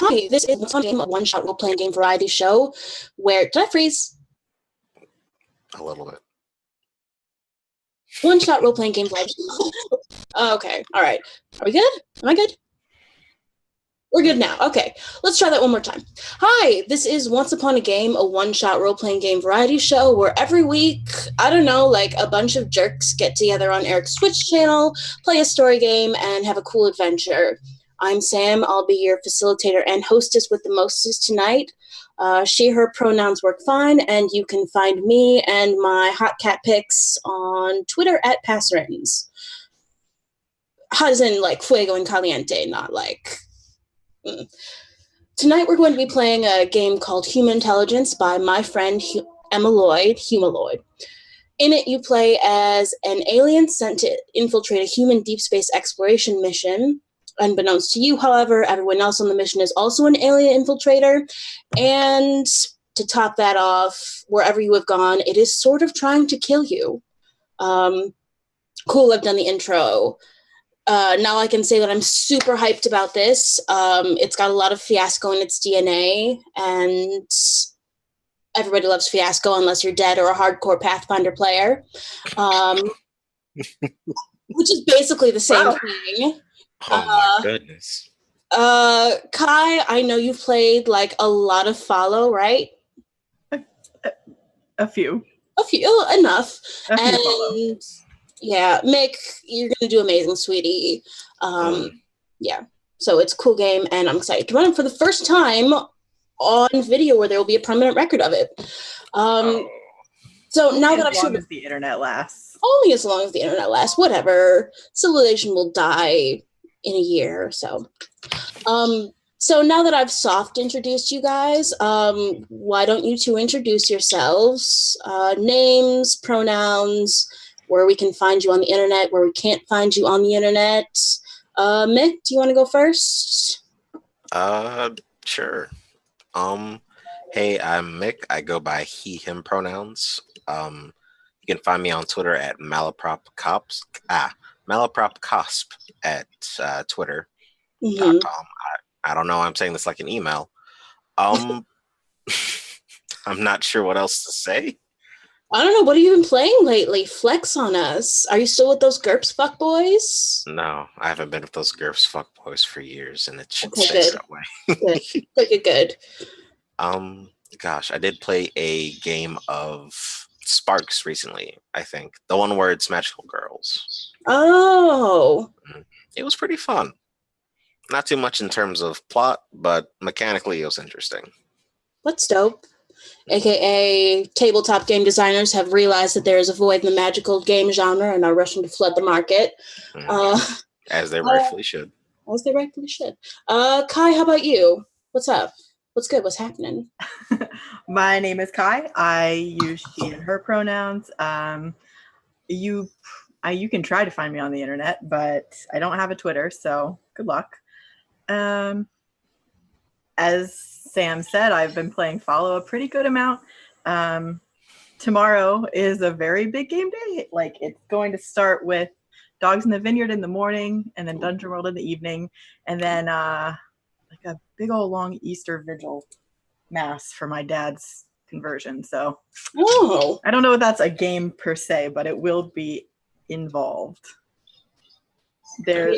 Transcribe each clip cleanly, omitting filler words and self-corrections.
Hi, this is What's on Game, a one-shot role-playing game variety show where... Did I freeze? A little bit. One-shot role-playing game variety show. Okay, all right. Are we good? Am I good? We're good now. Okay, let's try that one more time. Hi, this is Once Upon a Game, a one-shot role-playing game variety show where every week, I don't know, like a bunch of jerks get together on Eric's Twitch channel, play a story game, and have a cool adventure. I'm Sam. I'll be your facilitator and hostess with the mostest tonight. She, her pronouns work fine, and you can find me and my hot cat pics on Twitter at Passerins. Hot as in like fuego and caliente, not like... Tonight we're going to be playing a game called Human Intelligence by my friend Emma Lloyd, Humaloid. In it, you play as an alien sent to infiltrate a human deep space exploration mission. Unbeknownst to you, however, everyone else on the mission is also an alien infiltrator. And to top that off, wherever you have gone, it is sort of trying to kill you. Cool, I've done the intro. Now I can say that I'm super hyped about this. It's got a lot of fiasco in its DNA, and everybody loves fiasco unless you're dead or a hardcore Pathfinder player, which is basically the same thing. Oh my goodness. Kai, I know you've played like a lot of Follow, right? A few. Enough. A few Follow. Yeah, Mick, you're going to do amazing, sweetie. Yeah, so it's a cool game, and I'm excited to run it for the first time on video where there will be a permanent record of it. So now that I've as long as the internet lasts. Only as long as the internet lasts, whatever. Civilization will die in a year or so. So now that I've soft introduced you guys, why don't you two introduce yourselves? Names, pronouns, where we can find you on the internet, where we can't find you on the internet. Mick, do you want to go first? Sure. Hey, I'm Mick. I go by he, him pronouns. You can find me on Twitter at malapropcosp at twitter.com. I don't know. I'm saying this like an email. I'm not sure what else to say. I don't know. What have you been playing lately? Flex on us. Are you still with those GURPS fuckboys? No, I haven't been with those GURPS fuckboys for years, and it should stay that way. Good. Gosh, I did play a game of Sparks recently, I think. The one where it's magical girls. Oh. It was pretty fun. Not too much in terms of plot, but mechanically it was interesting. That's dope. AKA tabletop game designers have realized that there is a void in the magical game genre and are rushing to flood the market. As they rightfully should. As they rightfully should. Kai, how about you? What's up? What's good? What's happening? My name is Kai. I use she and her pronouns. You can try to find me on the internet, but I don't have a Twitter, so good luck. As Sam said, I've been playing Follow a pretty good amount. Tomorrow is a very big game day. Like, it's going to start with Dogs in the Vineyard in the morning, and then Dungeon World in the evening, and then like a big old long Easter vigil mass for my dad's conversion. So I don't know if that's a game per se, but it will be involved. There,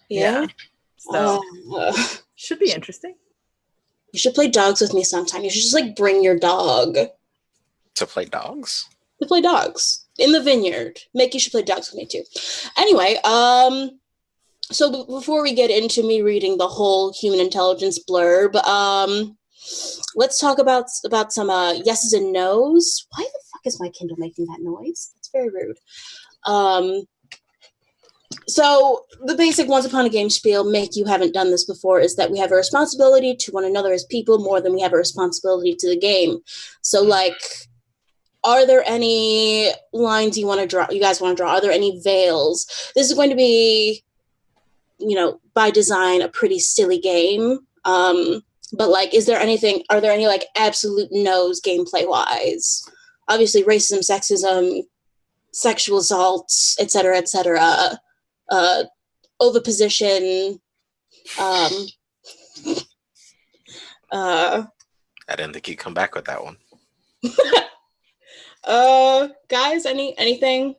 Yeah. So should be interesting. You should play dogs with me sometime. You should just like bring your dog. To play dogs? To play dogs in the vineyard. Mick, you should play dogs with me too. Anyway, so before we get into me reading the whole Human Intelligence blurb, let's talk about some yeses and nos. Why the fuck is my Kindle making that noise? It's very rude. So the basic Once Upon a Game spiel, Mick, you haven't done this before, is that we have a responsibility to one another as people more than we have a responsibility to the game. So, like, are there any lines you want to draw? You guys want to draw? Are there any veils? This is going to be, by design, a pretty silly game. But like, are there any like absolute no's gameplay wise? Obviously, racism, sexism, sexual assaults, etc., oviposition, Uh, I didn't think you'd come back with that one. guys, anything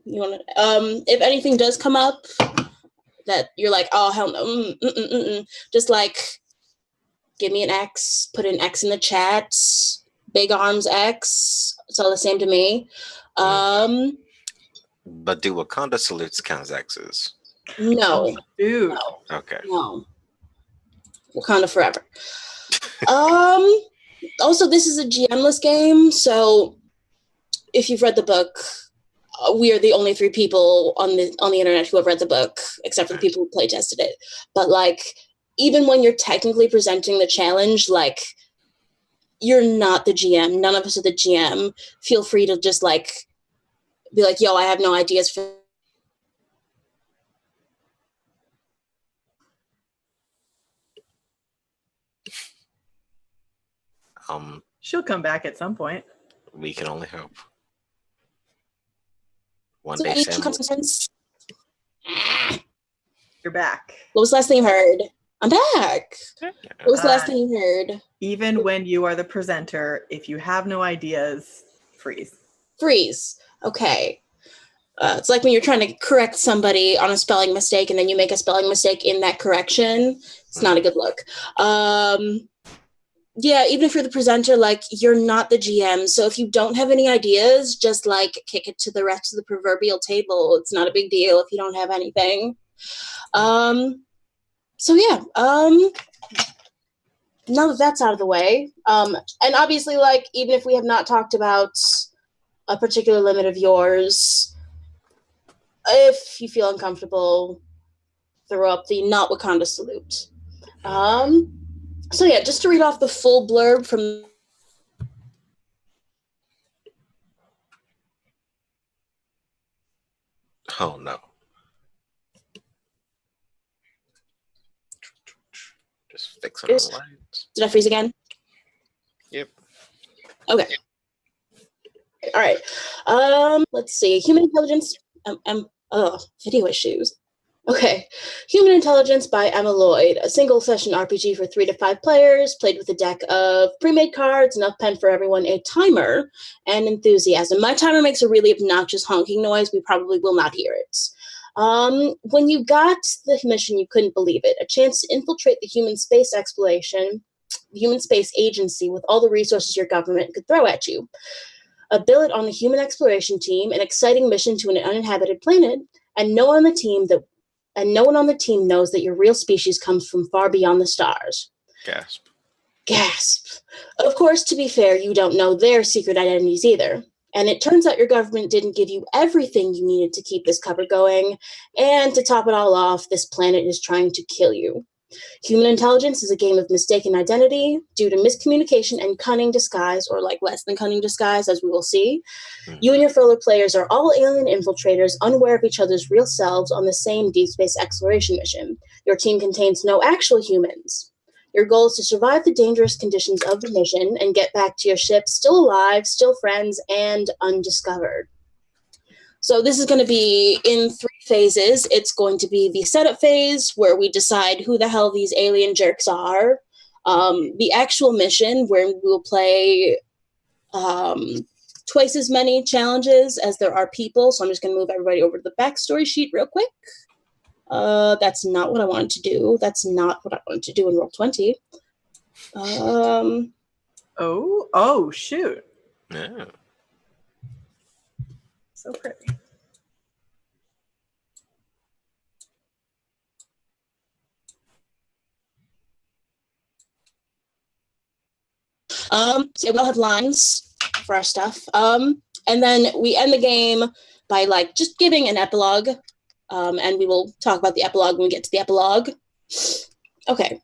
you want to? If anything does come up that you're like, oh hell no, just like give me an X, put an X in the chat. Big arms X. It's all the same to me. But do Wakanda salutes count as X's? No. Dude. No. Okay. No. Wakanda forever. Also, this is a GM-less game, so if you've read the book, we are the only 3 people on the internet who have read the book, except for the people who play tested it. But like, even when you're technically presenting the challenge, like, you're not the GM. None of us are the GM. Feel free to just like be like, yo, I have no ideas for. She'll come back at some point. We can only hope. One So day, Sam. You're back. What was the last thing you heard? I'm back. What was the last thing you heard? Even when you are the presenter, if you have no ideas, freeze. Freeze. Okay. It's like when you're trying to correct somebody on a spelling mistake and then you make a spelling mistake in that correction. It's not a good look. Yeah, even if you're the presenter, like, you're not the GM. So if you don't have any ideas, just like kick it to the rest of the proverbial table. It's not a big deal if you don't have anything. So yeah, now that that's out of the way, and obviously, like, even if we have not talked about a particular limit of yours, if you feel uncomfortable, throw up the not Wakanda salute. So yeah, just to read off the full blurb from. Oh no. Just fixing the lines. Did I freeze again? Yep. Okay. All right. Let's see. Human intelligence. Video issues. Okay. Human Intelligence by Emma Lloyd, a single session RPG for 3 to 5 players, played with a deck of pre-made cards, enough pen for everyone, a timer, and enthusiasm. My timer makes a really obnoxious honking noise. We probably will not hear it. When you got the mission, you couldn't believe it. A chance to infiltrate the human space exploration, the human space agency with all the resources your government could throw at you. A billet on the human exploration team, an exciting mission to an uninhabited planet, and no one on the team knows that your real species comes from far beyond the stars. Gasp. Gasp. Of course, to be fair, you don't know their secret identities either. And it turns out your government didn't give you everything you needed to keep this cover going. And to top it all off, this planet is trying to kill you. Human Intelligence is a game of mistaken identity due to miscommunication and cunning disguise, or like less than cunning disguise, as we will see. You and your fellow players are all alien infiltrators, unaware of each other's real selves on the same deep space exploration mission. Your team contains no actual humans. Your goal is to survive the dangerous conditions of the mission and get back to your ship still alive, still friends, and undiscovered. So this is going to be in 3 phases. It's going to be the setup phase, where we decide who the hell these alien jerks are. The actual mission, where we will play twice as many challenges as there are people. So I'm just going to move everybody over to the backstory sheet real quick. That's not what I wanted to do. That's not what I wanted to do in Roll20. Oh, shoot. Yeah. So pretty. So we'll have lines for our stuff. And then we end the game by like just giving an epilogue. And we will talk about the epilogue when we get to the epilogue. Okay.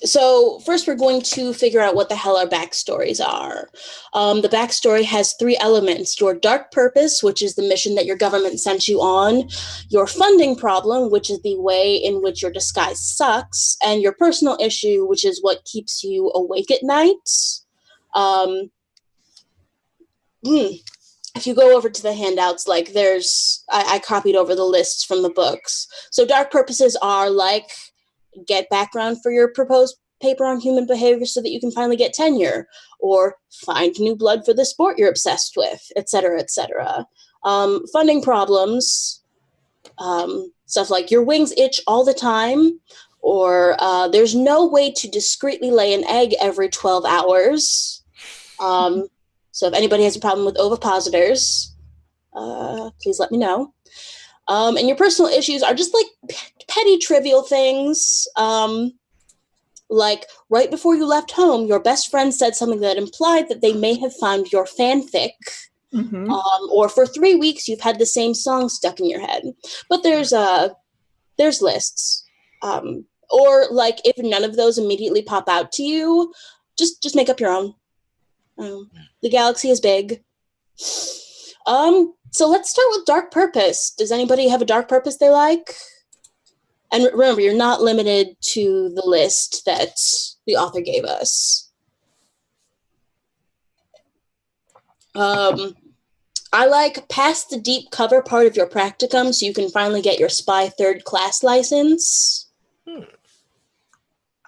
So first we're going to figure out what the hell our backstories are. The backstory has 3 elements: your dark purpose, which is the mission that your government sent you on, your funding problem, which is the way in which your disguise sucks, and your personal issue, which is what keeps you awake at night. If you go over to the handouts, like I copied over the lists from the books. So dark purposes are like get background for your proposed paper on human behavior so that you can finally get tenure, or find new blood for the sport you're obsessed with, etc., etc. Funding problems, stuff like your wings itch all the time, or there's no way to discreetly lay an egg every 12 hours. So if anybody has a problem with ovipositors, please let me know. And your personal issues are just like petty, trivial things. Like right before you left home, your best friend said something that implied that they may have found your fanfic. Mm-hmm. Or for 3 weeks you've had the same song stuck in your head. But there's lists. Or like if none of those immediately pop out to you, just make up your own. The galaxy is big. So let's start with dark purpose. Does anybody have a dark purpose they like? And remember, you're not limited to the list that the author gave us. I like pass the deep cover part of your practicum so you can finally get your spy 3rd class license.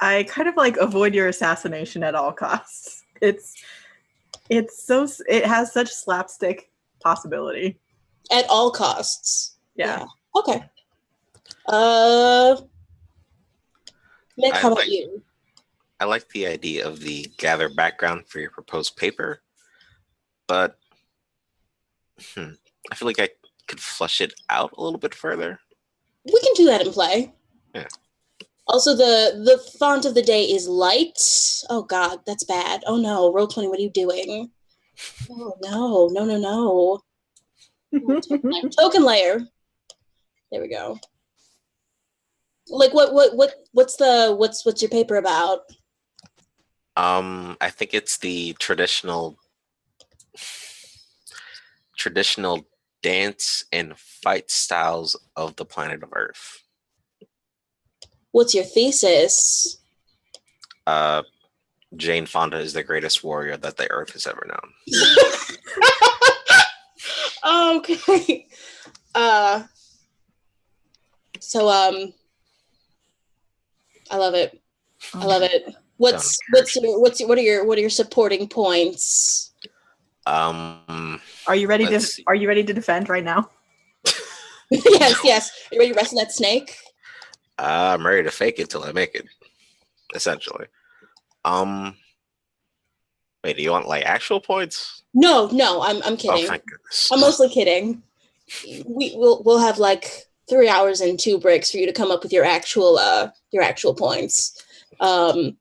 I kind of like avoid your assassination at all costs. It has such slapstick possibility. At all costs. Yeah. Okay. Nick, how about you? I like the idea of the gather background for your proposed paper, but I feel like I could flush it out a little bit further. We can do that in play. Yeah. Also, the font of the day is light. Oh God, that's bad. Oh no, Roll20, what are you doing? Oh no. Token layer. There we go. Like what's your paper about? I think it's the traditional dance and fight styles of the planet of Earth. What's your thesis? Jane Fonda is the greatest warrior that the Earth has ever known. Okay. So I love it. I love it. What are your supporting points? Are you ready to defend right now? Yes. Are you ready to wrestle that snake? I'm ready to fake it till I make it. Essentially. Wait, do you want like actual points? No, I'm kidding. Oh, thank goodness. I'm mostly kidding. We'll have like 3 hours and 2 breaks for you to come up with your actual points. Cool.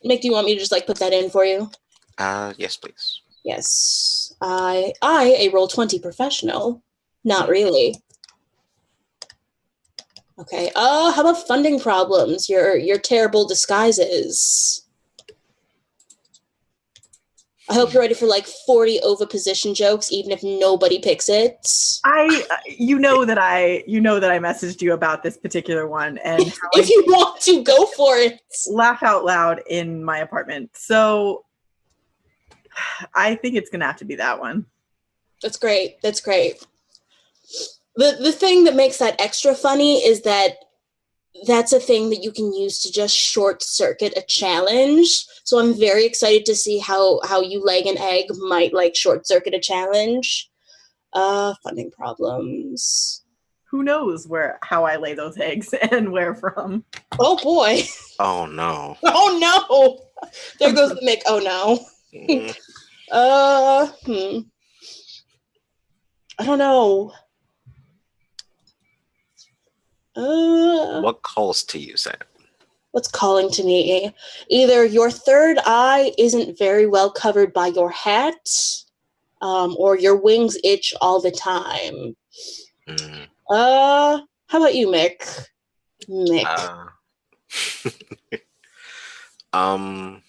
Mick, do you want me to just like put that in for you? Yes, please. Yes. I a Roll20 professional. Not really. Okay. How about funding problems? Your terrible disguises. I hope you're ready for like 40 oviposition jokes, even if nobody picks it. You know that I messaged you about this particular one, and if you want to go for it, laugh out loud in my apartment. So I think it's gonna have to be that one. That's great. The thing that makes that extra funny is that that's a thing that you can use to just short circuit a challenge. So I'm very excited to see how you laying an egg might like short circuit a challenge. Funding problems. Who knows how I lay those eggs and where from? Oh boy. Oh no. Oh no. There goes the Mick. Oh no. I don't know. What calls to you, Sam? What's calling to me? Either your third eye isn't very well covered by your hat, or your wings itch all the time. How about you, Mick? I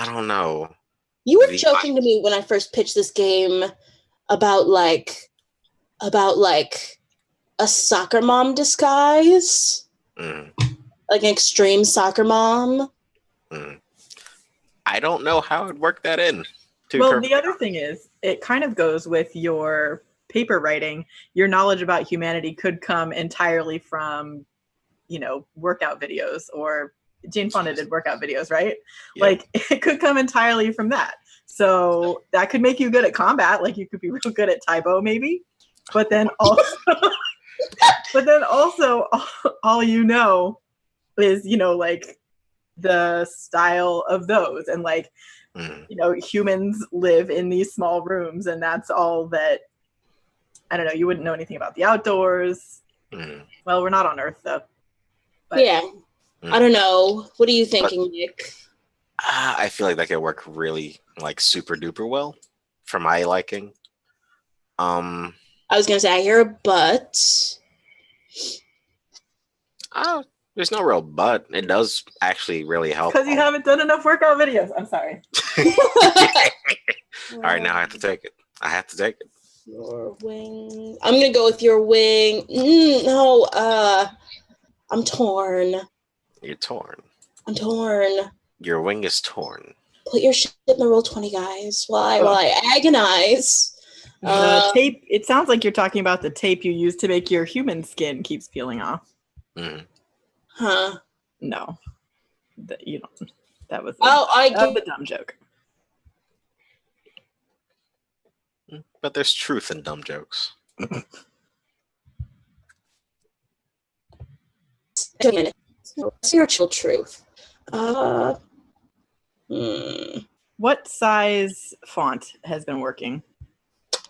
don't know. You were joking to me when I first pitched this game about like a soccer mom disguise. Like an extreme soccer mom. I don't know how I'd work that in. Well, the other thing is, it kind of goes with your paper writing, your knowledge about humanity could come entirely from, workout videos, or Jane Fonda did workout videos, right? Yeah. Like it could come entirely from that. So that could make you good at combat. Like you could be real good at Taibo maybe, but then also, all is, like the style of those, and like, humans live in these small rooms, and that's all that, I don't know, you wouldn't know anything about the outdoors. Well, we're not on Earth though. But, yeah. I don't know. What are you thinking, Nick? I feel like that could work really like super duper well for my liking. I was gonna say I hear a but. There's no real but. It does actually really help. Because you haven't done enough workout videos. I'm sorry. All right, now I have to take it. Your wing. I'm gonna go with your wing. No, I'm torn. You're torn. I'm torn. Your wing is torn. Put your shit in the Roll20, guys, while I agonize. The tape. It sounds like you're talking about the tape you use to make your human skin keeps peeling off. Huh? No, that was. I that was a dumb joke. But there's truth in dumb jokes. Spiritual truth. What size font has been working?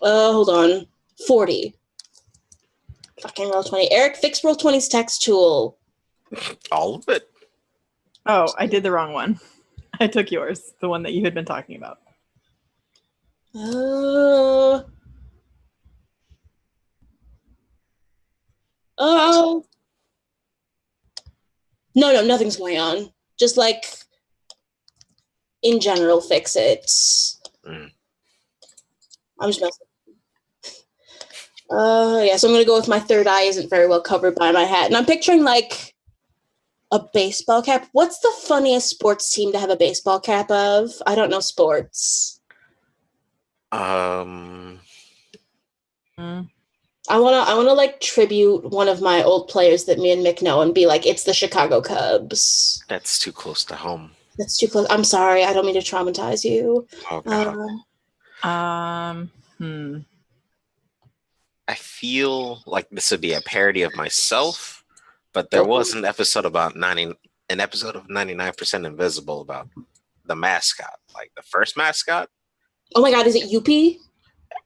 Hold on. 40. Fucking Roll20. Eric, fix Roll20's text tool. All of it. Oh, I did the wrong one. I took yours, the one that you had been talking about. Oh. No, nothing's going on. Just like in general, fix it. I'm just messing. Yeah, so I'm gonna go with my third eye isn't very well covered by my hat. And I'm picturing like a baseball cap. What's the funniest sports team to have a baseball cap of? I don't know sports. I wanna like tribute one of my old players that me and Mick know and be like, it's the Chicago Cubs. That's too close to home. That's too close. I'm sorry. I don't mean to traumatize you. Oh, God. I feel like this would be a parody of myself, but there was an episode of 99% Invisible about the mascot, like the first mascot. Oh my God, is it UP?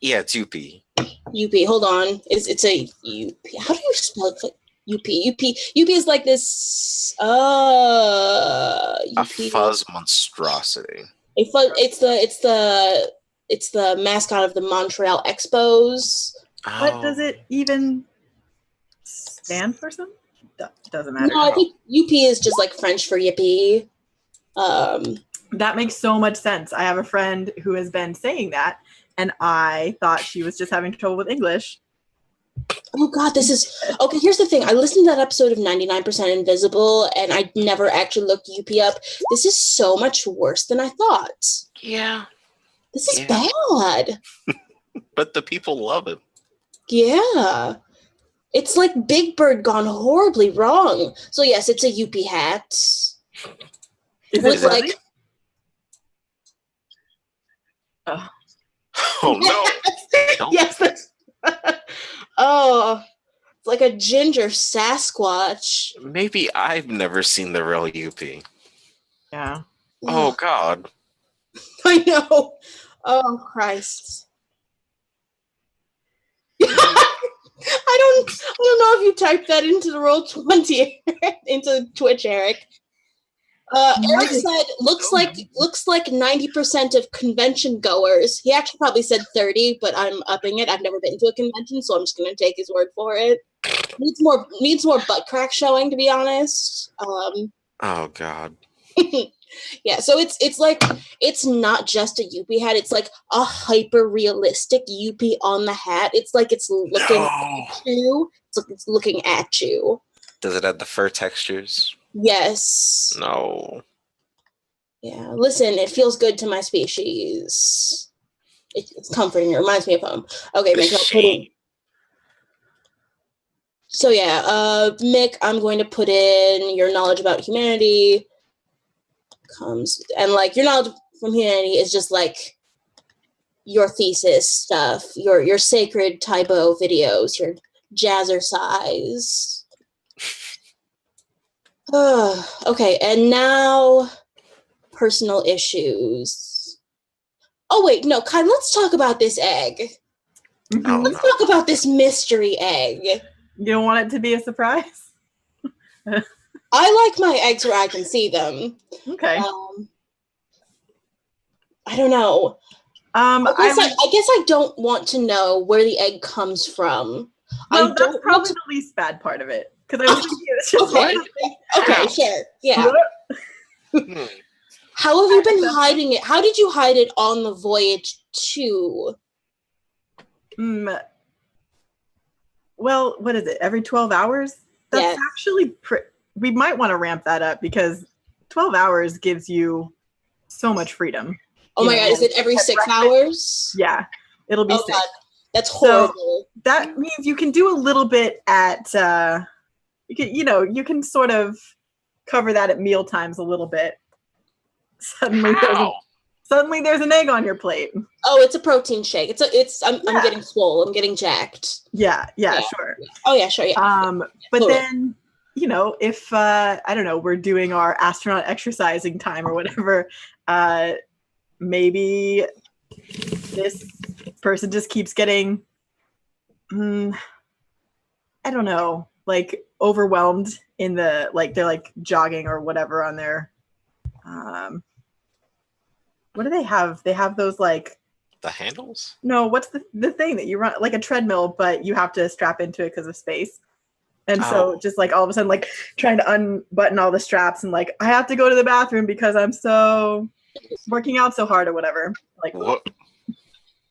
Yeah, it's UP. UP. Hold on. It's a UP. How do you spell it? UP. UP is like this. A fuzz monstrosity. It's the mascot of the Montreal Expos. Oh. What does it even stand for? Something? Doesn't matter. No, I think UP is just like French for yippee. That makes so much sense. I have a friend who has been saying that, and I thought she was just having trouble with English. Oh God, this is okay. Here's the thing: I listened to that episode of 99% Invisible, and I never actually looked UP up. This is so much worse than I thought. Yeah, this is bad. But the people love it. Yeah, it's like Big Bird gone horribly wrong. So yes, it's a UP hat. Is it like? Oh no! Yes. Oh, it's like a ginger Sasquatch. Maybe I've never seen the real UP. Yeah. Oh God. I know. Oh Christ. I don't know if you typed that into the Roll20 into Twitch, Eric. Eric said looks like 90% of convention goers. He actually probably said 30, but I'm upping it. I've never been to a convention, so I'm just gonna take his word for it. Needs more butt crack showing, to be honest. Oh God. Yeah, so it's like it's not just a UP hat, it's like a hyper realistic UP on the hat. It's like it's looking at you. It's looking at you. Does it have the fur textures? Yes. No. Yeah. Listen, it feels good to my species. It's comforting. It reminds me of home. Okay, The Mick, I'll put in. shame. So yeah, Mick, I'm going to put in your knowledge about humanity comes, and like your knowledge from humanity is just like your thesis stuff, your sacred typo videos, your jazzercise. Okay, and now personal issues. Oh wait, no, Kai, let's talk about this egg. Oh, Let's no. talk about this mystery egg. You don't want it to be a surprise? I like my eggs where I can see them. Okay. I don't know. I guess I don't want to know where the egg comes from. Well, that's probably the least bad part of it. Because I was thinking it's just okay, sure. Yeah. Hmm. How have you been hiding it? How did you hide it on the voyage to? Well, what is it? Every 12 hours? That's actually we might want to ramp that up because 12 hours gives you so much freedom. Oh my god, is it every 6 hours? Yeah, it'll be 6. God, that's horrible. So that means you can do a little bit at you can sort of cover that at meal times a little bit. Suddenly there's an egg on your plate. Oh, it's a protein shake. I'm getting swole. I'm getting jacked. Yeah, sure. Oh yeah, sure, yeah. But totally. Then, if I don't know, we're doing our astronaut exercising time or whatever, maybe this person just keeps getting I don't know, like overwhelmed in the they're like jogging or whatever on their what do they have? They have those like the handles? No, what's the thing that you run like a treadmill, but you have to strap into it because of space. And so just like all of a sudden like trying to unbutton all the straps and like I have to go to the bathroom because I'm so working out so hard or whatever. Like what?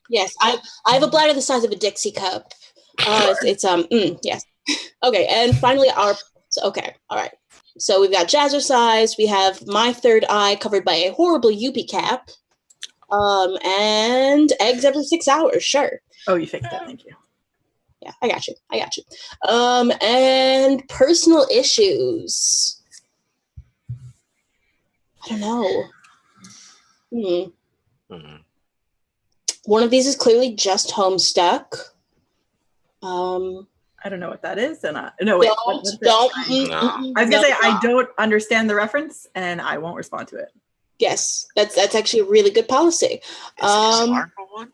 Yes, I have a bladder the size of a Dixie cup. Yes. Okay, and finally all right. So we've got jazzercise, we have my third eye covered by a horrible Yuppie cap, and eggs every 6 hours, sure. Oh, you fixed that, thank you. Yeah, I got you. And personal issues. I don't know. One of these is clearly just Homestuck. I don't know what that is, and I was gonna say I don't understand the reference, and I won't respond to it. Yes, that's actually a really good policy. Is it one?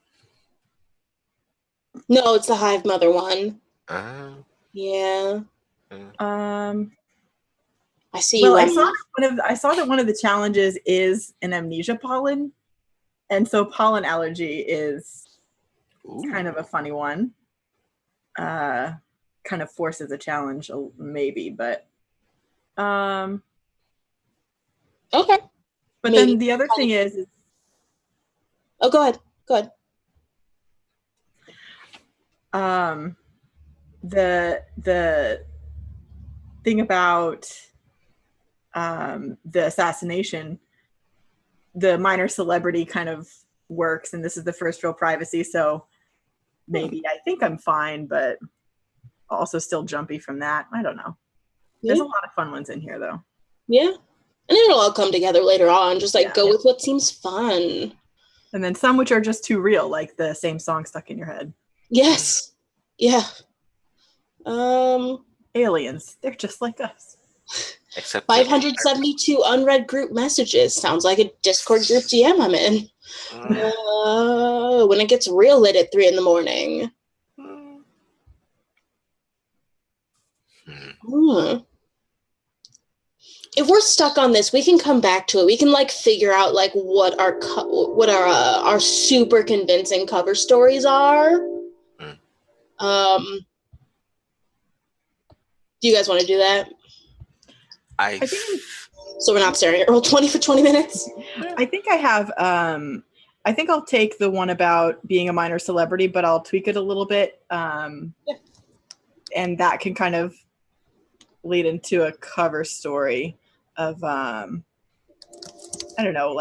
No, it's the Hive Mother one. Yeah. I see. Well, I saw that one of the challenges is an amnesia pollen, and so pollen allergy is kind of a funny one. Kind of forces a challenge, maybe, but okay. But maybe. Then the other thing is oh, go ahead. The thing about the assassination, the minor celebrity kind of works, and this is the first real privacy, so maybe I think I'm fine, but also still jumpy from that. I don't know. There's a lot of fun ones in here, though. Yeah. And it'll all come together later on. Just go with what seems fun. And then some which are just too real, like the same song stuck in your head. Yes. Yeah. Aliens. They're just like us. Except 572 unread group messages. Sounds like a Discord group DM I'm in. When it gets real lit at 3 a.m. If we're stuck on this, we can come back to it. We can figure out what our super convincing cover stories are. Do you guys want to do that? I think so. We're not staring at Roll20 for 20 minutes. I think I have. I think I'll take the one about being a minor celebrity, but I'll tweak it a little bit, and that can kind of lead into a cover story of I don't know,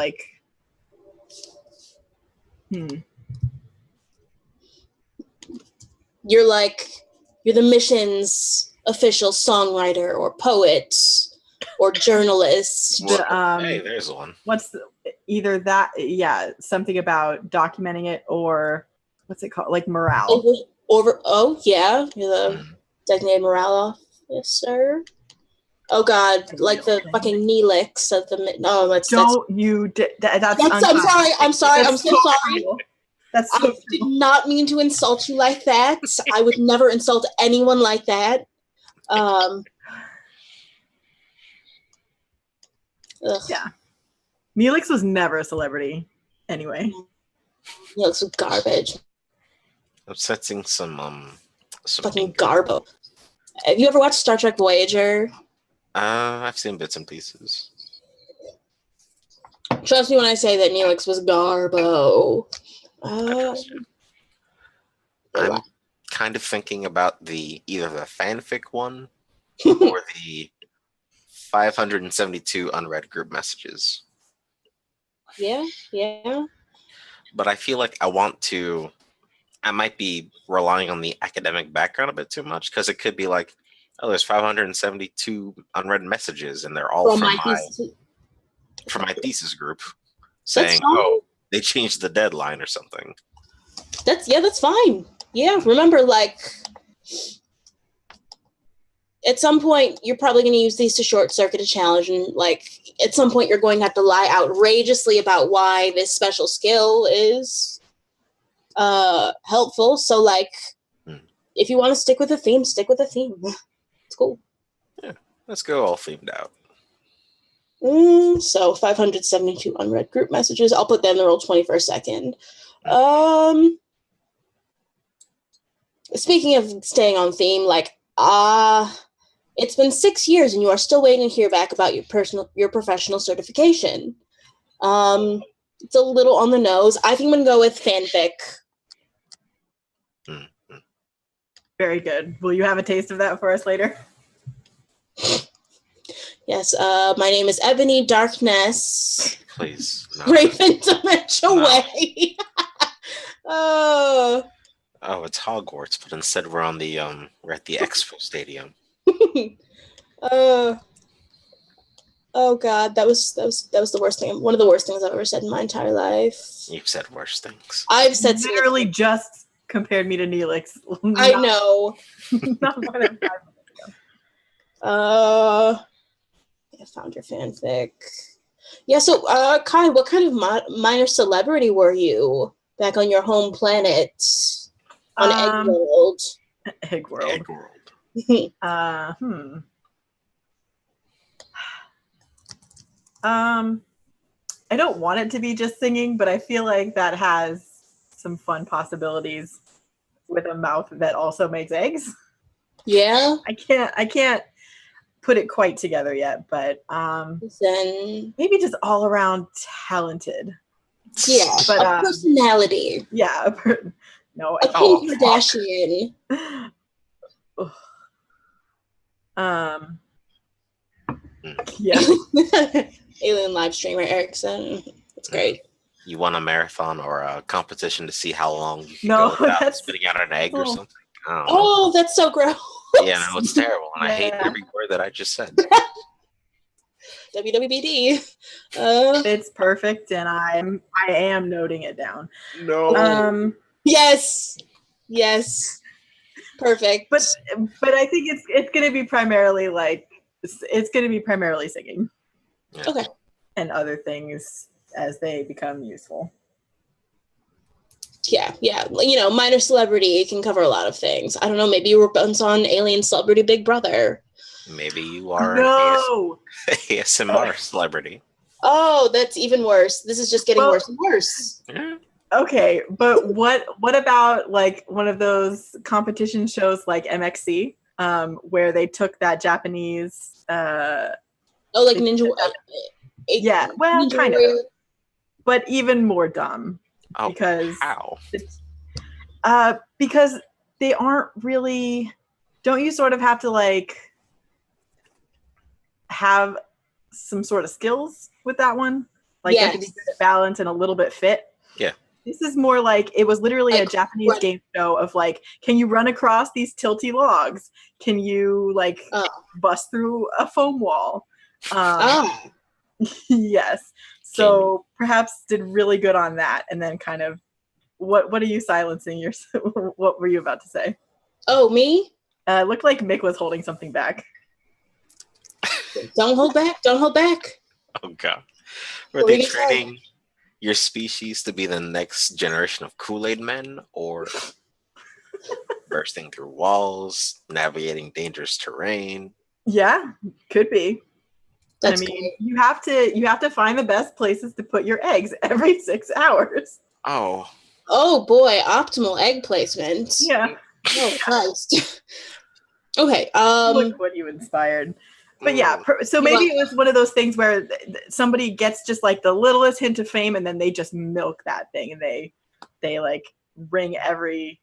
you're the mission's official songwriter or poet or journalist. Hey, there's one. Either that, something about documenting it, or what's it called? Like morale. You're the designated morale officer. Oh God, like the fucking Neelix of the. No, that's. I'm sorry. I'm so sorry. I did not mean to insult you like that. I would never insult anyone like that. Yeah. Neelix was never a celebrity anyway. Neelix was garbage. I'm sensing some fucking garbo. Have you ever watched Star Trek Voyager? I've seen bits and pieces. Trust me when I say that Neelix was garbo. I'm kind of thinking about either the fanfic one or the 572 unread group messages. Yeah. But I feel like I might be relying on the academic background a bit too much, because it could be like, oh, there's 572 unread messages, and they're all from my thesis group saying, oh, they changed the deadline or something. That's fine. Yeah, remember, at some point, you're probably going to use these to short circuit a challenge, and at some point, you're going to have to lie outrageously about why this special skill is helpful. So, if you want to stick with a theme, stick with a theme. It's cool. Yeah, let's go all themed out. So 572 unread group messages. I'll put that in the roll-20 for a second. Speaking of staying on theme, it's been 6 years and you are still waiting to hear back about your professional certification. It's a little on the nose. I think I'm gonna go with fanfic. Very good. Will you have a taste of that for us later? Yes, my name is Ebony Darkness. Please. No. Raven Dementia Way. Oh, it's Hogwarts, but instead we're at the Expo Stadium. Oh God, that was the worst thing. One of the worst things I've ever said in my entire life. You've said worse things. I've said literally just compared me to Neelix. I know. Not more than 5 minutes ago. I found your fanfic. Yeah, so Kai, what kind of minor celebrity were you back on your home planet on Eggworld? Eggworld. I don't want it to be just singing, but I feel like that has some fun possibilities with a mouth that also makes eggs. Yeah. I can't put it quite together yet, but then maybe just all around talented. Yeah, but a personality. Yeah, no, a Kim Kardashian. Yeah. Alien live streamer Erickson. That's great. You won a marathon or a competition to see how long you can go without spitting out an egg or something? Oh, that's so gross. Yeah, no, it's terrible. And I hate every word that I just said. WWBD. It's perfect, and I am noting it down. No. Yes. Perfect. But I think it's gonna be primarily singing. Yeah. Okay. And other things as they become useful. Yeah. Minor celebrity can cover a lot of things. I don't know, maybe you were once on Alien Celebrity Big Brother. Maybe you are an ASMR celebrity. Oh, that's even worse. This is just getting worse and worse. Yeah. Okay, but what about one of those competition shows like MXC, where they took that Japanese Ninja yeah, well, Ninja kind Warrior. of, but even more dumb. Oh, because how? Because they aren't really. Don't you sort of have to have some sort of skills with that one? You have to be good at balance and a little bit fit. Yeah. This is more like it was literally Like, a Japanese what? game show of like, can you run across these tilty logs? Can you like bust through a foam wall? Yes. So perhaps did really good on that, and then kind of what are you silencing? What were you about to say? Oh, me? Looked like Mick was holding something back. Don't hold back. Don't hold back. Oh god. Were they training your species to be the next generation of Kool-Aid men, or bursting through walls, navigating dangerous terrain? Yeah, could be. That's I mean, you have to find the best places to put your eggs every 6 hours. Oh. Oh boy, optimal egg placement. Yeah. Oh Christ. Okay. Look what you inspired. But yeah, so maybe it was one of those things where somebody gets just like the littlest hint of fame, and then they just milk that thing, and they like wring every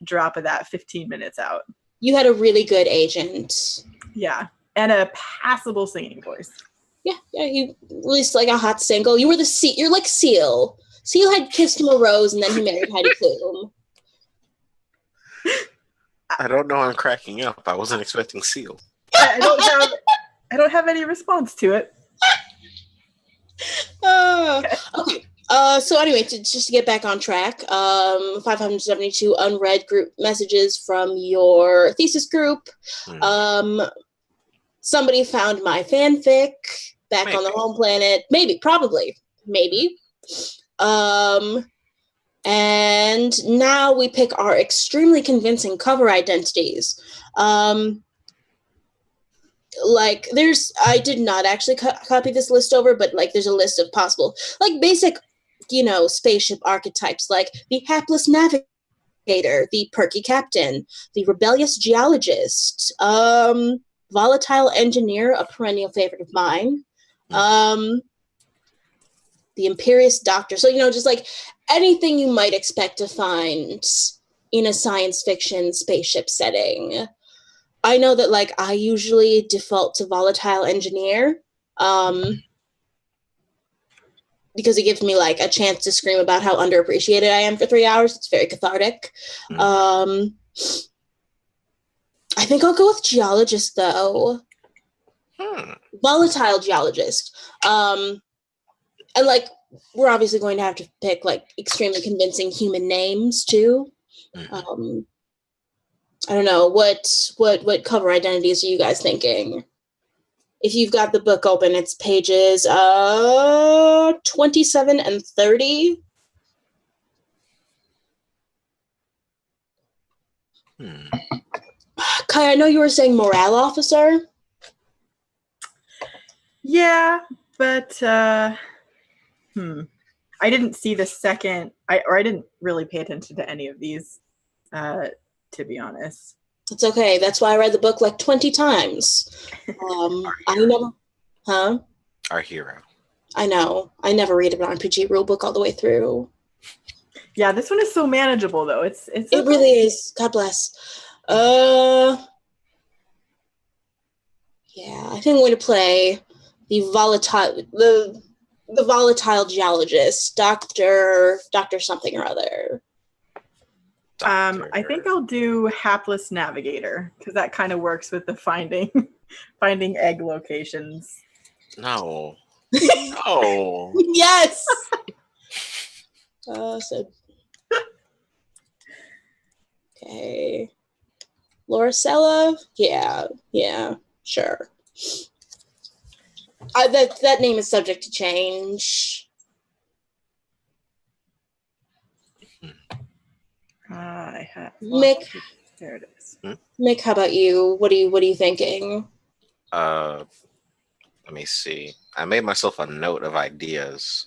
drop of that 15 minutes out. You had a really good agent. Yeah, and a passable singing voice. Yeah, you released like a hot single. You were the Seal. You're like Seal. Seal had kissed him a rose, and then he married Heidi Klum. I don't know. I'm cracking up. I wasn't expecting Seal. I don't have any response to it. Okay. So anyway, just to get back on track, 572 unread group messages from your thesis group. Somebody found my fanfic back on the home planet. Maybe, probably, maybe. And now we pick our extremely convincing cover identities. Like I did not actually copy this list over, but like there's a list of possible like basic, spaceship archetypes, like the hapless navigator, the perky captain, the rebellious geologist, volatile engineer, a perennial favorite of mine, the imperious doctor. So, just like anything you might expect to find in a science fiction spaceship setting. I know that, like, I usually default to volatile engineer because it gives me, like, a chance to scream about how underappreciated I am for 3 hours. It's very cathartic. I think I'll go with geologist, though. Volatile geologist. And, like, we're obviously going to have to pick, like, extremely convincing human names, too. I don't know, what cover identities are you guys thinking? If you've got the book open, it's pages 27 and 30. Kai, I know you were saying morale officer. Yeah, but I didn't see the second. I didn't really pay attention to any of these. To be honest. It's okay. That's why I read the book like 20 times. Our hero. I know. I never read an RPG rulebook all the way through. Yeah, this one is so manageable though. It really is. God bless. Yeah, I think I'm going to play the volatile geologist, Dr. something or other. I think I'll do hapless navigator because that kind of works with the finding egg locations. No. No. Yes. Okay. Lauricella? Yeah, sure. That name is subject to change. I have Mick. There it is. Mick, how about you? What are you thinking? Let me see. I made myself a note of ideas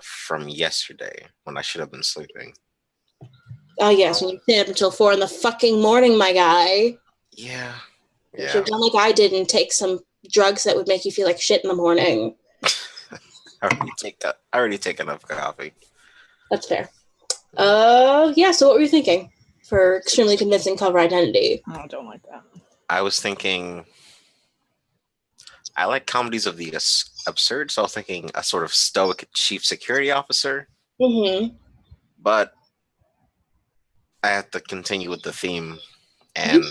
from yesterday when I should have been sleeping. Oh yes, when you stayed up until 4 a.m, my guy. Yeah. You should have done like I did and take some drugs that would make you feel like shit in the morning. I already take enough coffee. That's fair. Yeah, so what were you thinking for extremely convincing cover identity? Oh, I don't like that. I was thinking I like comedies of the absurd, so I was thinking a sort of stoic chief security officer. But I have to continue with the theme, and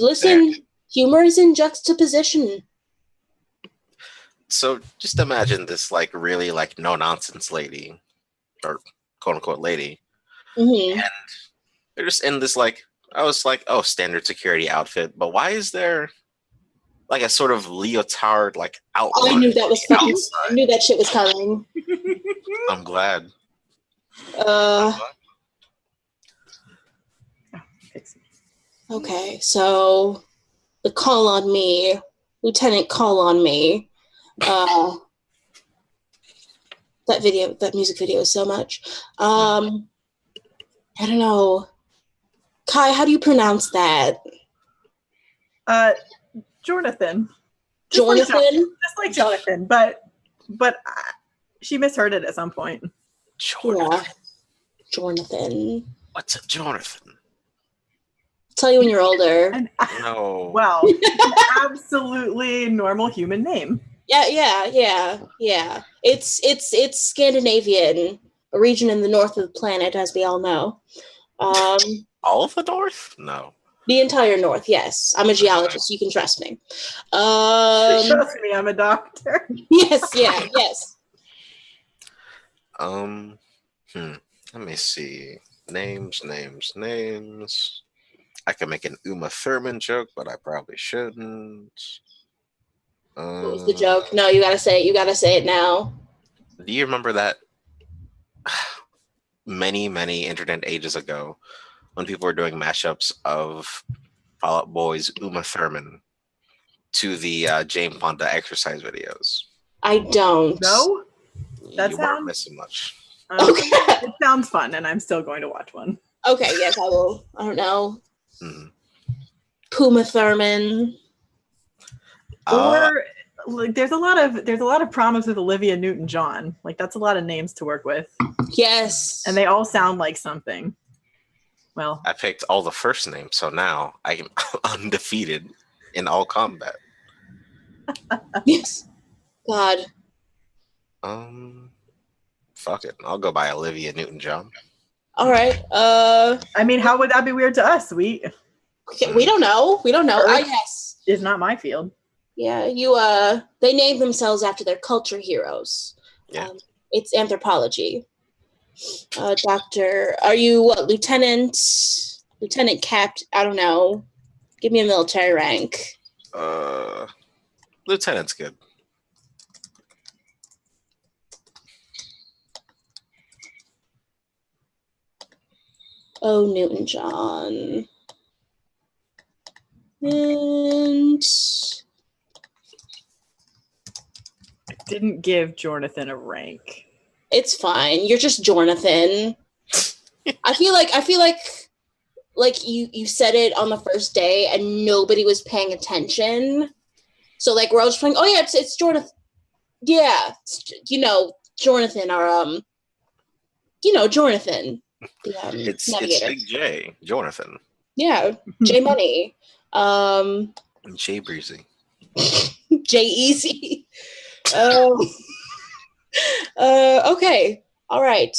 listen, humor is in juxtaposition. So just imagine this like really like no nonsense lady, or quote unquote lady, Mm-hmm. and they're just in this like, I was like, oh, standard security outfit, but why is there like a sort of leotard like outline? I knew that was fucking. outside? I knew that shit was coming. I'm glad. Okay, so the Call on Me, Lieutenant Call on Me. That music video is so much. I don't know. Kai, how do you pronounce that? Jonathan. Jonathan? Just like Jonathan, but she misheard it at some point. Jonathan. Yeah. Jonathan. What's a Jonathan? I'll tell you when you're older. No. Well, an absolutely normal human name. Yeah. It's Scandinavian, a region in the north of the planet, as we all know. All of the north? No. The entire north, yes. I'm a geologist, you can trust me. Trust me, I'm a doctor. Yes. Let me see. Names. I can make an Uma Thurman joke, but I probably shouldn't. What was the joke? No, you gotta say it. You gotta say it now. Do you remember that many internet ages ago when people were doing mashups of Fall Out Boy's Uma Thurman to the Jane Fonda exercise videos? I don't. No? You weren't missing much. Okay. It sounds fun, and I'm still going to watch one. Okay, yes, I will. I don't know. Mm-hmm. Puma Thurman. Or like, there's a lot of promise with Olivia Newton-John. Like, that's a lot of names to work with. Yes. And they all sound like something. Well, I picked all the first names, so now I am undefeated in all combat. Yes. God. Fuck it. I'll go by Olivia Newton-John. All right. I mean, how would that be weird to us? We don't know. I guess is not my field. Yeah, they name themselves after their culture heroes. Yeah. It's anthropology. Doctor, are you what, lieutenant, capt? I don't know. Give me a military rank. Lieutenant's good. Oh, Newton-John. And I didn't give Jonathan a rank. It's fine. You're just Jonathan. I feel like you said it on the first day and nobody was paying attention. So like we're all just playing, oh yeah, it's Jonathan. Yeah, Jonathan or Jonathan. It's Big J, Jonathan. Yeah, J Money. J Breezy. J Easy. Okay. All right.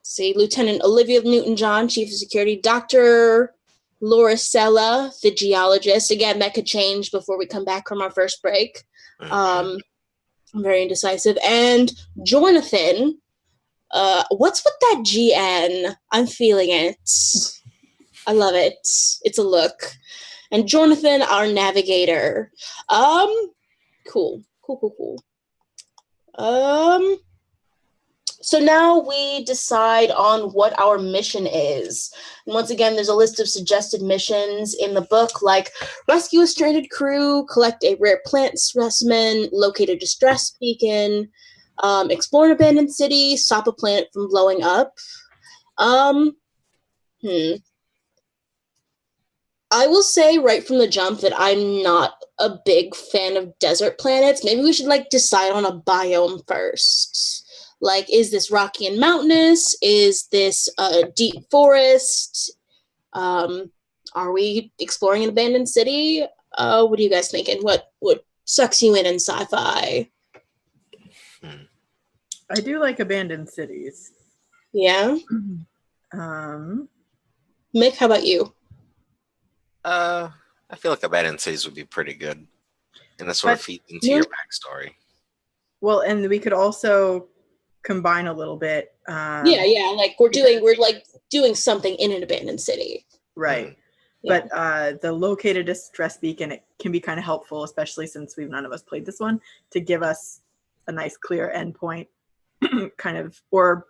See, Lieutenant Olivia Newton-John, Chief of Security. Dr. Lauricella, the geologist. Again, that could change before we come back from our first break. I'm very indecisive. And Jonathan. What's with that GN? I'm feeling it. I love it. It's a look. And Jonathan, our navigator. Cool. So now we decide on what our mission is. And once again, there's a list of suggested missions in the book, like rescue a stranded crew, collect a rare plant specimen, locate a distress beacon, explore an abandoned city, stop a planet from blowing up. I will say right from the jump that I'm not a big fan of desert planets. Maybe we should decide on a biome first. Like, is this rocky and mountainous? Is this a deep forest? Are we exploring an abandoned city? What are you guys thinking? What sucks you in sci-fi? I do like abandoned cities. Yeah. Mick, how about you? I feel like abandoned cities would be pretty good, and that sort of feeds into your backstory. Well, and we could also combine a little bit. Yeah. Like we're doing something in an abandoned city. Right. But the located distress beacon, it can be kind of helpful, especially since none of us played this one, to give us a nice clear endpoint, kind of, or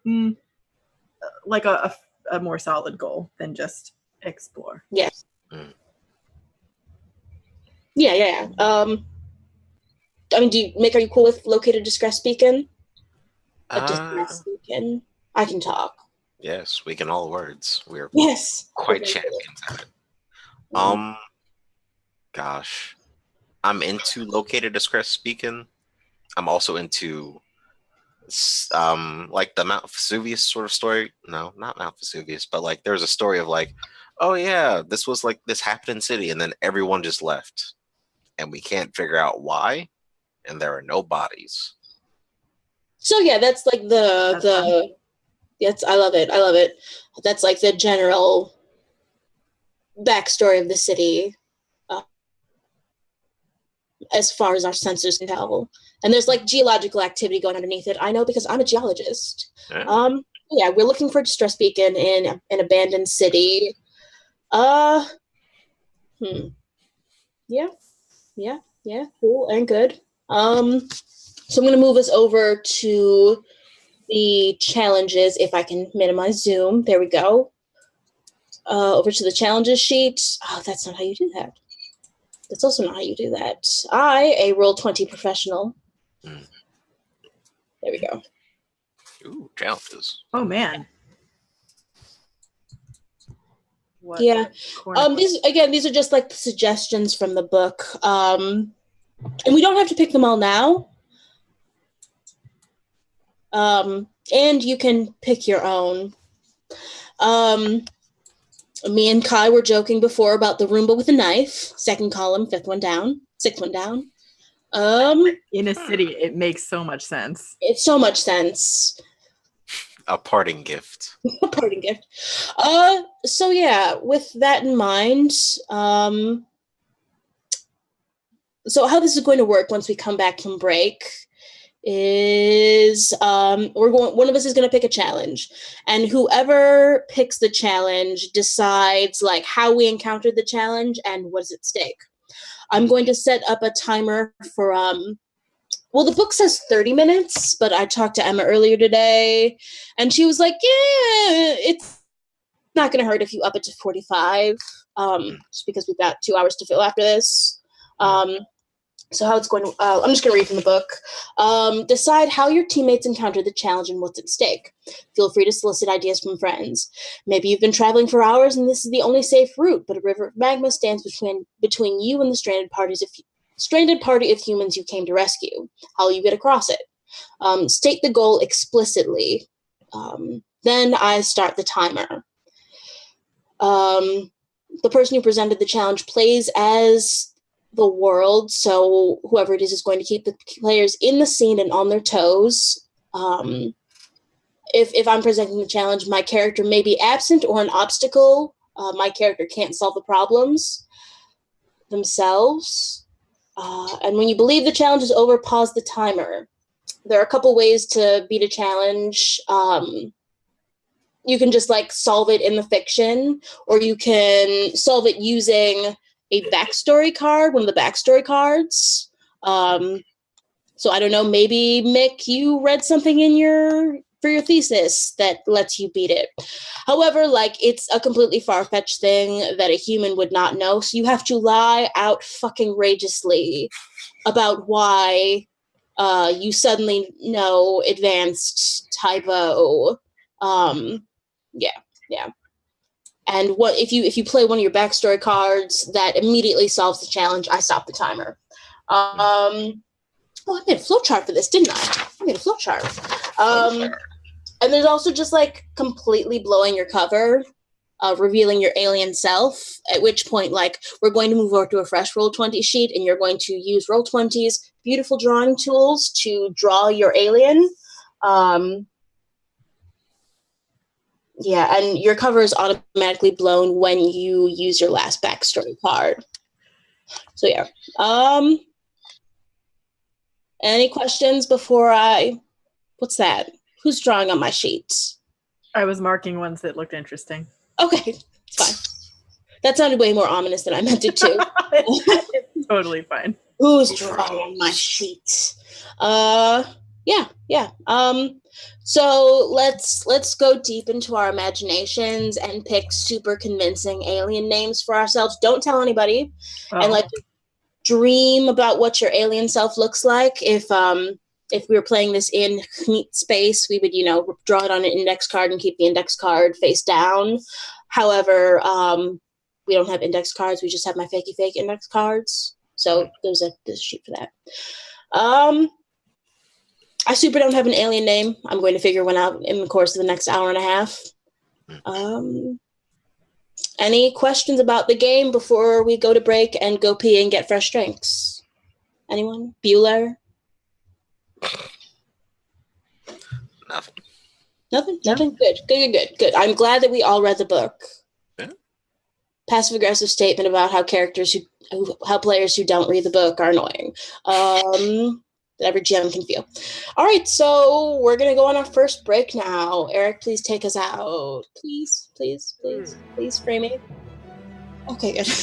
like a more solid goal than just explore. Yes. Yeah. I mean, are you cool with located distress beacon? A distress beacon. I can talk. Yes, we can all words. We're quite champions at it. Gosh, I'm into located distress beacon. I'm also into like the Mount Vesuvius sort of story. No, not Mount Vesuvius, but like there's a story of like, oh yeah, this happened in city, and then everyone just left, and we can't figure out why, and there are no bodies. So yeah, that's like yes, I love it. That's like the general backstory of the city, as far as our sensors can tell. And there's like geological activity going underneath it. I know because I'm a geologist. Yeah, we're looking for a distress beacon in an abandoned city. Yeah, cool and good. So I'm gonna move us over to the challenges, if I can minimize Zoom. There we go. Over to the challenges sheet. Oh, that's not how you do that. That's also not how you do that. A Roll20 professional. There we go. Ooh, challenges. Oh man. What these are just like the suggestions from the book. And we don't have to pick them all now. And you can pick your own. Me and Kai were joking before about the Roomba with a knife. Second column, fifth one down, sixth one down. In a city, it makes so much sense. It's so much sense. A parting gift. A parting gift. So yeah, with that in mind, so how this is going to work once we come back from break is one of us is going to pick a challenge, and whoever picks the challenge decides like how we encountered the challenge and what's at stake. I'm going to set up a timer for the book says 30 minutes, but I talked to Emma earlier today and she was like, yeah, it's not going to hurt if you up it to 45, just because we've got 2 hours to fill after this. So how it's going to, I'm just going to read from the book. Decide how your teammates encounter the challenge and what's at stake. Feel free to solicit ideas from friends. Maybe you've been traveling for hours and this is the only safe route, but a river of magma stands between you and the stranded party of humans you came to rescue. How will you get across it? State the goal explicitly. Then I start the timer. The person who presented the challenge plays as the world, so whoever it is going to keep the players in the scene and on their toes. If I'm presenting the challenge, my character may be absent or an obstacle. My character can't solve the problems themselves. And when you believe the challenge is over, pause the timer. There are a couple ways to beat a challenge. You can just like solve it in the fiction, or you can solve it using a backstory card, one of the backstory cards. So I don't know, maybe Mick, you read something for your thesis that lets you beat it. However, like it's a completely far-fetched thing that a human would not know. So you have to lie out fucking rageously about why you suddenly know advanced typo. Yeah. And what if you play one of your backstory cards that immediately solves the challenge, I stop the timer. I made a flowchart for this, didn't I? I made a flowchart. And there's also just like completely blowing your cover, revealing your alien self, at which point like we're going to move over to a fresh Roll20 sheet and you're going to use Roll20's beautiful drawing tools to draw your alien. Yeah, and your cover is automatically blown when you use your last backstory card. So yeah. Any questions before what's that? Who's drawing on my sheets? I was marking ones that looked interesting. Okay, it's fine. That sounded way more ominous than I meant it to. It's totally fine. Who's drawing on my sheets? Yeah. So let's go deep into our imaginations and pick super convincing alien names for ourselves. Don't tell anybody, and like dream about what your alien self looks like. If we were playing this in Meet Space, we would draw it on an index card and keep the index card face down. However, we don't have index cards. We just have my fakey fake index cards. So there's a sheet for that. I super don't have an alien name. I'm going to figure one out in the course of the next hour and a half. Any questions about the game before we go to break and go pee and get fresh drinks? Anyone? Bueller? Nothing. Nothing? Good. I'm glad that we all read the book. Yeah. Passive-aggressive statement about how players who don't read the book are annoying. That every GM can feel. All right, so we're going to go on our first break now. Eric, please take us out. Please frame me. Okay, good.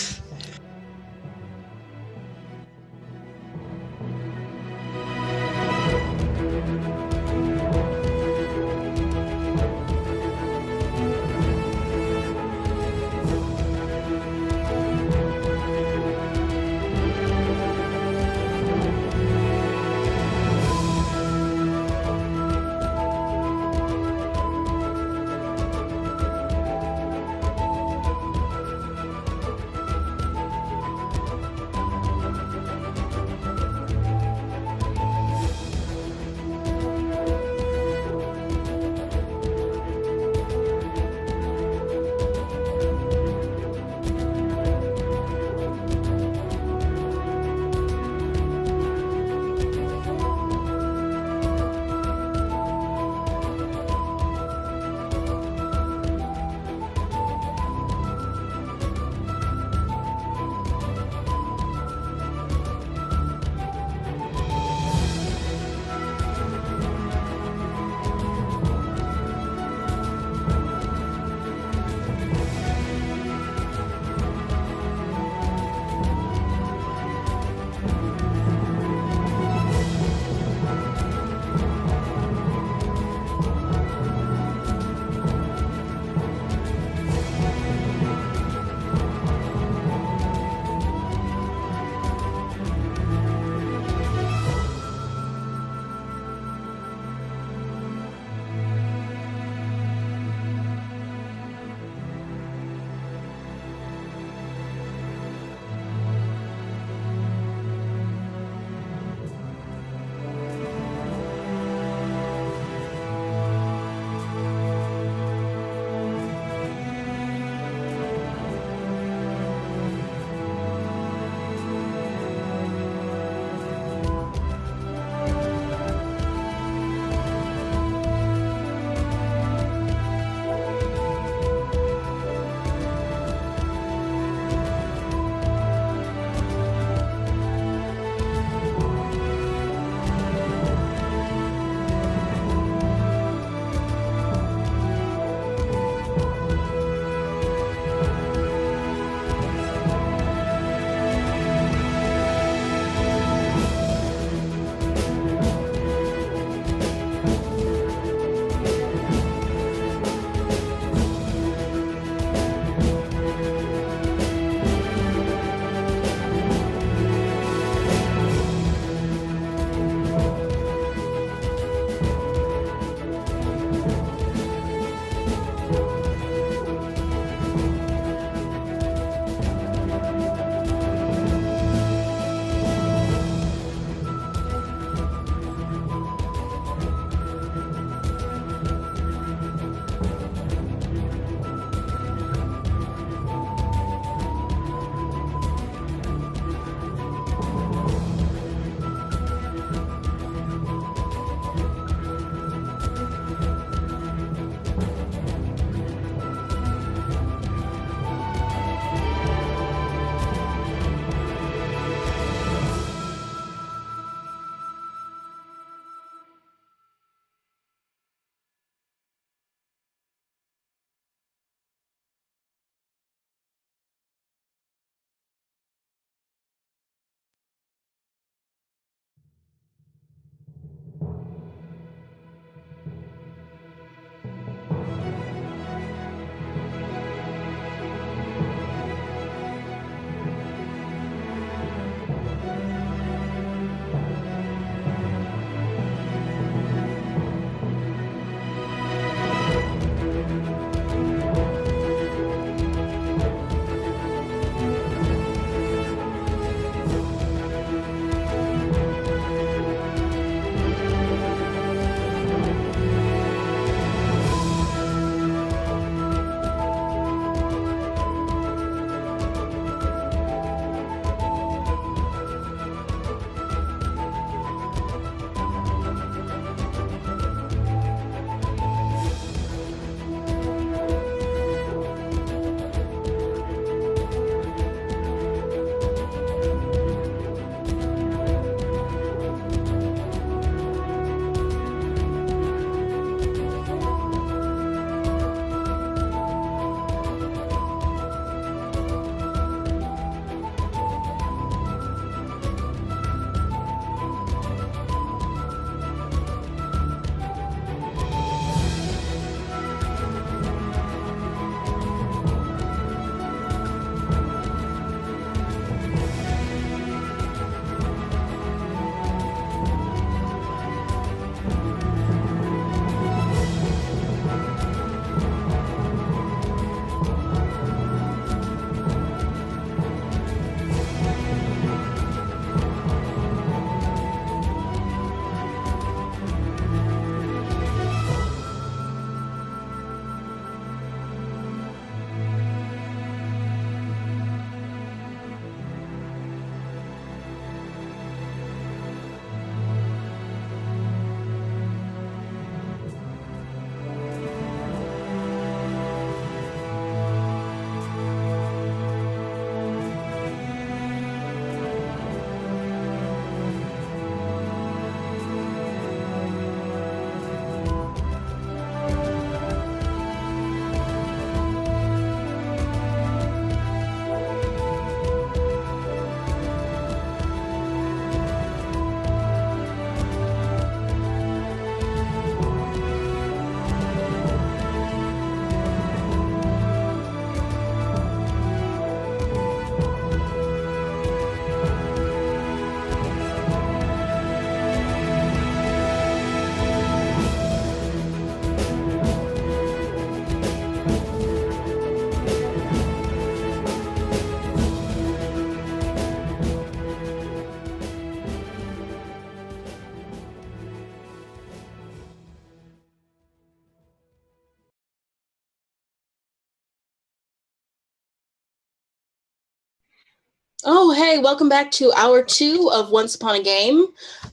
Oh, hey, welcome back to hour 2 of Once Upon a Game.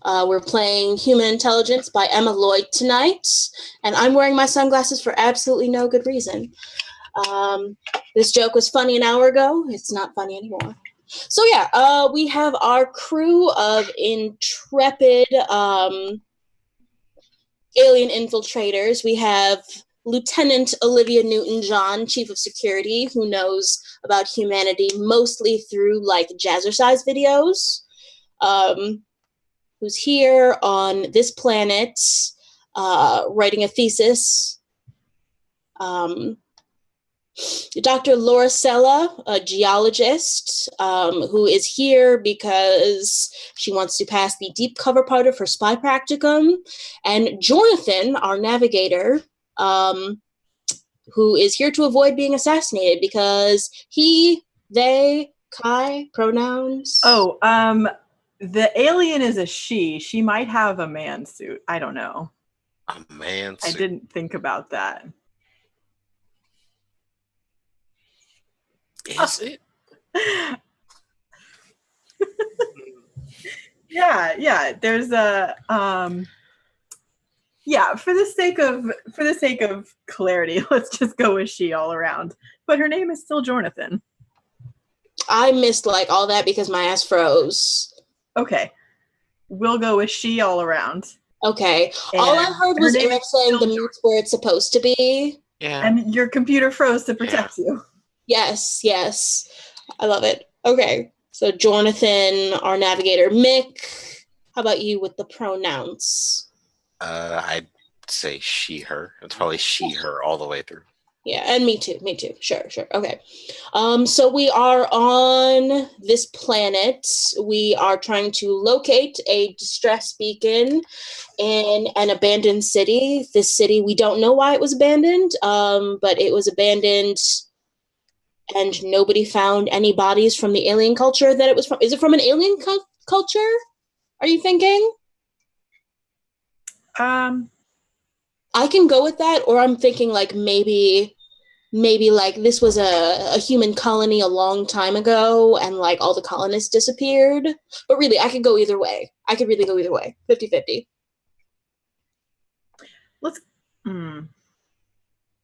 We're playing Human Intelligence by Emma Lloyd tonight, and I'm wearing my sunglasses for absolutely no good reason. This joke was funny an hour ago. It's not funny anymore. So yeah, we have our crew of intrepid alien infiltrators. We have Lieutenant Olivia Newton-John, Chief of Security, who knows about humanity mostly through like jazzercise videos, who's here on this planet writing a thesis. Dr. Laura Sella, a geologist, who is here because she wants to pass the deep cover part of her spy practicum, and Jonathan, our navigator, who is here to avoid being assassinated because he, they, Kai, pronouns. Oh, the alien is a she. She might have a man suit. I don't know. A man I suit. didn't think about that. Is it? Yeah. There's a yeah. For the sake of clarity, let's just go with she all around. But her name is still Jonathan. I missed like all that because my ass froze. Okay, we'll go with she all around. Okay, all I heard was Eric saying the mute's where it's supposed to be. Yeah. And your computer froze to protect you. Yes. I love it. Okay, so Jonathan, our navigator. Mick, how about you with the pronouns? I'd say she, her. It's probably she, her all the way through. Yeah, and me too. Sure. Okay. So we are on this planet. We are trying to locate a distress beacon in an abandoned city. This city, we don't know why it was abandoned, but it was abandoned and nobody found any bodies from the alien culture that it was from. Is it from an alien culture? Are you thinking? I can go with that, or I'm thinking like maybe like this was a human colony a long time ago and like all the colonists disappeared. But really, I could go either way. 50-50. Let's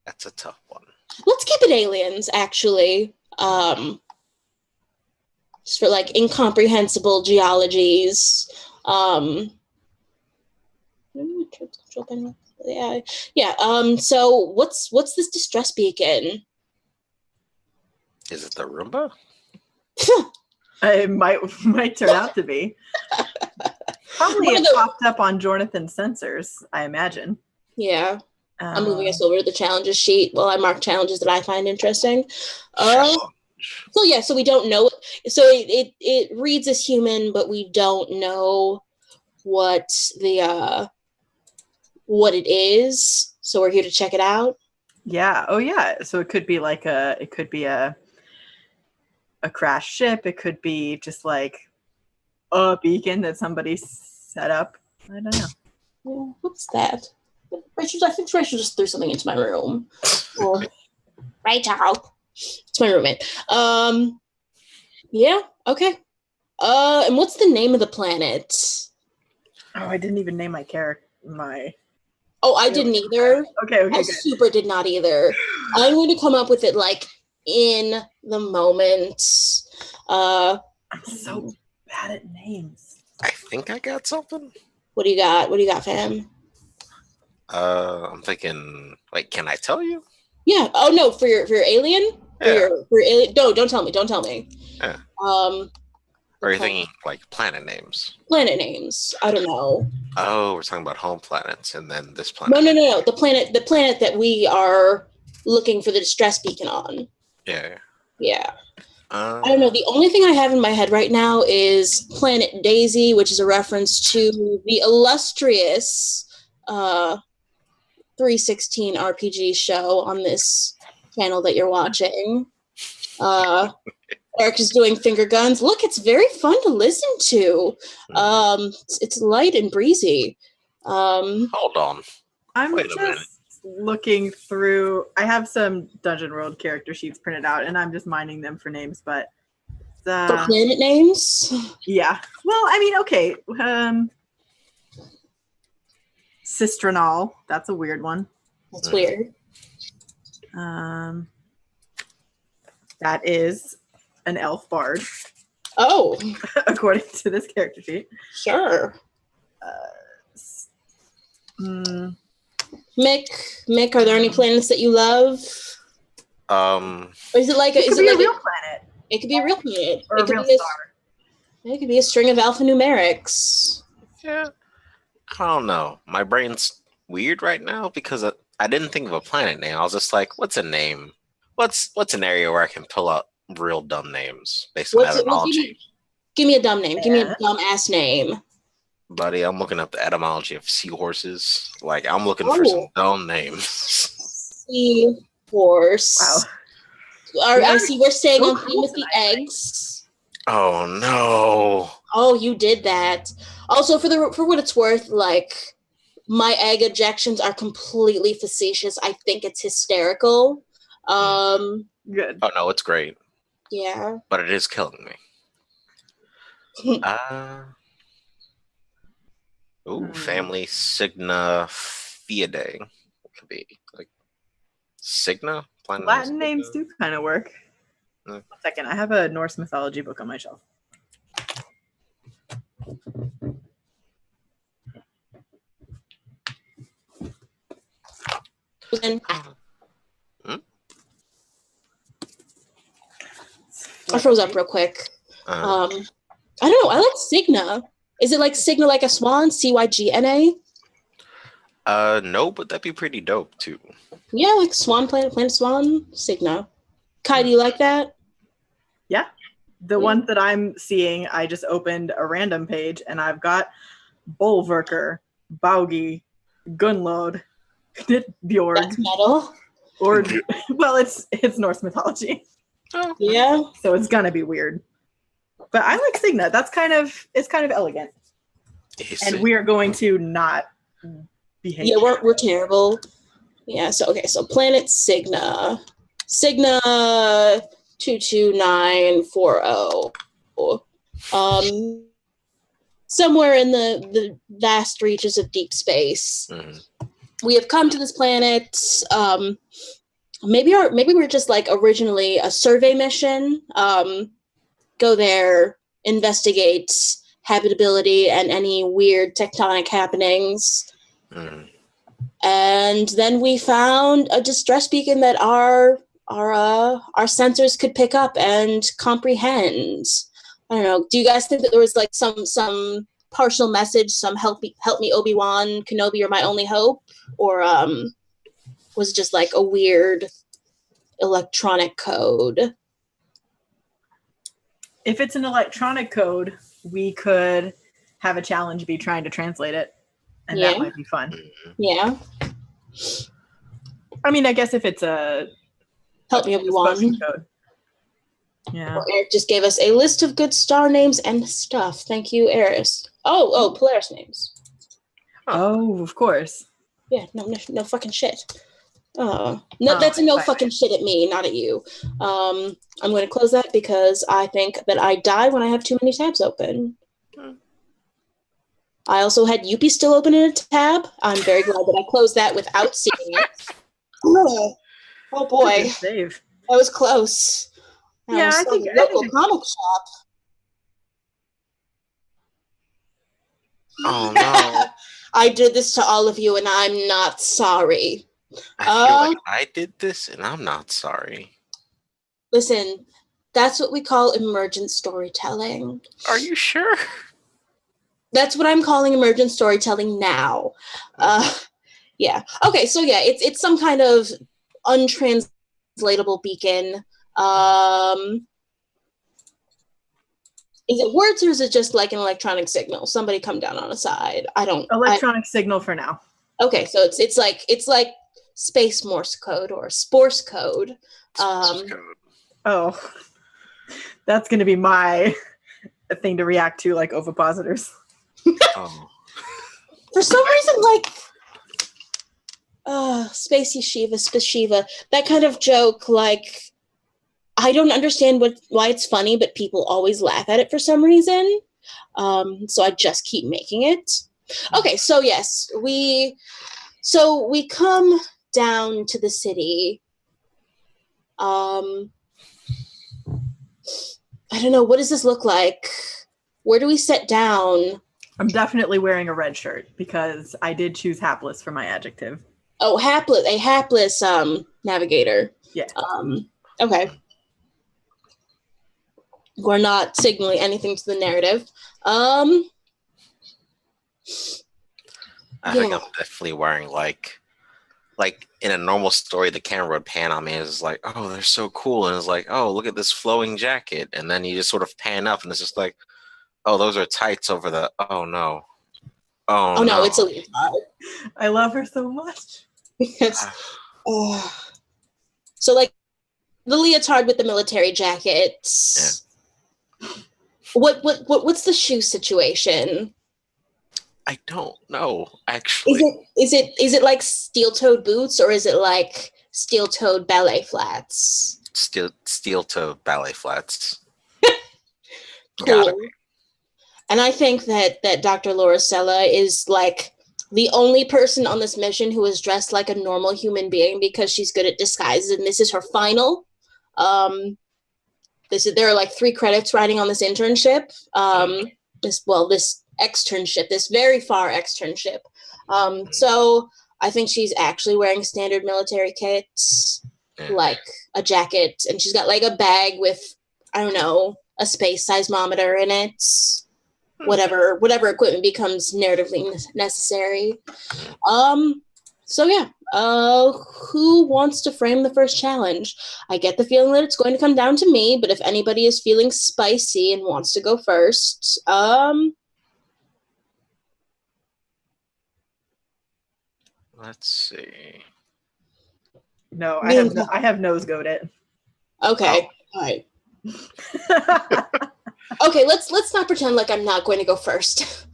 That's a tough one. Let's keep it aliens, actually. Just for like incomprehensible geologies. Yeah. So what's this distress beacon? Is it the Roomba? It might turn out to be. Probably it popped up on Jonathan's sensors, I imagine. Yeah. I'm moving us over to the challenges sheet while I mark challenges that I find interesting. So we don't know. So it reads as human, but we don't know what it is. So we're here to check it out. Yeah. Oh yeah. So it could be like a crashed ship. It could be just like a beacon that somebody set up. I don't know. Well, what's that? I think Rachel just threw something into my room. Rachel. It's my roommate. Yeah, okay. And what's the name of the planet? Oh, I didn't even name my character. Oh, I didn't either. Okay, I good. super did not either. I'm going to come up with it like in the moment. I'm so bad at names. I think I got something. What do you got, fam? I'm thinking. Wait, can I tell you? Yeah. Oh no, for your alien. Yeah. For your alien. No, don't tell me. Yeah. Or are you thinking like planet names? Planet names. I don't know. Oh, we're talking about home planets, and then this planet. No. The planet that we are looking for the distress beacon on. Yeah. Yeah. I don't know. The only thing I have in my head right now is Planet Daisy, which is a reference to the illustrious 316 RPG show on this channel that you're watching. Eric is doing finger guns. Look, it's very fun to listen to. It's light and breezy. Hold on. I'm just looking through. I have some Dungeon World character sheets printed out, and I'm just mining them for names. But For planet names? Yeah. Well, I mean, okay. Cistronol. That's a weird one. That's weird. That is an elf bard. Oh. According to this character sheet. Sure. Mick, are there any planets that you love? Or is it like a real planet? It could be a real planet. Or a real star. It could be a string of alphanumerics. Yeah. I don't know. My brain's weird right now because I didn't think of a planet name. I was just like, what's a name? What's an area where I can pull out real dumb names based on etymology? Give me a dumb name. Yeah. Give me a dumb ass name. Buddy, I'm looking up the etymology of seahorses. Like, I'm looking for some dumb names. Seahorse. Wow. I see we're staying on theme with the eggs. Oh, no. Oh, you did that. Also, for what it's worth, like, my egg ejections are completely facetious. I think it's hysterical. Good. Oh, no, it's great. Yeah. But it is killing me. Family Cygna Fiidae. Could be like Cygna. Latin names do kind of work. 1 second, I have a Norse mythology book on my shelf. I froze up real quick. I don't know. I like Cygna. Is it like Cygna like a swan? Cygna? No, but that'd be pretty dope too. Yeah, like swan planet swan, Cygna. Kai, do you like that? Yeah. The ones that I'm seeing, I just opened a random page and I've got Bolverker, Baugi, Gunlod, Bjorg. That's metal. Or well, it's Norse mythology. Oh, yeah. So it's gonna be weird. But I like Cygna. It's kind of elegant. And we are going to not behave. Yeah, we're terrible. Yeah, so planet Cygna. Cygna 22940. Somewhere in the vast reaches of deep space. We have come to this planet. Maybe we're just like originally a survey mission. Go there, investigate habitability and any weird tectonic happenings. And then we found a distress beacon that our sensors could pick up and comprehend. I don't know. Do you guys think that there was like some partial message, some help me Obi-Wan Kenobi, you're my only hope, or was it just like a weird electronic code? If it's an electronic code, we could have a challenge be trying to translate it, and that might be fun. Yeah. I mean, I guess if it's a help me Obi-Wan code. Yeah. Well, Eric just gave us a list of good star names and stuff. Thank you, Eris. Oh, Polaris names. Oh, of course. Yeah, no fucking shit. That's a no fucking shit at me, not at you. I'm going to close that because I think that I die when I have too many tabs open. I also had Yuppie still open in a tab. I'm very glad that I closed that without seeing it. Oh boy. Save. That was close. Yeah, I think local comic shop. Oh no. I did this to all of you and I'm not sorry. I feel like I did this and I'm not sorry. Listen, that's what we call emergent storytelling. Are you sure? That's what I'm calling emergent storytelling now. Yeah. Okay, so yeah, it's some kind of untranslatable beacon. Is it words or is it just like an electronic signal? Somebody come down on a side. Electronic signal for now. Okay, so it's like space Morse code or Sporse code. Oh, that's going to be my thing to react to, like ovipositors. Oh. For some reason, like Space Yeshiva, that kind of joke, like I don't understand why it's funny, but people always laugh at it for some reason. So I just keep making it. Okay, so yes, we come down to the city. I don't know, what does this look like? Where do we sit down? I'm definitely wearing a red shirt because I did choose hapless for my adjective. Oh, a hapless navigator. Yeah. Okay. We're not signaling anything to the narrative. I think I'm definitely wearing like in a normal story, the camera would pan on me and it's like, oh, they're so cool. And it's like, oh, look at this flowing jacket. And then you just sort of pan up and it's just like, oh, those are tights over the, oh no. Oh no, it's a leotard. I love her so much. Because, so like the leotard with the military jackets. Yeah. What's the shoe situation? I don't know, actually. Is it like steel-toed boots or is it like steel-toed ballet flats? Steel-toed ballet flats. Cool. Gotta be. And I think that Dr. Lauricella is like the only person on this mission who is dressed like a normal human being because she's good at disguises, and this is her final. There are like 3 credits riding on this internship. This externship, this very far externship. So I think she's actually wearing standard military kits, like a jacket, and she's got like a bag with, I don't know, a space seismometer in it. Whatever equipment becomes narratively necessary. So yeah. Who wants to frame the first challenge? I get the feeling that it's going to come down to me, but if anybody is feeling spicy and wants to go first, let's see. No, I have nose goat it. Okay. All right. Okay, let's not pretend like I'm not going to go first.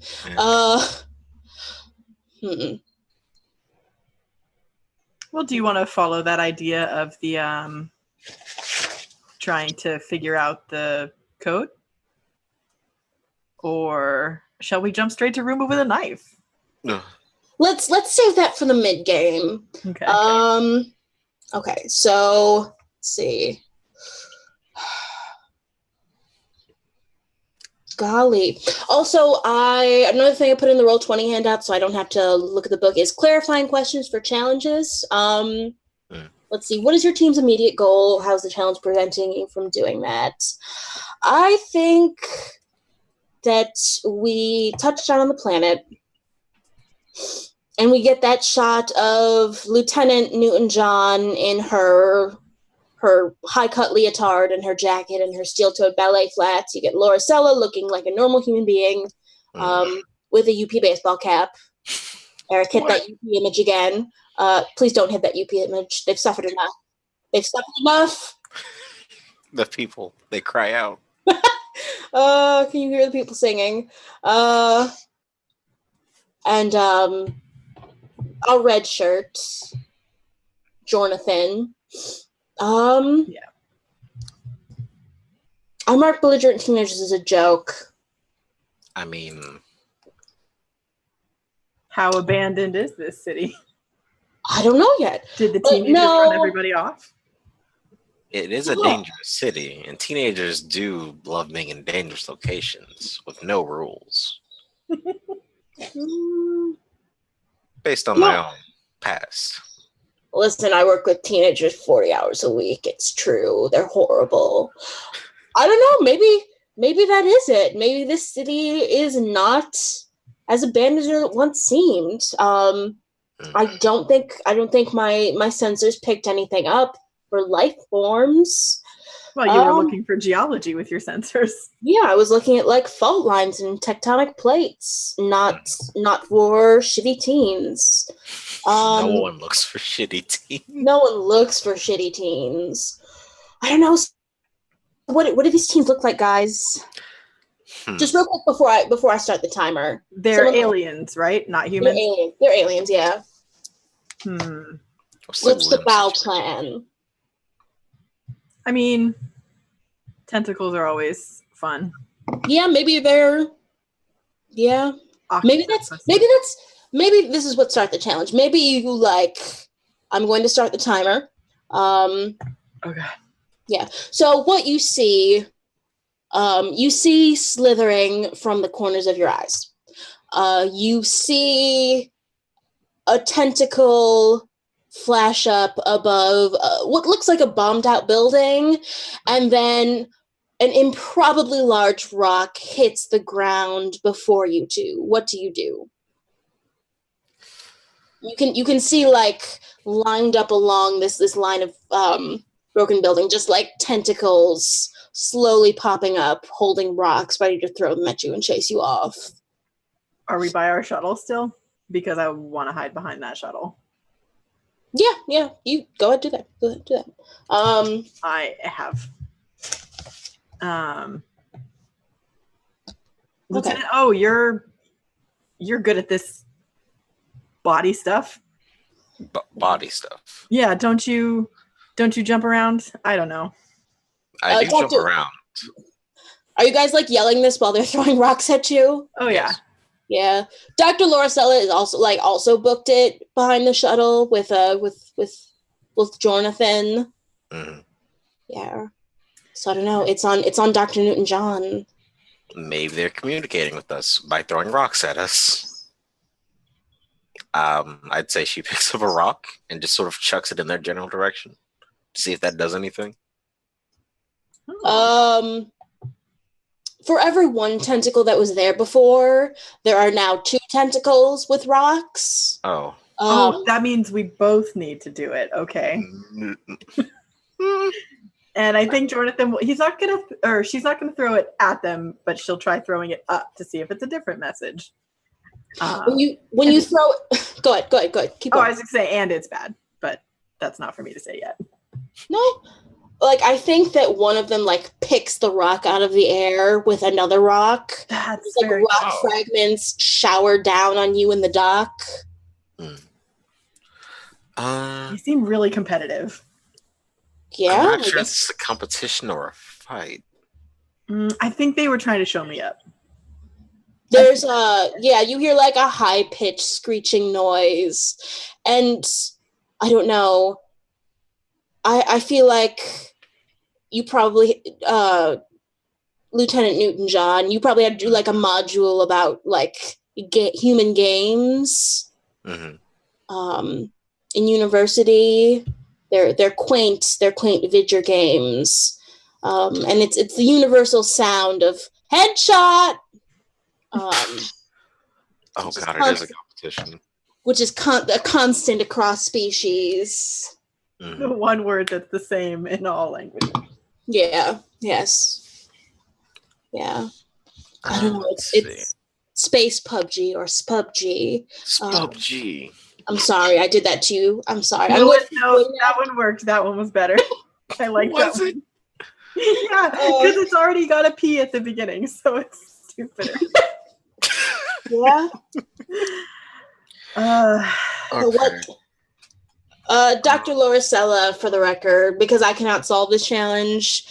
Well, do you want to follow that idea of the trying to figure out the code? Or shall we jump straight to remove with a knife? No. Let's save that for the mid game. Okay. Okay, so let's see. Golly. Also, another thing I put in the Roll20 handout so I don't have to look at the book is clarifying questions for challenges. Let's see. What is your team's immediate goal? How's the challenge preventing you from doing that? I think that we touched down on the planet and we get that shot of Lieutenant Newton-John in her high-cut leotard and her jacket and her steel-toed ballet flats. You get Lauricella looking like a normal human being with a UP baseball cap. Eric hit that UP image again. Please don't hit that UP image. They've suffered enough. The people, they cry out. Can you hear the people singing? And our red shirt, Jonathan. Yeah. I marked belligerent teenagers as a joke. I mean, how abandoned is this city? I don't know yet. Did the teenagers run everybody off? It is a dangerous city, and teenagers do love being in dangerous locations with no rules. Based on my own past. Listen, I work with teenagers 40 hours a week. It's true. They're horrible. I don't know. Maybe that is it. Maybe this city is not as abandoned as it once seemed. I don't think my sensors picked anything up for life forms. Well, you were looking for geology with your sensors. Yeah, I was looking at like fault lines and tectonic plates, not for shitty teens. No one looks for shitty teens. No one looks for shitty teens. I don't know. What do these teens look like, guys? Just real quick before I start the timer. They're aliens, right? Not humans. They're aliens, yeah. Hmm. What's the bow plan? I mean, Tentacles are always fun. Yeah, maybe they're. Yeah, maybe this is what start the challenge. Maybe you like. I'm going to start the timer. Okay. Yeah. So what you see slithering from the corners of your eyes. You see a tentacle flash up above what looks like a bombed out building, and then an improbably large rock hits the ground before you two. What do you do? You can see like lined up along this line of broken building, just like tentacles slowly popping up, holding rocks, ready to throw them at you and chase you off. Are we by our shuttle still? Because I want to hide behind that shuttle. Yeah. You go ahead, do that. I have. Lieutenant, oh, you're good at this body stuff. Body stuff. Yeah, don't you jump around? I don't know. I do jump around. Are you guys like yelling this while they're throwing rocks at you? Oh yeah. Yeah. Dr. Lauricella is also booked it behind the shuttle with Jonathan. Mm-hmm. Yeah. So I don't know. It's on Dr. Newton-John. Maybe they're communicating with us by throwing rocks at us. I'd say she picks up a rock and just sort of chucks it in their general direction to see if that does anything. For every one tentacle that was there before, there are now 2 tentacles with rocks. Oh. That means we both need to do it. Okay. And I think Jonathan, she's not gonna throw it at them, but she'll try throwing it up to see if it's a different message. When you throw, go ahead. Keep going. I was gonna say, and it's bad, but that's not for me to say yet. No. Like, I think that one of them, like, picks the rock out of the air with another rock. That's like rock fragments shower down on you in the dock. You seem really competitive. Yeah? I'm not sure if it's a competition or a fight. I think they were trying to show me up. There's you hear, like, a high-pitched screeching noise. And, I don't know, I feel like you probably, Lieutenant Newton-John, you probably had to do like a module about like human games. Mm-hmm. In university, they're quaint video games, and it's the universal sound of headshot. Oh god, it is a competition, which is a constant across species. The one word that's the same in all languages. Yeah. Yes. Yeah. I don't know. It's Space PUBG or SPUBG. SPUBG. I'm sorry. I did that to you. I'm sorry. No, that one worked. That one was better. I like that one. Yeah, because it's already got a P at the beginning, so it's stupider. Yeah. Okay. Dr. Lauricella, for the record, because I cannot solve this challenge,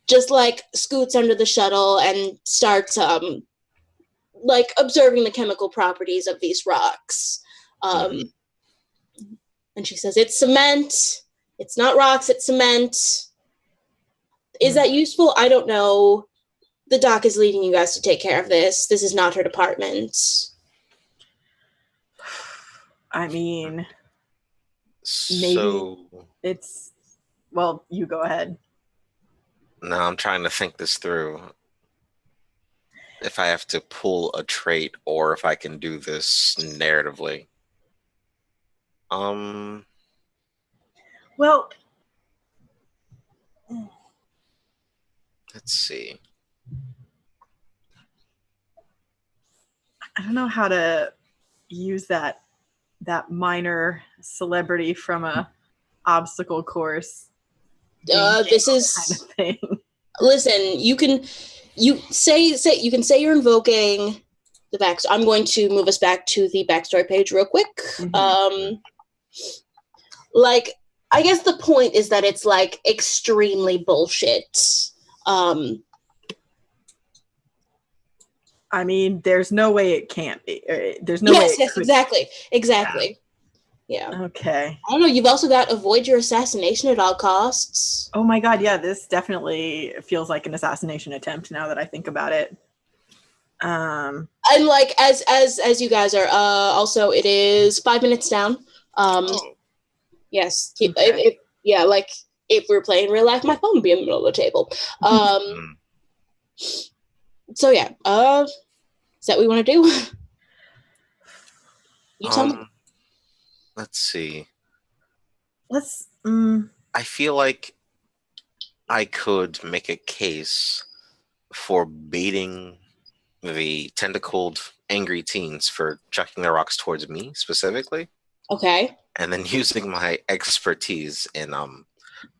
just scoots under the shuttle and starts observing the chemical properties of these rocks. And she says, "It's cement. It's not rocks, it's cement." Is that useful? I don't know. The doc is leading you guys to take care of this. This is not her department. I mean, maybe it's... Well, you go ahead. No, I'm trying to think this through. If I have to pull a trait or if I can do this narratively. Well, let's see. I don't know how to use that minor celebrity from a obstacle course. This is kind of thing. Listen, you can say you're invoking the backstory. I'm going to move us back to the backstory page real quick. I guess the point is that it's like extremely bullshit. I mean, there's no way it can't be. There's no way it Yes, could. exactly. Yeah. Okay. I don't know. You've also got avoid your assassination at all costs. Oh my god, yeah, this definitely feels like an assassination attempt now that I think about it. And like as you guys are, also it is 5 minutes down. Yes. Okay. Like if we were playing real life, my phone would be in the middle of the table. So yeah. Is that what we want to do? You tell me. Let's see. I feel like I could make a case for baiting the tentacled angry teens for chucking their rocks towards me specifically. Okay. And then using my expertise in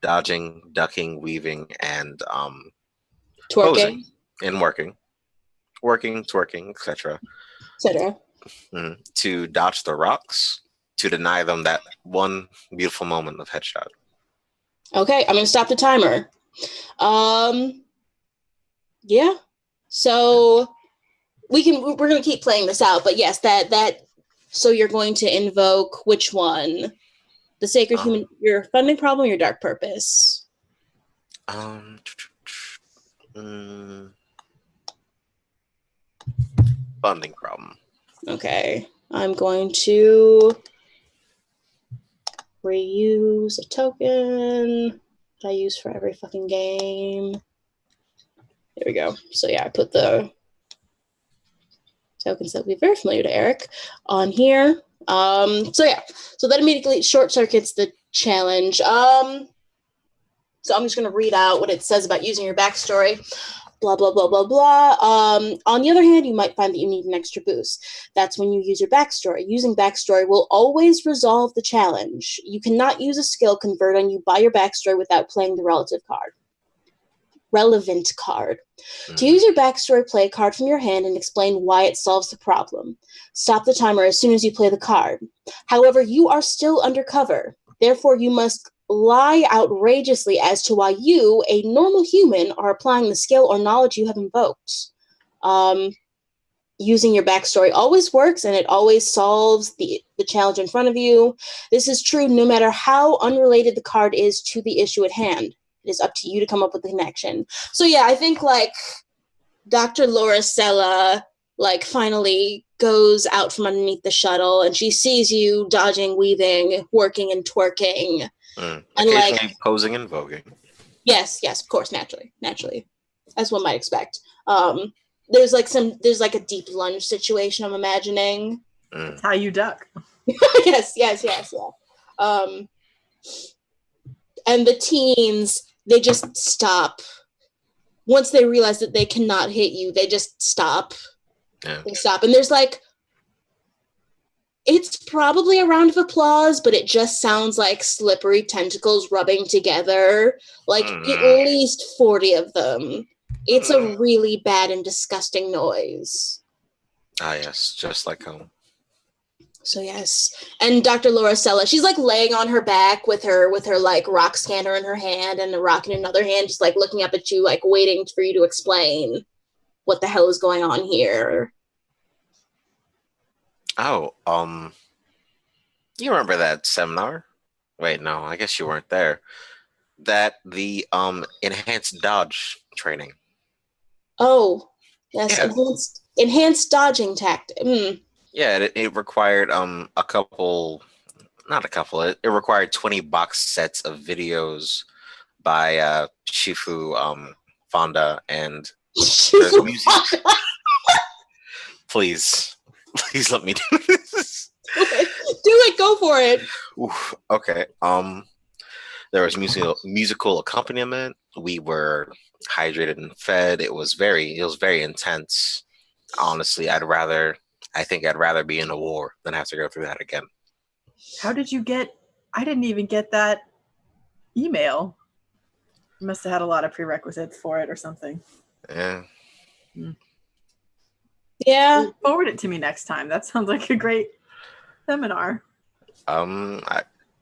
dodging, ducking, weaving, and Twerking. posing and working, twerking, etc. To dodge the rocks, to deny them that one beautiful moment of headshot. Okay, I'm gonna stop the timer. Yeah. So we're gonna keep playing this out, but yes, that so you're going to invoke which one? The sacred human, your funding problem, or your dark purpose? Funding problem. Okay. I'm going to reuse a token that I use for every fucking game. There we go. So yeah, I put the tokens that will be very familiar to Eric on here. So that immediately short circuits the challenge. So I'm just going to read out what it says about using your backstory. Blah, blah, blah, blah, blah. On the other hand, you might find that you need an extra boost. That's when you use your backstory. Using backstory will always resolve the challenge. You cannot use a skill convert on you by your backstory without playing the relevant card. To use your backstory, play a card from your hand and explain why it solves the problem. Stop the timer as soon as you play the card. However, you are still undercover. Therefore, you must lie outrageously as to why you, a normal human, are applying the skill or knowledge you have invoked. Using your backstory always works, and it always solves the challenge in front of you. This is true no matter how unrelated the card is to the issue at hand. It is up to you to come up with the connection. So yeah, I think like Dr. Laura Sella finally goes out from underneath the shuttle and she sees you dodging, weaving, working, and twerking. And occasionally posing and voguing. Yes, of course, naturally, as one might expect. There's a deep lunge situation I'm imagining. That's how you duck. yes. And the teens, they just stop. Once they realize that they cannot hit you, they just stop. Yeah. They stop. And there's it's probably a round of applause, but it just sounds like slippery tentacles rubbing together. At least 40 of them. It's a really bad and disgusting noise. Ah, yes, just like home. So yes, and Dr. Laura Sella, she's laying on her back with her rock scanner in her hand and a rock in another hand, just looking up at you, waiting for you to explain what the hell is going on here. Oh, you remember that seminar? Wait, no, I guess you weren't there. That the enhanced dodge training. Oh, yes, yeah. enhanced dodging tactic. Yeah, it required it required 20 box sets of videos by Shifu Fonda and there's music. Please let me do this. Do it, go for it. Oof, okay. There was musical accompaniment. We were hydrated and fed. It was very intense. Honestly, I think I'd rather be in a war than have to go through that again. How did you get? I didn't even get that email. You must have had a lot of prerequisites for it or something. Yeah. Forward it to me next time. That sounds like a great seminar.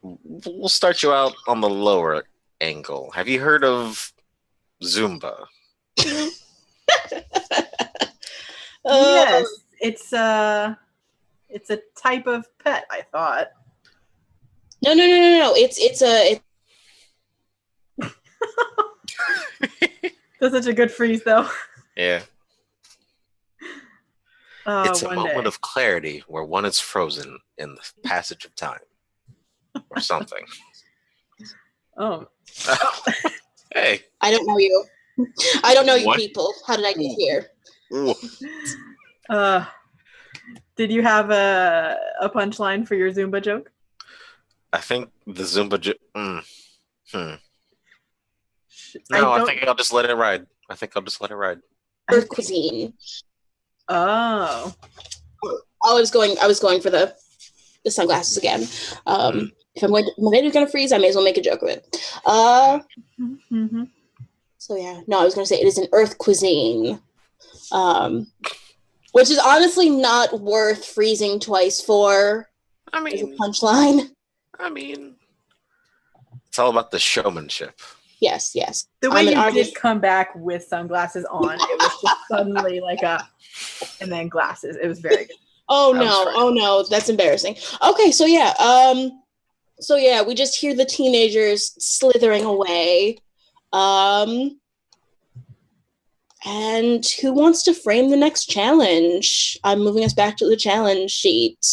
we'll start you out on the lower angle. Have you heard of Zumba? Yes, it's a type of pet, I thought. No. It's That's such a good freeze, though. Yeah. It's a One moment day. of clarity where one is frozen in the passage of time. Or something. Oh. Hey. I don't know you. I don't know you What? people. How did I get here? Ooh. Did you have a punchline for your Zumba joke? I think the Zumba... No, I I think I'll just let it ride. Earth cuisine. Oh. I was going for the sunglasses again. If I'm going to freeze, I may as well make a joke of it. Mm-hmm. So yeah, no, I was going to say it is an earth cuisine, which is honestly not worth freezing twice for. I As a mean, punchline. It's all about the showmanship. Yes. The way you did come back with sunglasses on, it was just suddenly like and then glasses. It was very good. Oh no, that's embarrassing. Okay, so yeah, we just hear the teenagers slithering away. And who wants to frame the next challenge? I'm moving us back to the challenge sheet.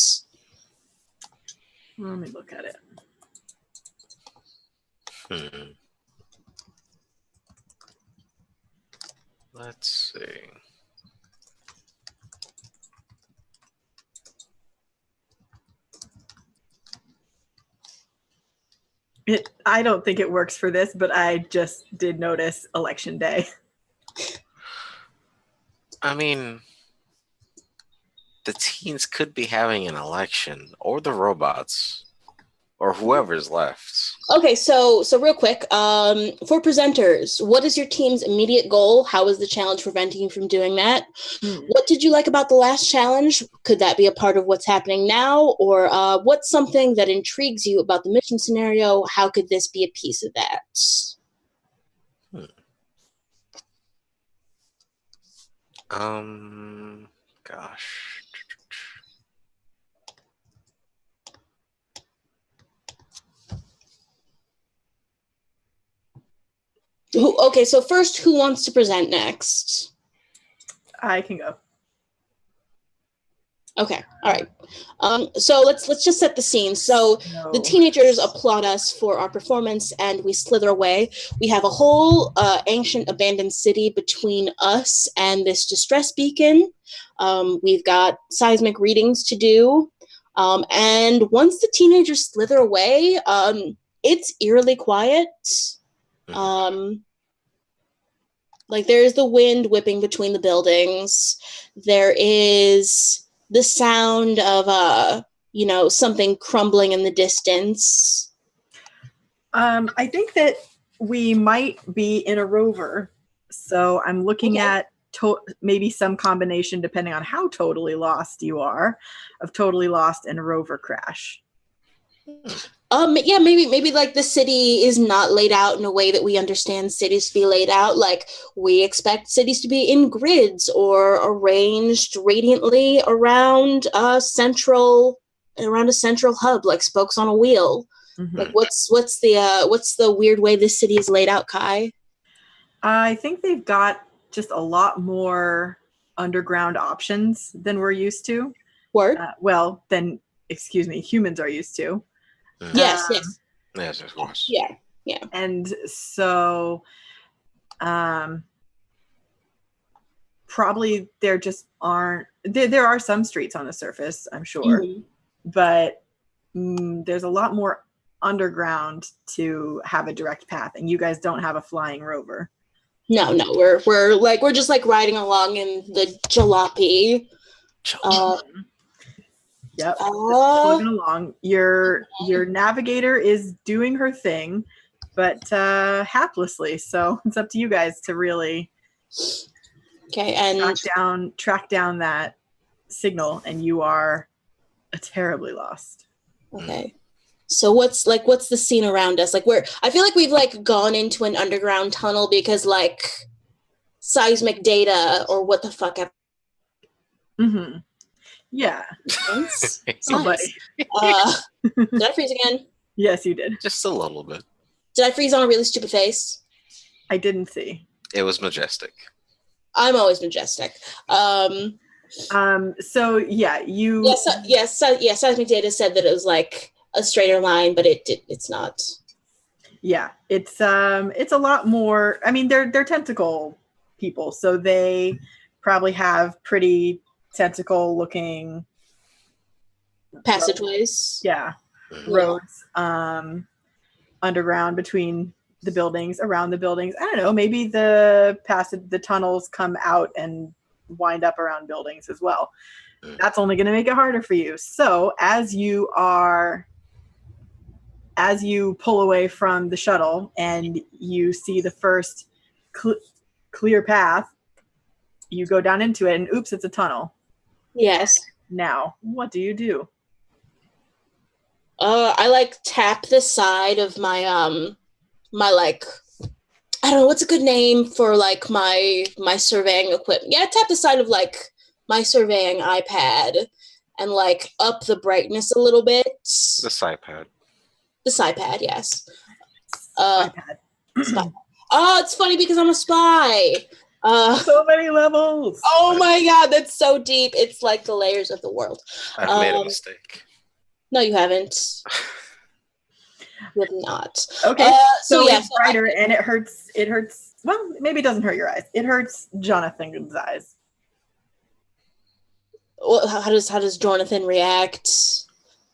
Let me look at it. Let's see. I don't think it works for this, but I just did notice election day. I mean, the teens could be having an election, or the robots, or whoever's left. Okay, so real quick, for presenters, what is your team's immediate goal? How is the challenge preventing you from doing that? What did you like about the last challenge? Could that be a part of what's happening now? Or what's something that intrigues you about the mission scenario? How could this be a piece of that? Gosh. Okay, so first, who wants to present next? I can go. Okay, all right. So let's just set the scene. So the teenagers applaud us for our performance, and we slither away. We have a whole ancient abandoned city between us and this distress beacon. We've got seismic readings to do, and once the teenagers slither away, it's eerily quiet. Like there is the wind whipping between the buildings. There is the sound of something crumbling in the distance. I think that we might be in a rover. So I'm looking at maybe some combination, depending on how totally lost you are, of totally lost and a rover crash. Yeah, maybe like the city is not laid out in a way that we understand cities to be laid out. Like we expect cities to be in grids or arranged radiantly around a central hub, like spokes on a wheel. Mm-hmm. Like what's the weird way this city is laid out, Kai? I think they've got just a lot more underground options than we're used to. Word? Humans are used to. Yes. Yes, of course. Yeah. And so probably there just aren't there are some streets on the surface, I'm sure. Mm-hmm. But there's a lot more underground to have a direct path, and you guys don't have a flying rover. No, we're just like riding along in the jalopy. Yep. Plugging along. Your navigator is doing her thing, but haplessly. So it's up to you guys to really and track down that signal, and you are terribly lost. Okay. So what's the scene around us? Like I feel like we've like gone into an underground tunnel because like seismic data or what the fuck ever. Mm-hmm. Yeah. Nice. Oh, buddy. Did I freeze again? Yes, you did. Just a little bit. Did I freeze on a really stupid face? I didn't see. It was majestic. I'm always majestic. So yeah, you. Yes. Seismic data said that it was like a straighter line, but it's not. Yeah, it's a lot more. I mean, they're tentacle people, so they probably have pretty tentacle looking passageways. Yeah, roads underground between the buildings, around the buildings. I don't know. Maybe the tunnels come out and wind up around buildings as well. That's only going to make it harder for you. So as you pull away from the shuttle and you see the first clear path, you go down into it and oops, it's a tunnel. Yes. Now, what do you do? I like tap the side of my my like, I don't know, what's a good name for like my surveying equipment? Yeah, tap the side of like my surveying iPad and like up the brightness a little bit. The SciPad. The SciPad, yes. Spy. Oh, it's funny because I'm a spy. So many levels. Oh my god, that's so deep. It's like the layers of the world. I've made a mistake. No, you haven't. You have not. Okay. So yeah, it's brighter and it hurts. It hurts. Well, maybe it doesn't hurt your eyes. It hurts Jonathan's eyes. Well, how does Jonathan react?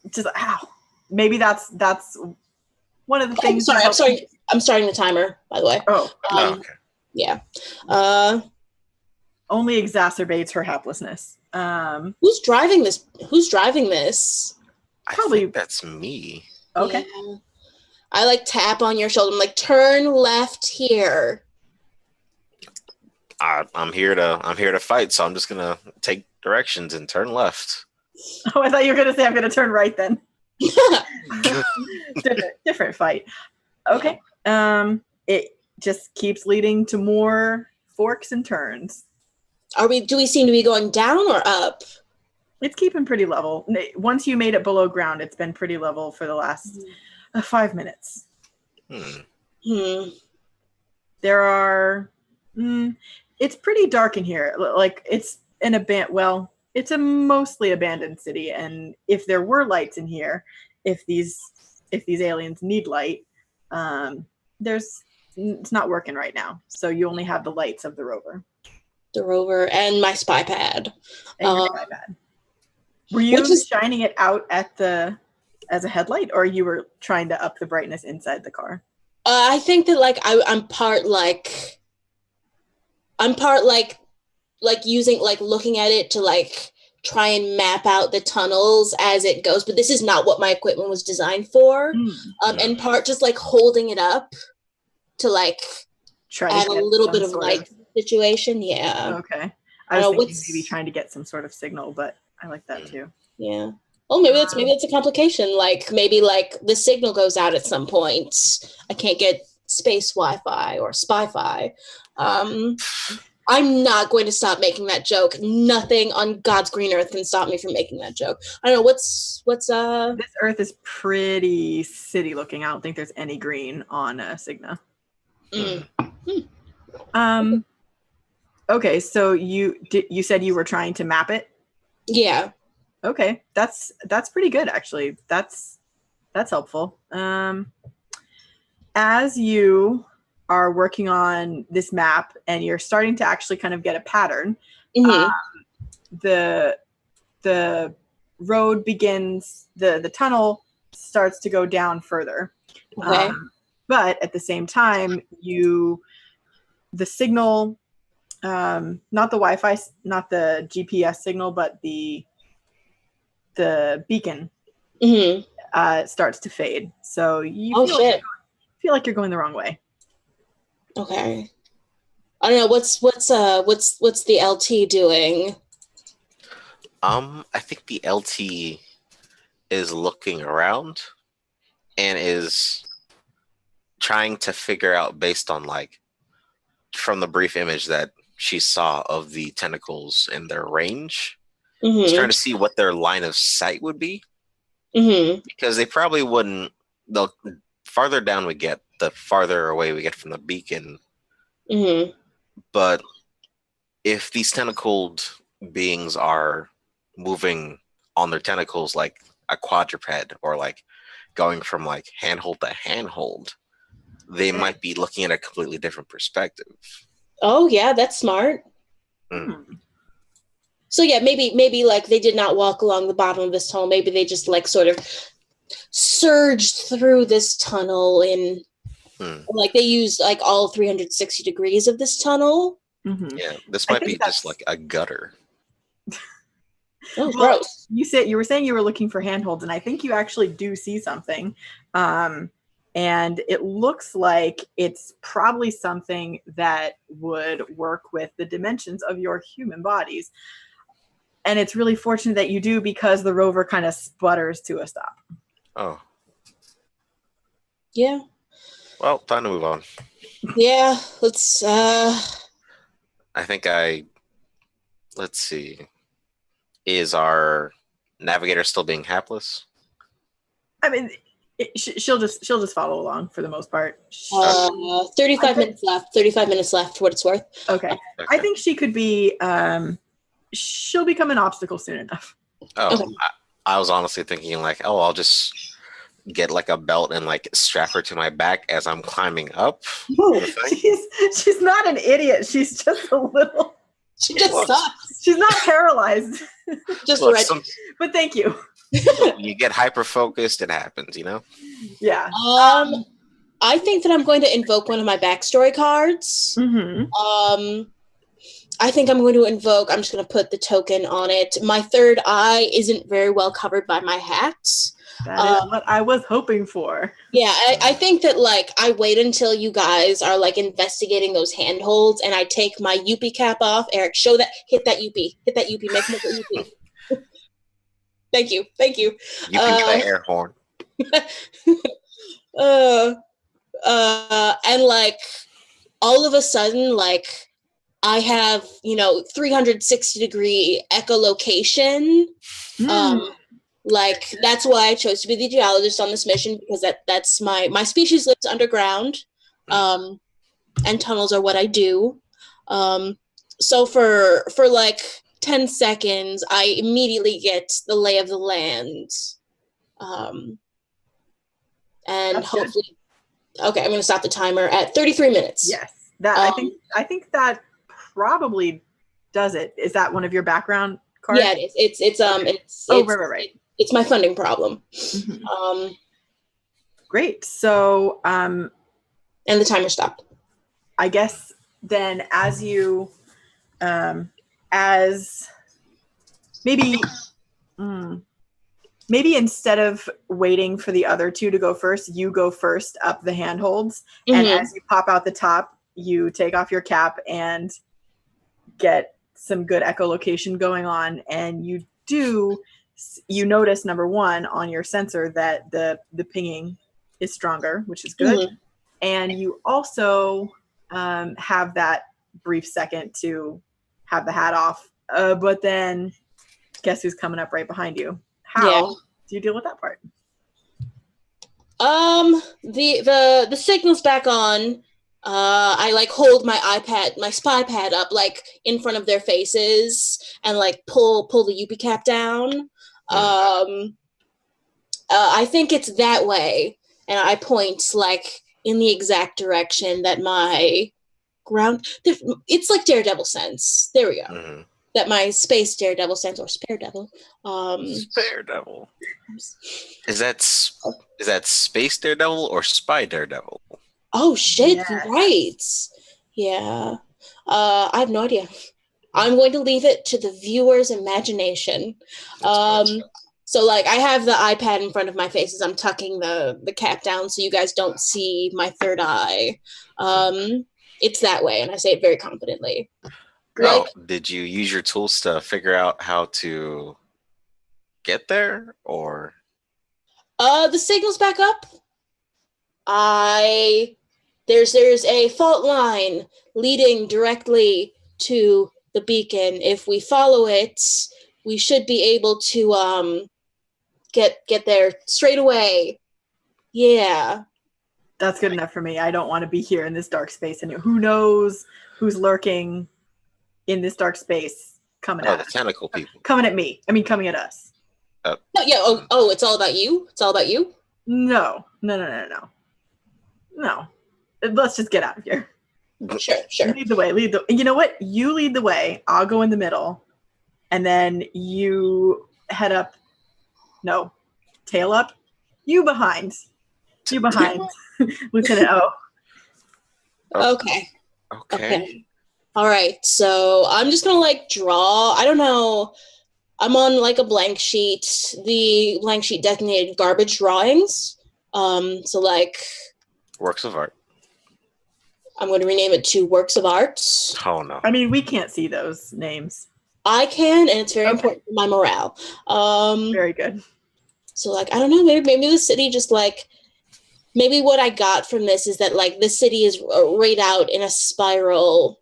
Just ow. Maybe that's one of the things. I'm sorry. I'm starting the timer, by the way. Oh. Okay. Yeah. Only exacerbates her helplessness. Who's driving this? Probably I think that's me. Okay. Yeah. I like tap on your shoulder. I'm like, turn left here. I'm here to fight, so I'm just gonna take directions and turn left. Oh, I thought you were gonna say I'm gonna turn right then. different fight. Okay. It just keeps leading to more forks and turns. Do we seem to be going down or up? It's keeping pretty level. Once you made it below ground, it's been pretty level for the last 5 minutes. There are it's pretty dark in here. Like it's it's a mostly abandoned city, and if there were lights in here, if these aliens need light, it's not working right now. So you only have the lights of the rover. The rover and my spy pad. And your spy pad. Were you shining it out as a headlight, or you were trying to up the brightness inside the car? I think that like I'm part using like looking at it to like try and map out the tunnels as it goes, but this is not what my equipment was designed for. And part just like holding it up to like try to add a little bit of light situation. Yeah. Okay. I was thinking maybe trying to get some sort of signal, but I like that too. Yeah. Oh, maybe that's a complication. Like maybe like the signal goes out at some point. I can't get space Wi-Fi or Spy-Fi. I'm not going to stop making that joke. Nothing on God's green earth can stop me from making that joke. I don't know what's This earth is pretty city looking. I don't think there's any green on Cigna. Okay, so you said you were trying to map it? Yeah. Okay, that's pretty good actually. That's helpful. As you are working on this map and you're starting to actually kind of get a pattern, the road begins, the tunnel starts to go down further. Okay. But at the same time, the signal, not the Wi-Fi, not the GPS signal, but the beacon starts to fade. So you feel like you're going the wrong way. Okay. I don't know what's the LT doing. I think the LT is looking around. and is trying to figure out based on like from the brief image that she saw of the tentacles and their range. She's trying to see what their line of sight would be. Because they probably wouldn't. The farther down we get, the farther away we get from the beacon. But if these tentacled beings are moving on their tentacles like a quadruped, or like going from like handhold to handhold, they might be looking at a completely different perspective. Oh yeah, that's smart. So yeah, maybe like they did not walk along the bottom of this tunnel. Maybe they just like sort of surged through this tunnel and like they used like all 360 degrees of this tunnel. Yeah, this might be just like a gutter. Oh, gross. You were saying you were looking for handholds, and I think you actually do see something. And it looks like it's probably something that would work with the dimensions of your human bodies. And it's really fortunate that you do, because the rover kind of sputters to a stop. Oh. Yeah. Well, time to move on. Yeah, let's let's see. Is our navigator still being hapless? I mean, she'll just follow along for the most part. 35 minutes left. 35 minutes left for what it's worth. Okay. I think she could be she'll become an obstacle soon enough. Oh, okay. I was honestly thinking like, oh, I'll just get like a belt and like strap her to my back as I'm climbing up. No, she's not an idiot. She's just a little. She just sucks. She's not paralyzed. Just right. But thank you. You get hyper focused, it happens, you know? Yeah. I think that I'm going to invoke one of my backstory cards. I think I'm going to invoke, I'm just going to put the token on it. My third eye isn't very well covered by my hat. That is what I was hoping for. Yeah, I think that, like, I wait until you guys are, like, investigating those handholds, and I take my Yuppie cap off. Eric, hit that Yuppie. Hit that Yuppie. Make it Yuppie. Thank you. You can get an air horn. And, like, all of a sudden, like, I have, 360-degree echolocation. Like, that's why I chose to be the geologist on this mission, because that's my species lives underground, and tunnels are what I do. So for like 10 seconds, I immediately get the lay of the land. And that's hopefully, good. Okay, I'm going to stop the timer at 33 minutes. Yes, I think that probably does it. Is that one of your background cards? Yeah, it is. It's right. It's my funding problem. Great. So, and the timer stopped. I guess then, as you, as maybe instead of waiting for the other two to go first, you go first up the handholds, and as you pop out the top, you take off your cap and get some good echolocation going on, and you notice, number one, on your sensor that the pinging is stronger, which is good. And you also have that brief second to have the hat off. But then guess who's coming up right behind you? How do you deal with that part? The signal's back on. I like hold my spy pad up like in front of their faces and like pull the Yuppie cap down. I think it's that way, and I point like in the exact direction that my ground. It's like Daredevil sense. There we go. That my space Daredevil sense, or Spare Devil. Spare Devil. Is that Space Daredevil or Spy Daredevil? Oh shit! Yes. Right. Yeah. I have no idea. I'm going to leave it to the viewer's imagination. So like I have the iPad in front of my face as I'm tucking the cap down so you guys don't see my third eye. It's that way, and I say it very confidently. Well, did you use your tools to figure out how to get there, or? The signal's back up. There's a fault line leading directly to the beacon. If we follow it, we should be able to get there straight away. Yeah. That's good enough for me. I don't want to be here in this dark space, and who knows who's lurking in this dark space coming at the tentacle people. Coming at me. I mean, coming at us. No, yeah. It's all about you. It's all about you. No. Let's just get out of here. Sure. Lead the way. You know what? You lead the way. I'll go in the middle, and then you head up. No, tail up. You behind. Lieutenant O. Okay. All right. So I'm just gonna draw. I don't know. I'm on a blank sheet. The blank sheet designated garbage drawings. So works of art. I'm going to rename it to works of art. Oh no. I mean, we can't see those names. I can, and it's very important for my morale. Very good. So I don't know. Maybe the city just maybe what I got from this is that the city is right out in a spiral.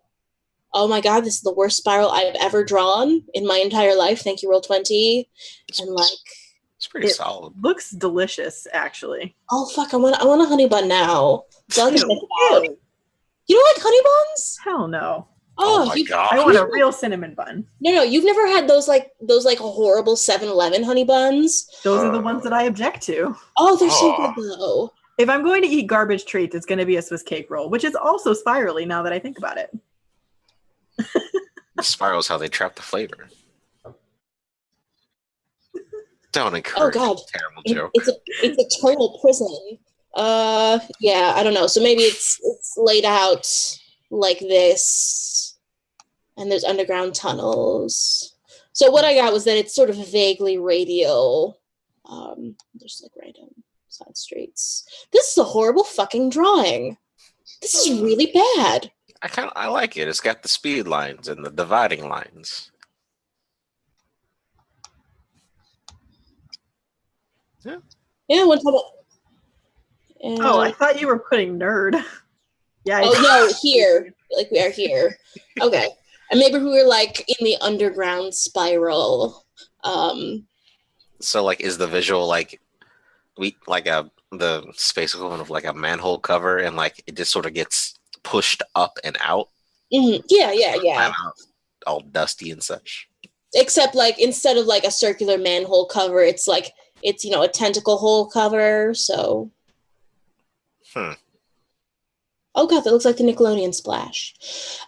Oh my god, this is the worst spiral I've ever drawn in my entire life. Thank you, Roll20. And it's pretty solid. Looks delicious, actually. Oh fuck, I want a honey bun now. So I'll just make it out. You don't like honey buns? Hell no. Oh my god. I want a real cinnamon bun. No, you've never had those horrible 7-Eleven honey buns? Those are the ones that I object to. Oh, they're so good though. If I'm going to eat garbage treats, it's going to be a Swiss cake roll, which is also spirally now that I think about it. Spiral's how they trap the flavor. Don't encourage a terrible joke. It's a total prison. Yeah, I don't know. So maybe it's laid out like this, and there's underground tunnels. So what I got was that it's sort of vaguely radial. There's random side streets. This is a horrible fucking drawing. This is really bad. I like it. It's got the speed lines and the dividing lines. Yeah, one time. I thought you were putting nerd. Yeah. Oh no, here. We are here. Okay. And maybe we were in the underground spiral. So is the visual the space equivalent of a manhole cover, and it just sort of gets pushed up and out? Mm-hmm. Yeah. All dusty and such. Except instead of a circular manhole cover, it's it's a tentacle hole cover. So. Oh god, that looks like the Nickelodeon splash.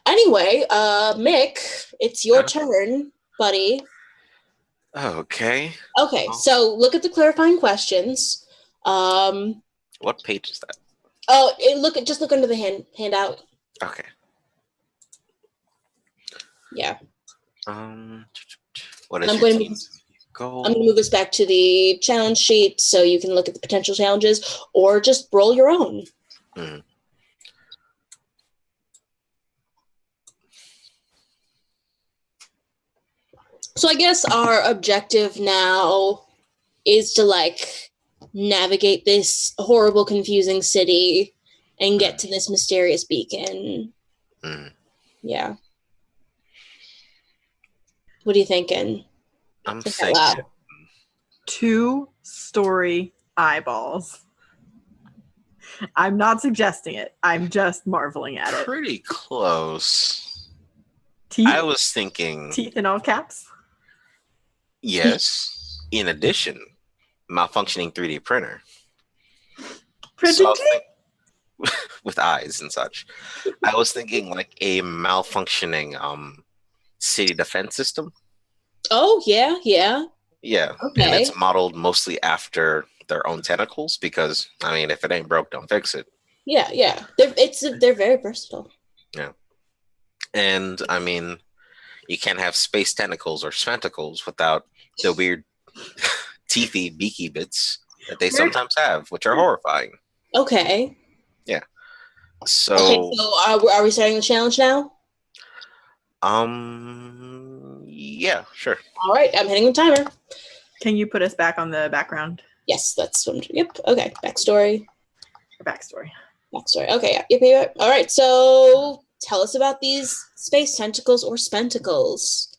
Anyway, Mick, it's your turn, buddy. Okay. Okay, so look at the clarifying questions. What page is that? Oh, just look under the handout. Okay. Yeah. What is I'm going to move us back to the challenge sheet so you can look at the potential challenges, or just roll your own. So I guess our objective now is to navigate this horrible, confusing city and get to this mysterious beacon. Yeah. What are you thinking? I'm thinking 2-story eyeballs. I'm not suggesting it. I'm just marveling at it. Pretty close. Teeth? I was thinking teeth in all caps? Yes. In addition, malfunctioning 3D printer. Printing with eyes and such. I was thinking a malfunctioning city defense system. Oh, yeah. Yeah. Okay. And it's modeled mostly after their own tentacles because, if it ain't broke, don't fix it. Yeah. They're very versatile. Yeah. And, you can't have space tentacles or spentacles without the weird teethy, beaky bits that they sometimes have, which are horrifying. Okay. Yeah. So... Okay, so are we starting the challenge now? Yeah, sure. All right, I'm hitting the timer. Can you put us back on the background? Yes, that's what. Yep. Okay. Backstory. Backstory. Okay. Yep. All right. So tell us about these space tentacles or spenticles.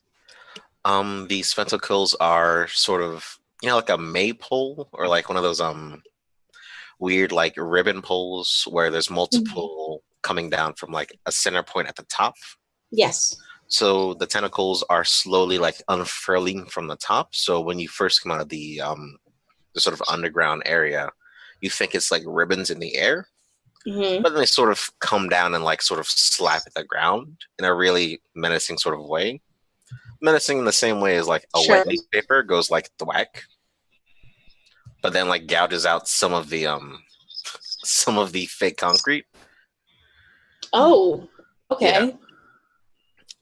These tentacles are sort of like a maypole or like one of those weird like ribbon poles where there's multiple coming down from like a center point at the top. Yes. So the tentacles are slowly like unfurling from the top. So when you first come out of the sort of underground area, you think it's like ribbons in the air, but then they sort of come down and like sort of slap at the ground in a really menacing sort of way. Menacing in the same way as like a wet newspaper goes like thwack, but then like gouges out some of the fake concrete. Oh, okay. Yeah.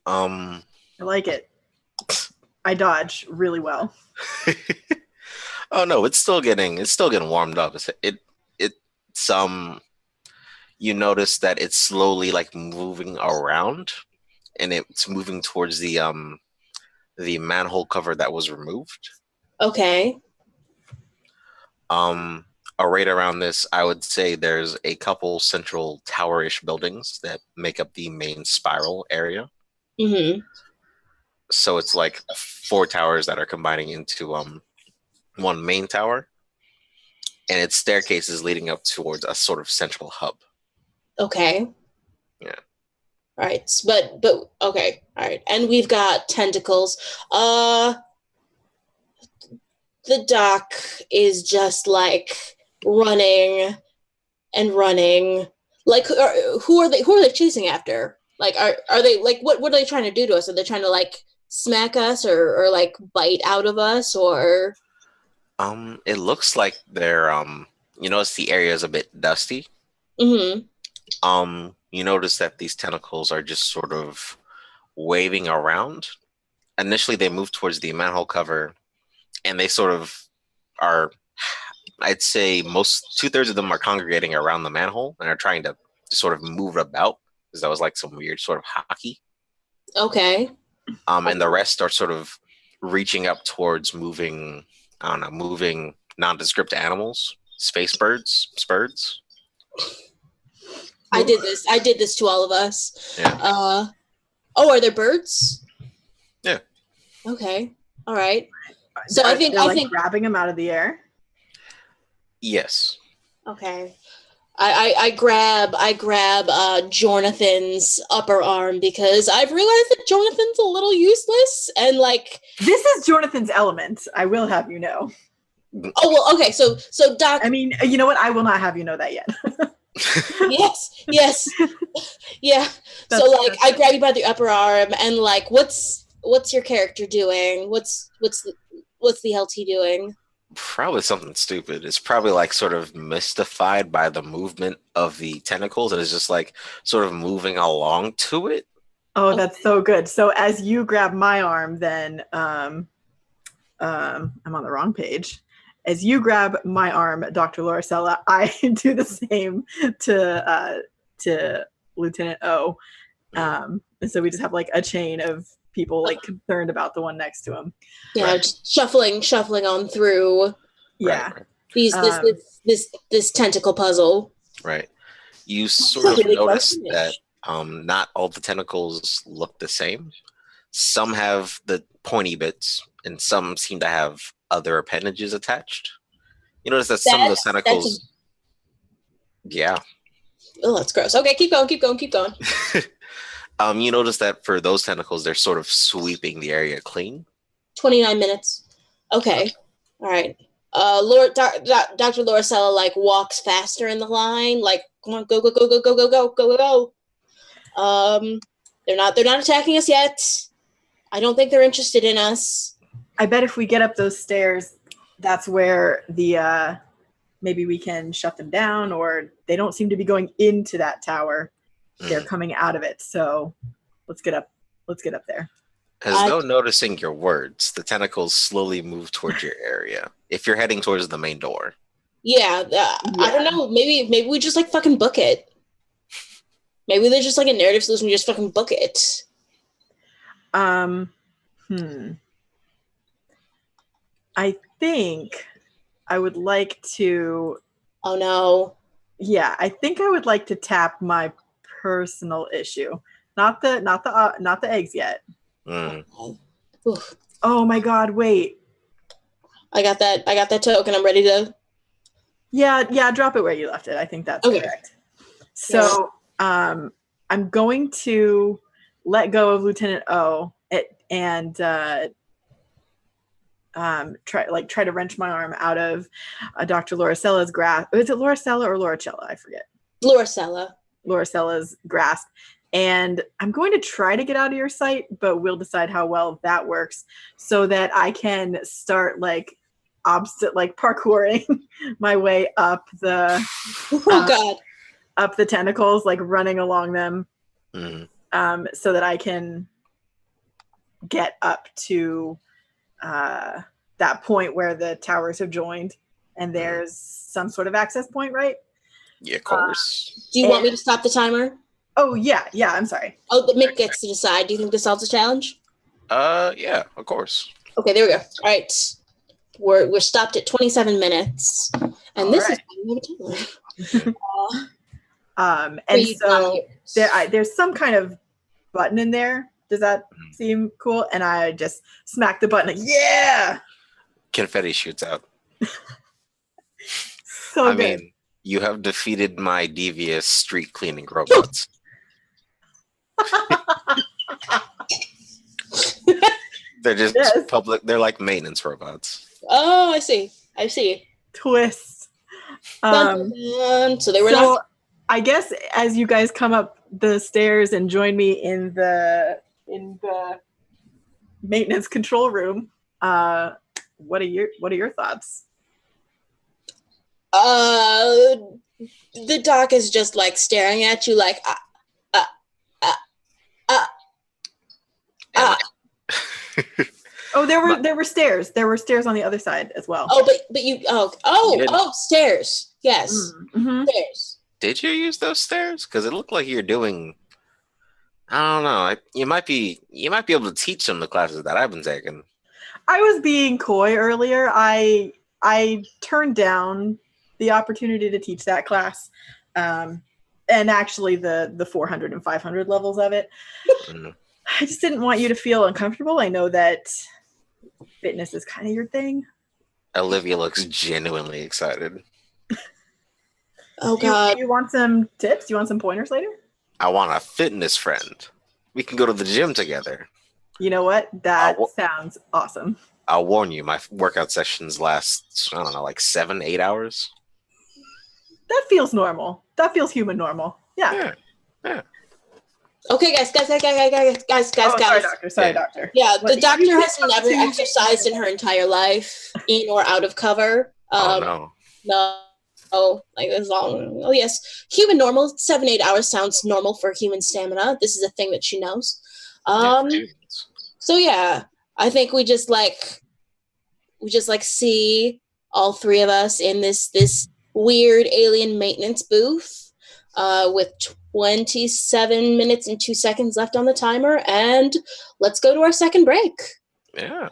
I like it. I dodge really well. Oh no, it's still getting warmed up. It's you notice that it's slowly like moving around, and it's moving towards the manhole cover that was removed. Okay. Right around this, I would say there's a couple central tower-ish buildings that make up the main spiral area. So it's like 4 towers that are combining into one main tower, and its staircases leading up towards a sort of central hub. Okay. Yeah. All right. But okay. All right. And we've got tentacles. The doc is just like running and running. Like who are they chasing after? Like are they like what are they trying to do to us? Are they trying to like smack us or like bite out of us or It looks like they're you notice the area is a bit dusty. You notice that these tentacles are just sort of waving around. Initially they move towards the manhole cover, and they sort of are, I'd say 2/3 of them are congregating around the manhole and are trying to sort of move it about, because that was like some weird sort of hockey. Okay. And the rest are sort of reaching up towards moving nondescript animals, space birds. I did this to all of us. Yeah. Are there birds? Yeah. Okay. All right. So I think grabbing them out of the air. Yes. Okay. I grab Jonathan's upper arm because I've realized that Jonathan's a little useless and like this is Jonathan's element. I will have you know. Oh well, okay. So Doc. I mean, you know what? I will not have you know that yet. Yes, yeah. So like, I grab you by the upper arm and like, what's your character doing? What's the LT doing? Probably something stupid. It's probably like sort of mystified by the movement of the tentacles, and it's just like sort of moving along to it. Oh, that's so good. So as you grab my arm, then I'm on the wrong page. As you grab my arm, Dr. Loricella, I do the same to Lieutenant O. And so we just have like a chain of people like concerned about the one next to him. Yeah, right. Just shuffling on through. Yeah. Right. This tentacle puzzle. Right. You sort of notice that not all the tentacles look the same. Some have the pointy bits, and some seem to have other appendages attached. You notice that some of the tentacles. Yeah. Oh, that's gross. Okay, keep going. You notice that for those tentacles, they're sort of sweeping the area clean. 29 minutes. Okay. All right. Dr. Loricella like walks faster in the line. Like, come on, go. They're not attacking us yet. I don't think they're interested in us. I bet if we get up those stairs, that's where the maybe we can shut them down, or they don't seem to be going into that tower. They're coming out of it. So let's get up there. As though noticing your words, the tentacles slowly move towards your area. If you're heading towards the main door. Yeah. I don't know. Maybe we just like fucking book it. Maybe there's just like a narrative solution. We just fucking book it. I I would like to. Oh no. Yeah, I think I would like to tap my personal issue, not the eggs yet. Oof. Oh my God! Wait. I got that token. I'm ready to. Yeah. Drop it where you left it. I think that's correct. So, I'm going to let go of Lieutenant O and try to wrench my arm out of Dr. Lauracella's grasp. Is it Lauracella or Lauracella? I forget. Lauracella's grasp. And I'm going to try to get out of your sight, but we'll decide how well that works so that I can start parkouring my way up the up the tentacles, like running along them, so that I can get up to that point where the towers have joined and there's some sort of access point, right? Yeah, of course. Do you want me to stop the timer? Oh, yeah, I'm sorry. Oh, but Mick gets to decide. Do you think this solves the challenge? Yeah, of course. Okay, there we go. All right. We're stopped at 27 minutes. And All this right. is and so there's some kind of button in there. Does that seem cool? And I just smack the button. Yeah! Confetti shoots out. So I good. mean, you have defeated my devious street cleaning robots. They're just public. They're like maintenance robots. Oh, I see. Twist. So they were not. I guess as you guys come up the stairs and join me in the maintenance control room, what are your thoughts? The doc is just like staring at you like Oh, there were stairs. There were stairs on the other side as well. Oh, but you stairs. Yes. Mm-hmm. Stairs. Did you use those stairs? Because it looked like you're doing. I don't know. You might be able to teach them the classes that I've been taking. I was being coy earlier. I turned down the opportunity to teach that class, and actually the 400 and 500 levels of it. I just didn't want you to feel uncomfortable. I know that fitness is kind of your thing. Olivia looks genuinely excited. Oh God! You want some tips? You want some pointers later? I want a fitness friend. We can go to the gym together. You know what? That sounds awesome. I'll warn you, my workout sessions last, I don't know, like 7-8 hours. That feels normal. That feels human normal. Yeah. Okay, guys. Sorry, doctor. Yeah, the doctor has never exercised in her entire life, in or out of cover. No, like as long. Oh yes, human normal. 7-8 hours sounds normal for human stamina. This is a thing that she knows. So yeah, I think we just see all three of us in this weird alien maintenance booth, with 27 minutes and 2 seconds left on the timer, and let's go to our second break. Yeah.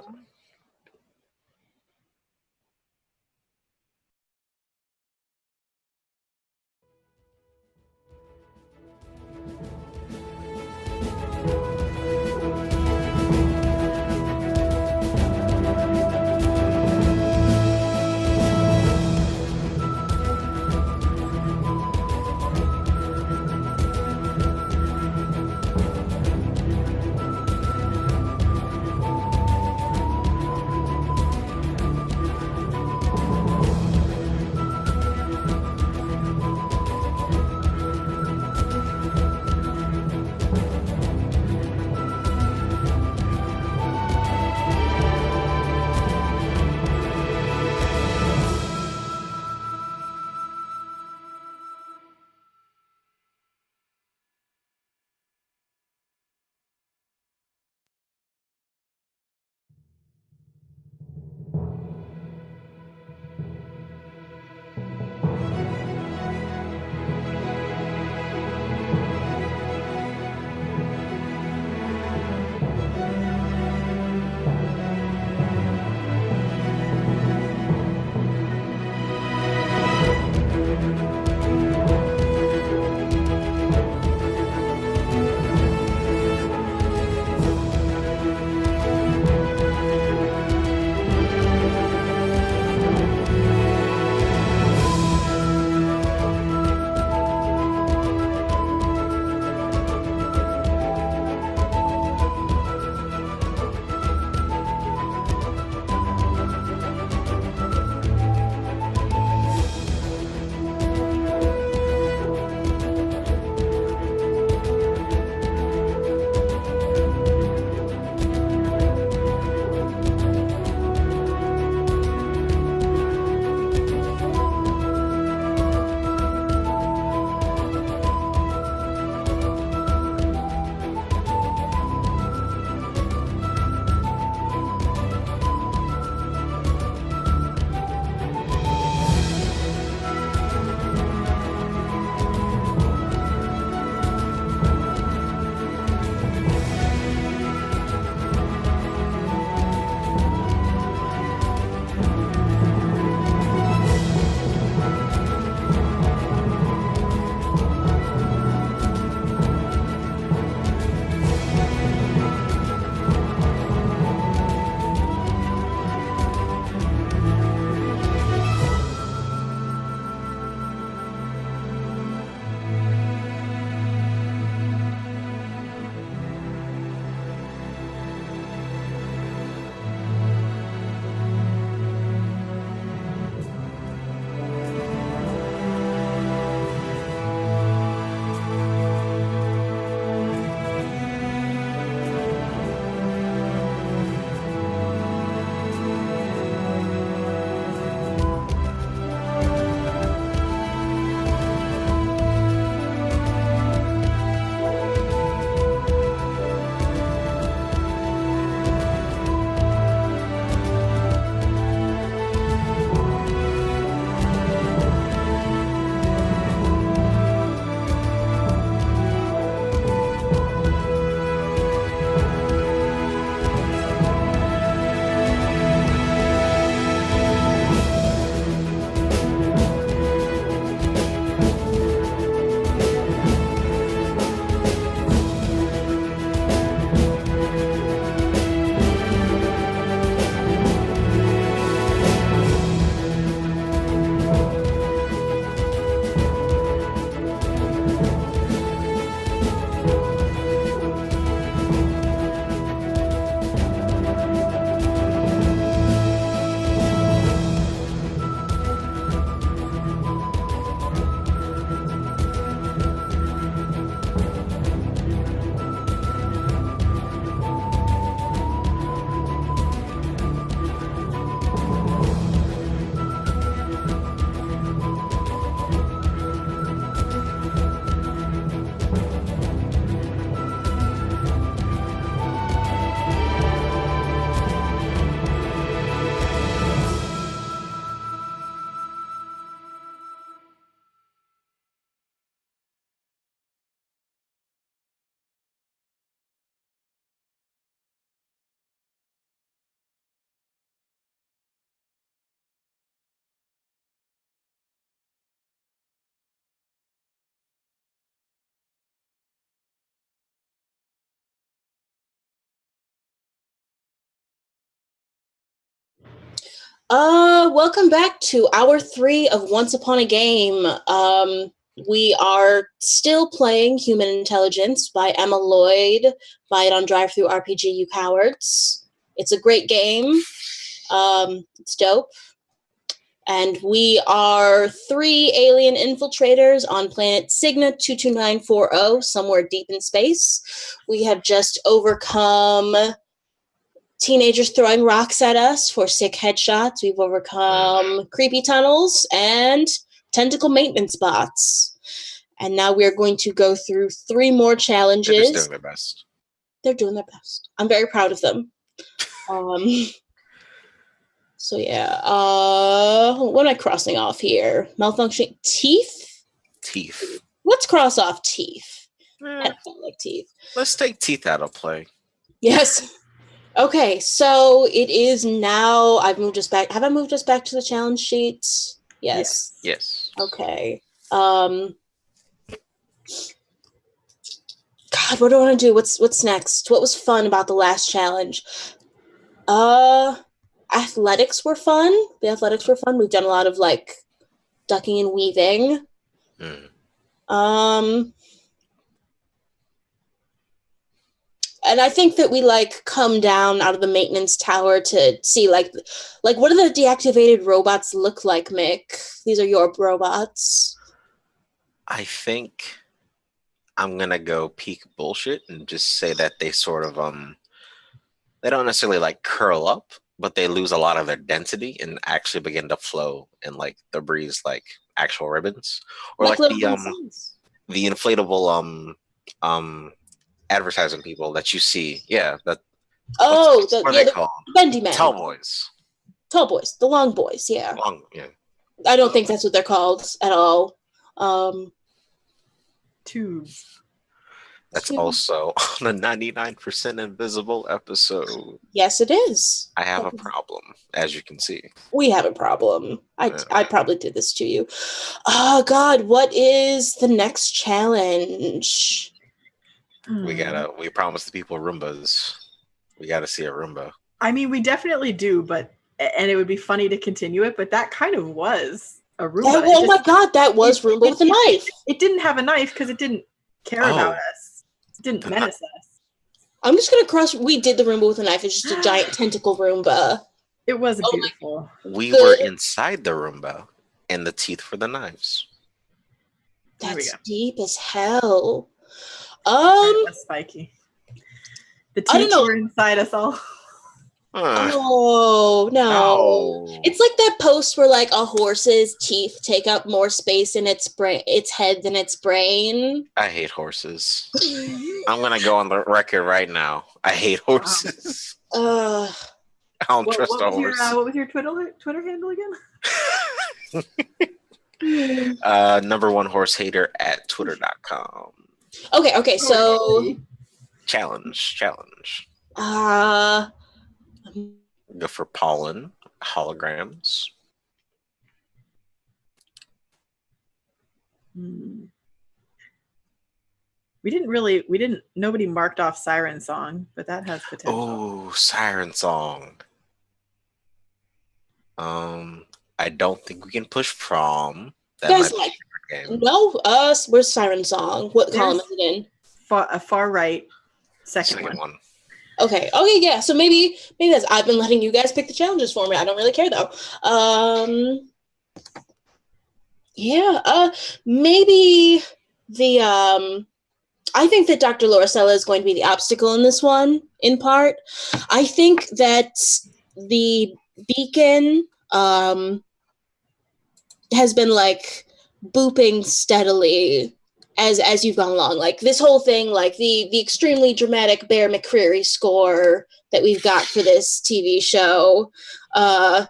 Welcome back to hour 3 of Once Upon a Game. We are still playing Human Intelligence by Emma Lloyd. Buy it on Drive-Thru RPG, you cowards. It's a great game. It's dope. And we are 3 alien infiltrators on planet Cygna 22940, somewhere deep in space. We have just overcome teenagers throwing rocks at us for sick headshots. We've overcome creepy tunnels and tentacle maintenance bots. And now we're going to go through 3 more challenges. They're just doing their best. They're doing their best. I'm very proud of them. So yeah. What am I crossing off here? Malfunctioning teeth? Teeth. Let's cross off teeth. I don't like teeth. Let's take teeth out of play. Yes. Okay, so it is now. I've moved us back. Have I moved us back to the challenge sheets? Yes. Yes. Okay. God, what do I want to do? What's next? What was fun about the last challenge? Athletics were fun. The athletics were fun. We've done a lot of like ducking and weaving. And I think that we like come down out of the maintenance tower to see like what do the deactivated robots look like, Mick? These are your robots. I think I'm gonna go peak bullshit and just say that they sort of they don't necessarily like curl up, but they lose a lot of their density and actually begin to flow and like the breeze like actual ribbons. Or like the inflatable advertising people that you see. Yeah, that what are they called? Bendy men. Tall boys. Tall boys. The long boys, yeah. Yeah. I don't think that's what they're called at all. Tubes. That's also on a 99% invisible episode. Yes, it is. I have a problem, as you can see. We have a problem. I probably did this to you. Oh, God, what is the next challenge? We promised the people Roombas. We gotta see a Roomba. I mean, we definitely do, and it would be funny to continue it, but that kind of was a Roomba. Oh my God, that was Roomba with a knife. It didn't have a knife because it didn't care about us. It didn't menace us. I'm just gonna we did the Roomba with a knife. It's just a giant tentacle Roomba. It was beautiful. We were inside the Roomba, and the teeth for the knives. That's deep as hell. That's spiky. The teeth were inside us all. Oh no! It's like that post where like a horse's teeth take up more space in its head than its brain. I hate horses. I'm gonna go on the record right now. I hate horses. I don't trust a horse. What was your Twitter handle again? Number 1 horse hater at twitter.com. Okay, so challenge. Go for pollen holograms. Nobody marked off Siren Song, but that has potential. Oh, Siren Song. I don't think we can push prom. That might be a game. No, where's Siren Song? What column is it in? Far right, second one. Okay, yeah. So maybe that's. I've been letting you guys pick the challenges for me. I don't really care though. Maybe the I think that Dr. Lauricella is going to be the obstacle in this one, in part. I think that the beacon has been like booping steadily as you've gone along. Like this whole thing, like the extremely dramatic Bear McCreary score that we've got for this TV show. That's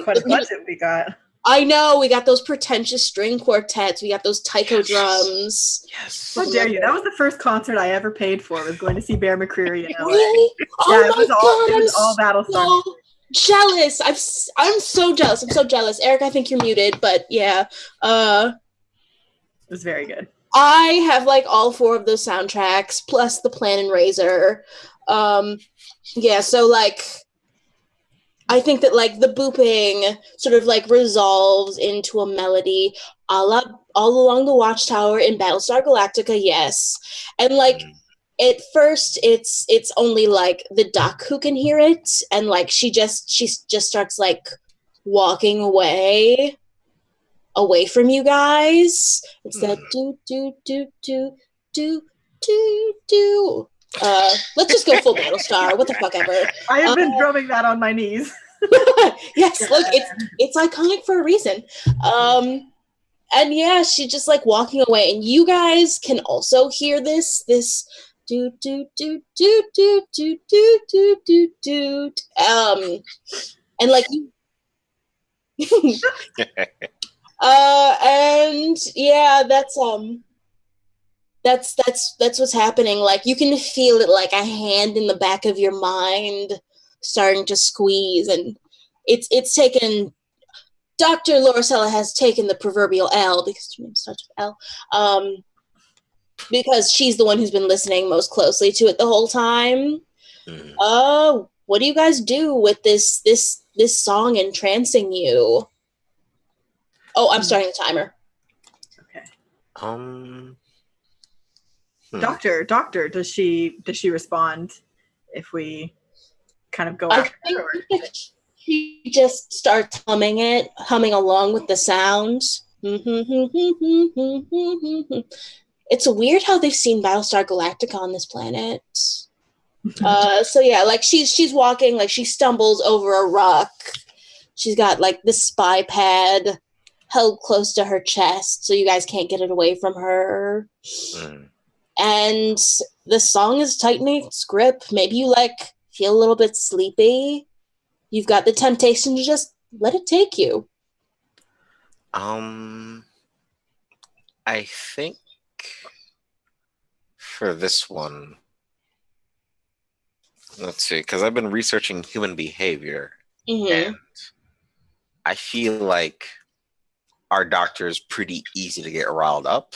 quite a budget we got. I know, we got those pretentious string quartets, we got those taiko drums. Yes. How dare you? That was the first concert I ever paid for, was going to see Bear McCreary in LA. Really? Yeah, it was all Battlestar. Jealous. I'm so jealous. I'm so jealous. Eric, I think you're muted, but yeah. It was very good. I have like all 4 of those soundtracks plus the Plan and Razor. So like I think that like the booping sort of like resolves into a melody a la all along the Watchtower in Battlestar Galactica, yes. And like at first it's only like the duck who can hear it, and like she just starts like walking away from you guys. It's that do do do do do do do. Let's just go full Battlestar. What the fuck ever. I have been drumming that on my knees. Yes, look, it's iconic for a reason. And yeah, she's just like walking away, and you guys can also hear this do do do do do do do do do do. And like you. And yeah, that's what's happening. Like you can feel it, like a hand in the back of your mind starting to squeeze, and it's taken. Dr. Lauricella has taken the proverbial L, because her name starts with L, because she's the one who's been listening most closely to it the whole time. What do you guys do with this song entrancing you? Oh, I'm starting the timer. Okay. Doctor, does she respond if we kind of go I think she just starts humming along with the sound. It's weird how they've seen Battlestar Galactica on this planet. So yeah, like she's walking, like she stumbles over a rock. She's got like the spy pad held close to her chest, so you guys can't get it away from her. And the song is tightening its grip. Maybe you like feel a little bit sleepy. You've got the temptation to just let it take you. I think for this one, let's see, because I've been researching human behavior, and I feel like our doctor is pretty easy to get riled up.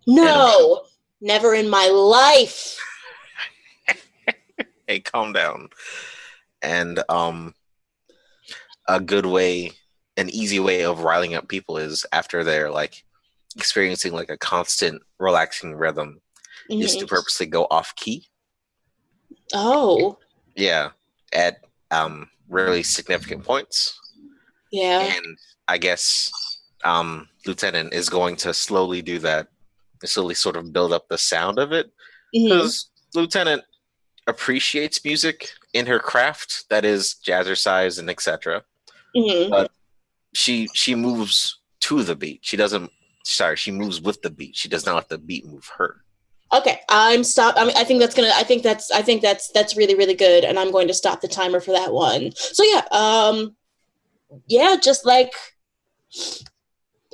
No, never in my life. Hey, calm down. And an easy way of riling up people is after they're like experiencing like a constant relaxing rhythm is to purposely go off key. Oh. Yeah, at really significant points. Yeah. And I guess Lieutenant is going to slowly do that, slowly sort of build up the sound of it, because Lieutenant appreciates music in her craft, that is jazzercise and etc. But she moves to the beat. She moves with the beat. She does not let the beat move her. Okay, I'm stop. I mean, I think that's really, really good, and I'm going to stop the timer for that one. So yeah, just like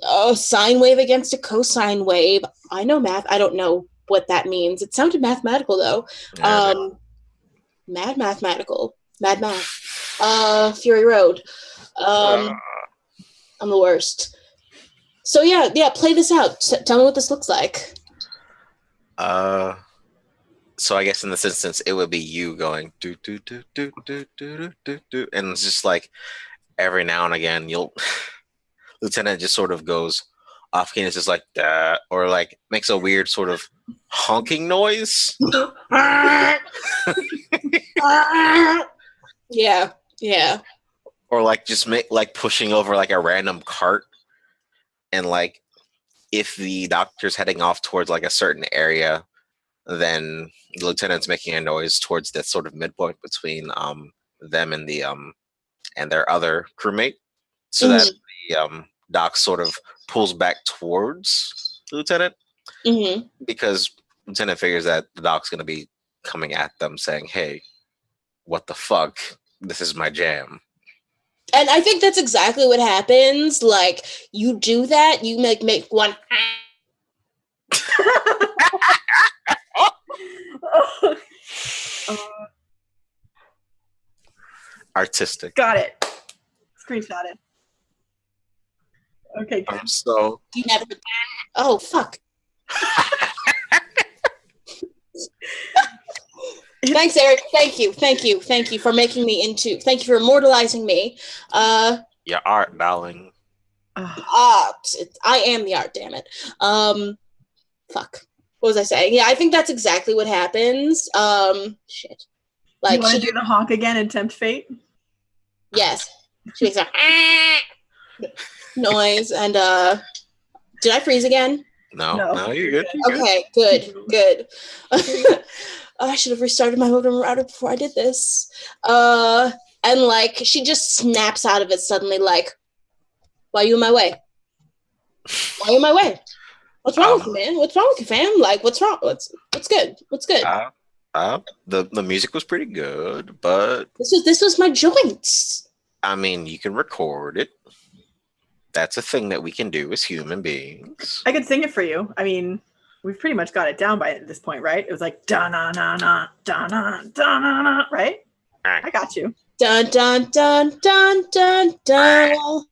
a sine wave against a cosine wave. I know math. I don't know what that means. It sounded mathematical though. Mad mathematical. Mad math. Fury Road. I'm the worst. So yeah, play this out. Tell me what this looks like. So I guess in this instance, it would be you going do do do do do do do do, and it's just like every now and again, Lieutenant just sort of goes off key, and it's just like that, or like makes a weird sort of honking noise. Yeah. Or like just pushing over like a random cart, and like if the doctor's heading off towards like a certain area, then the lieutenant's making a noise towards that sort of midpoint between them and the and their other crewmate, so that the doc sort of pulls back towards the lieutenant, because lieutenant figures that the doc's going to be coming at them saying, "Hey, what the fuck? This is my jam." And I think that's exactly what happens. Like, you do that, you make one. Artistic. Got it. Screenshot it. Okay. So you never. Oh fuck. Thanks, Eric. Thank you for making me into. Thank you for immortalizing me. Your art, darling. I am the art. Damn it. Fuck. What was I saying? Yeah, I think that's exactly what happens. Shit. Like, you want to do the honk again and tempt fate? Yes. She makes a noise, and did I freeze again? No, you're good. Okay, good. I should have restarted my modem router before I did this. And like she just snaps out of it suddenly, like, why are you in my way? Why are you in my way? What's wrong with you, man? What's wrong with you, fam? Like, what's wrong? What's good? What's good? The music was pretty good, but this was my joints. I mean, you can record it. That's a thing that we can do as human beings. I could sing it for you. I mean, we've pretty much got it down by this point, right? It was like da na na na da na da na na, right? I got you. Dun dun dun dun dun dun.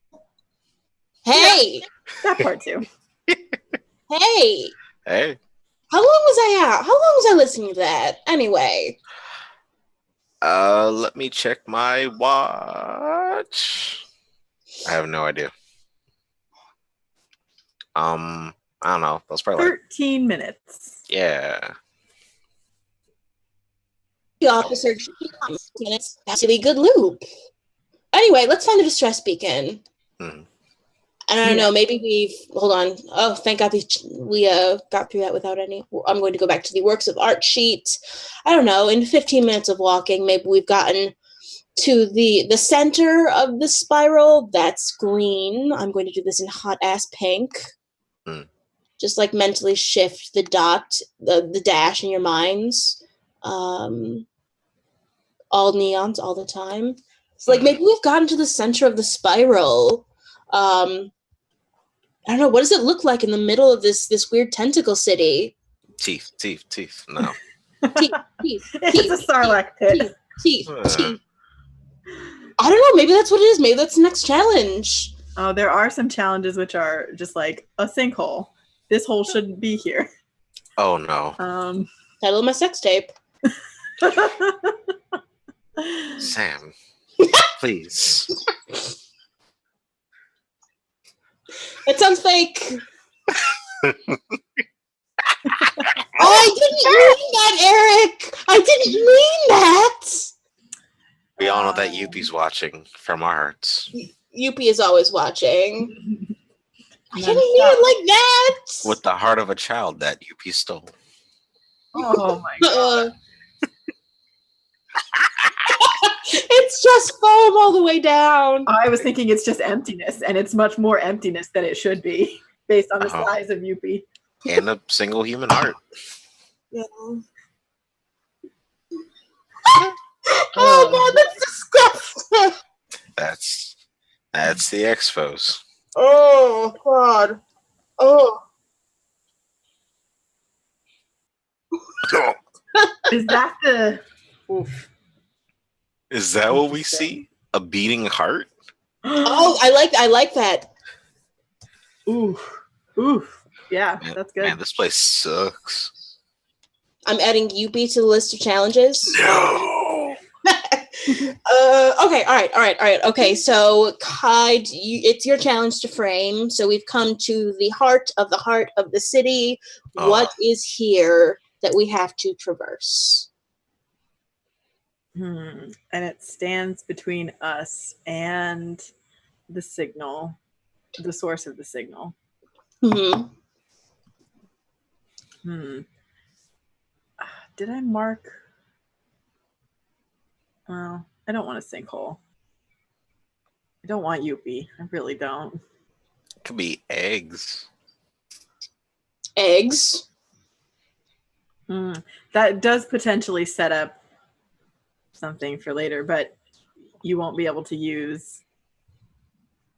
Hey, that part too. Hey. How long was I out? How long was I listening to that? Anyway. Let me check my watch. I have no idea. I don't know. That's probably 13 minutes. Yeah. The officer minutes. That's a really good loop. Anyway, let's find the distress beacon. Mm-hmm. And I don't know, maybe hold on. Oh, thank God we got through that without any. I'm going to go back to the works of art sheet. I don't know, in 15 minutes of walking, maybe we've gotten to the center of the spiral. That's green. I'm going to do this in hot ass pink. Just like mentally shift the dot, the dash in your minds. All neons all the time. So like maybe we've gotten to the center of the spiral. I don't know. What does it look like in the middle of this weird tentacle city? Teeth. No. teeth. It's a Sarlacc pit. Teeth. I don't know. Maybe that's what it is. Maybe that's the next challenge. Oh, there are some challenges which are just like a sinkhole. This hole shouldn't be here. Oh no. Title of my sex tape. Sam, please. That sounds fake. I didn't mean that, Eric. I didn't mean that. We all know that Yuppie's watching from our hearts. Yuppie is always watching. I didn't mean it like that. With the heart of a child that Yuppie stole. Oh my god. It's just foam all the way down. I was thinking it's just emptiness, and it's much more emptiness than it should be, based on the size of Yuppie. And a single human heart. Yeah. Oh god, that's disgusting. That's the expos. Oh god. Oh. Is that the? Oof. Is that what we see? A beating heart? Oh, I like that. Oof. Yeah, man, that's good. Man, this place sucks. I'm adding Yuppie to the list of challenges. No. Okay, all right. Okay, so Kai, it's your challenge to frame. So we've come to the heart of the city. What is here that we have to traverse? And it stands between us and the signal, the source of the signal. Did I mark? Well, I don't want a sinkhole. I don't want Yuppie. I really don't. It could be eggs. Eggs? That does potentially set up something for later, but you won't be able to use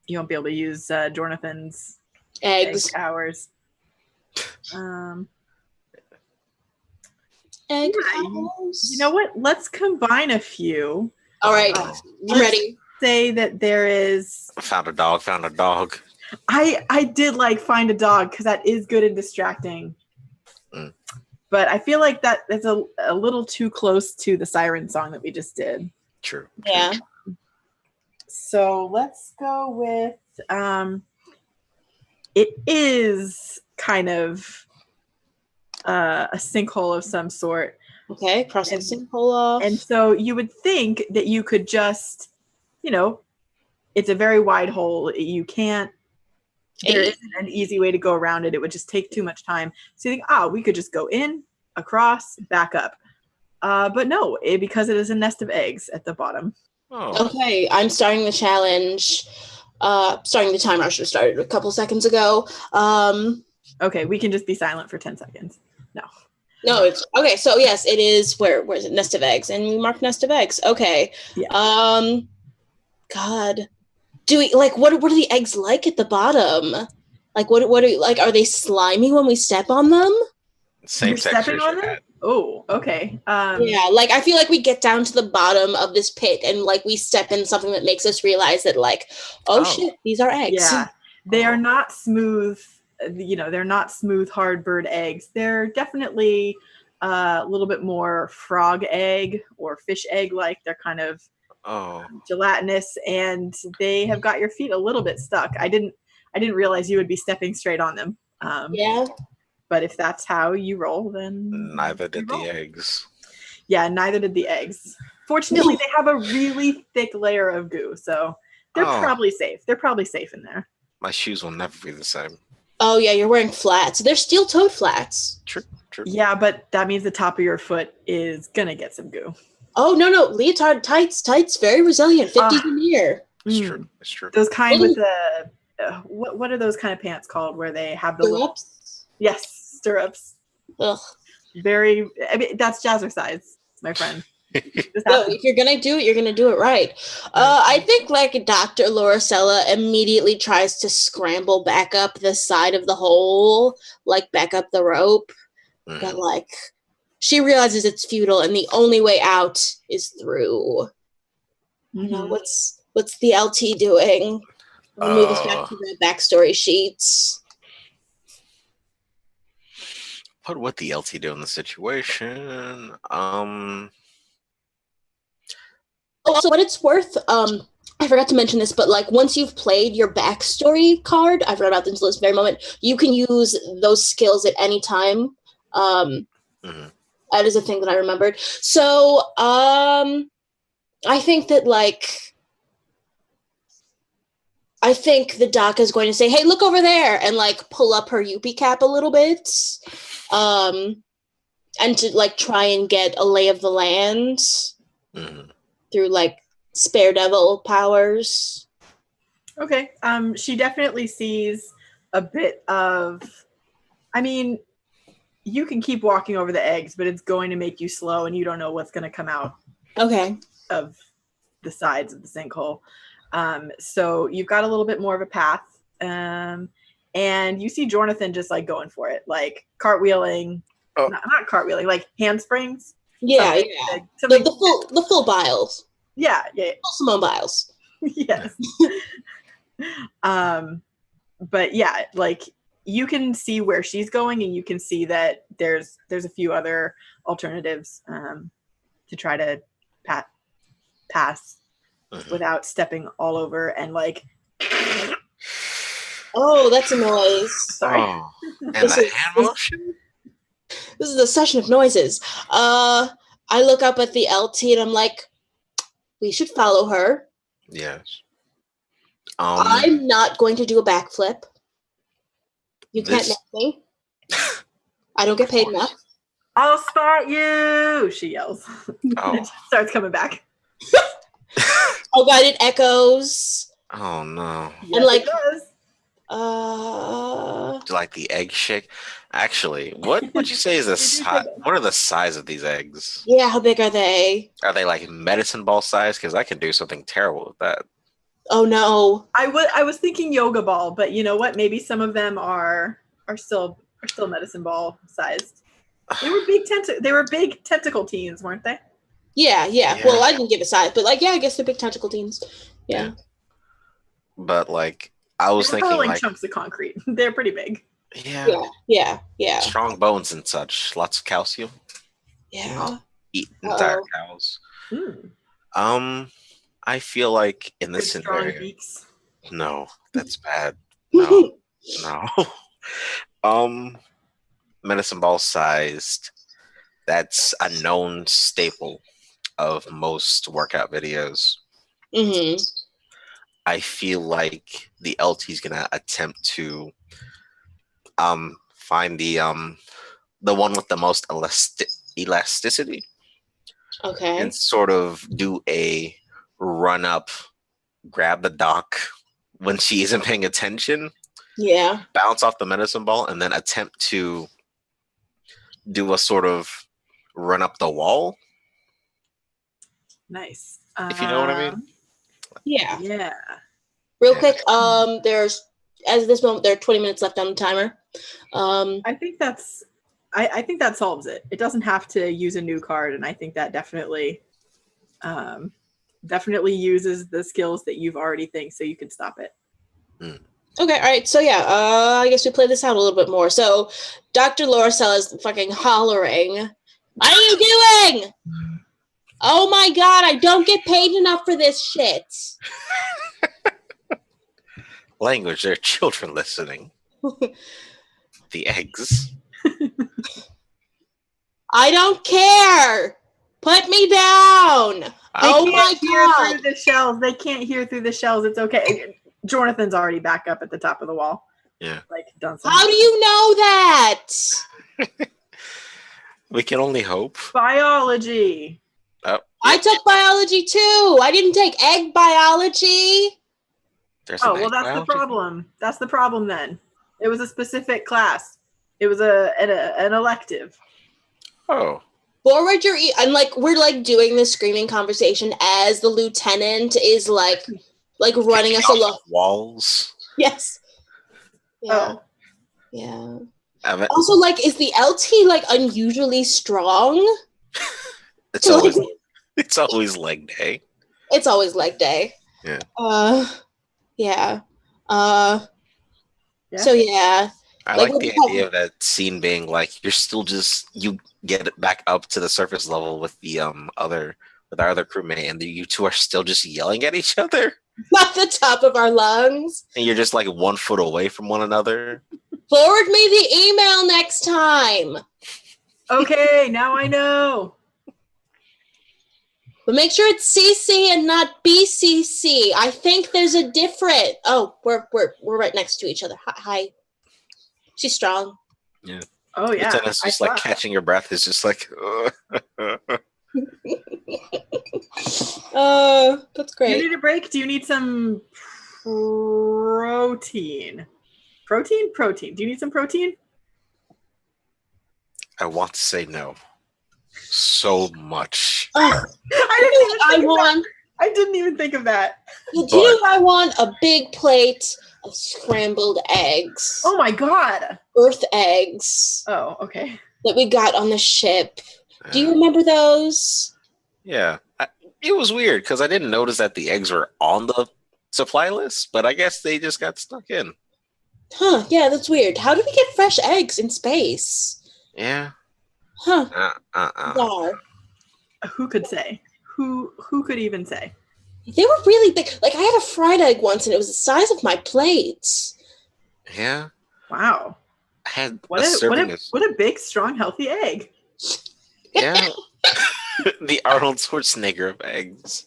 Jonathan's eggs hours. Egg you know what? Let's combine a few. All right, I'm ready. Say that there is. Found a dog. I did like find a dog because that is good and distracting. But I feel like that is a little too close to the siren song that we just did. True. Yeah. So let's go with it is kind of a sinkhole of some sort. Okay, crossing the sinkhole off. And so you would think that you could just, it's a very wide hole. You can't, there isn't an easy way to go around it. It would just take too much time. So you think, we could just go in, across, back up. But no, because it is a nest of eggs at the bottom. Oh. Okay, I'm starting the challenge. Starting the timer. I should have started a couple seconds ago. Okay, we can just be silent for 10 seconds. No, it's okay. So yes, it is. Where is it? Nest of eggs, and we mark nest of eggs. Okay. Yeah. God, do we like what are the eggs like at the bottom? Like what are like? Are they slimy when we step on them? Same You're texture stepping on them? Oh, okay. Yeah, like I feel like we get down to the bottom of this pit and like we step in something that makes us realize that like, oh shit, these are eggs. Yeah, they are not smooth. They're not smooth, hard bird eggs. They're definitely a little bit more frog egg or fish egg like. They're kind of gelatinous, and they have got your feet a little bit stuck. I didn't realize you would be stepping straight on them. Yeah. But if that's how you roll, then neither did the eggs. Yeah, neither did the eggs. Fortunately, they have a really thick layer of goo, so they're probably safe. They're probably safe in there. My shoes will never be the same. Oh yeah, you're wearing flats. They're steel-toed flats. True. Yeah, but that means the top of your foot is gonna get some goo. Oh no, leotard tights, very resilient. 50s in here. It's true. Those kind with the what are those kind of pants called where they have the stirrups? Yes, stirrups. Ugh. That's jazzercise, my friend. No, if you're gonna do it, you're gonna do it right. I think like Dr. Lauricella immediately tries to scramble back up the side of the hole, like back up the rope, but like she realizes it's futile and the only way out is through. I don't know what's the LT doing? We'll move us back to the backstory sheets. What would the LT do in the situation? Also, what it's worth, I forgot to mention this, but like once you've played your backstory card, I forgot about this this very moment, you can use those skills at any time. That is a thing that I remembered. So I think that I think the doc is going to say, hey, look over there, and like pull up her Yuppie cap a little bit. And to like try and get a lay of the land. Through like spare devil powers. Okay. She definitely sees a bit of, you can keep walking over the eggs, but it's going to make you slow and you don't know what's going to come out of the sides of the sinkhole. So you've got a little bit more of a path. And you see Jonathan just like going for it, like cartwheeling, not cartwheeling, like handsprings. Yeah. The full Biles. Yeah. Full Simone Biles. Yes. But yeah, like you can see where she's going, and you can see that there's a few other alternatives to try to pass without stepping all over and like. Oh, that's a noise. Sorry. And the hand motion. This is a session of noises. I look up at the LT and I'm like, we should follow her. Yes. I'm not going to do a backflip. You can't make me. I don't get paid enough. I'll spot you, she yells. It starts coming back. Oh god, it echoes. Oh no. Yes, and like it does. Like the egg shake. Actually, what would you say is the size? What are the size of these eggs? Yeah, how big are they? Are they like medicine ball size? Because I can do something terrible with that. Oh no. I was thinking yoga ball, but you know what? Maybe some of them are still medicine ball sized. They were big tentacle teens, weren't they? Yeah. Well, I didn't give a size, but like, yeah, I guess they're big tentacle teens. Yeah. But like, I was thinking like chunks of concrete. They're pretty big. Yeah. Strong bones and such. Lots of calcium. Yeah. Eat entire cows. I feel like in this Good strong scenario, beaks. no, that's bad. No. Medicine ball sized. That's a known staple of most workout videos. Mm-hmm. I feel like the LT is gonna attempt to find the one with the most elasticity Okay. and sort of do a run up, grab the doc when she isn't paying attention, bounce off the medicine ball, and then attempt to do a sort of run up the wall. Nice. If you know what I mean. Yeah. Real quick, there's as of this moment there are 20 minutes left on the timer. I think that's I think that solves it. It doesn't have to use a new card, and I think that definitely uses the skills that you've already think, so you can stop it. Okay, all right. So yeah, I guess we play this out a little bit more. So Dr. Lorcel is fucking hollering. What are you doing? Oh my god, I don't get paid enough for this shit. Language, there are children listening. The eggs. I don't care. Put me down. Oh my god. Through the shells. They can't hear through the shells. It's okay. Jonathan's already back up at the top of the wall. Yeah. Like done something. How do you know that? We can only hope. Biology. Oh, I took biology too. I didn't take egg biology. That's the problem. That's the problem then. It was a specific class. It was an elective. Oh. Forward your and like we're like doing this screaming conversation as the lieutenant is like running us along walls. Yes. Yeah. Oh. Yeah. Also, like, is the LT like unusually strong? It's always leg day. It's always leg day. Yeah. Yeah. So yeah. I like the idea of that scene being like you're still you get it back up to the surface level with the our other crewmate, and you two are still just yelling at each other. Not the top of our lungs. And you're just like 1 foot away from one another. Forward me the email next time. Okay, now I know. But make sure it's CC and not BCC. I think there's a different. Oh, we're right next to each other. Hi. She's strong. Yeah. Oh yeah. It's just like catching your breath is just like. That's great. Do you need a break? Do you need some protein? Protein. Do you need some protein? I want to say no. So much. I didn't even think of that. Do you know I want? A big plate of scrambled eggs. Oh my god. Earth eggs. Oh, okay. That we got on the ship. Do you remember those? Yeah. It was weird because I didn't notice that the eggs were on the supply list, but I guess they just got stuck in. Huh, yeah, that's weird. How did we get fresh eggs in space? Yeah. Huh. Who could say? Who could even say? They were really big. Like, I had a fried egg once, and it was the size of my plate. Yeah. Wow. I had what a big, strong, healthy egg. Yeah. The Arnold Schwarzenegger of eggs.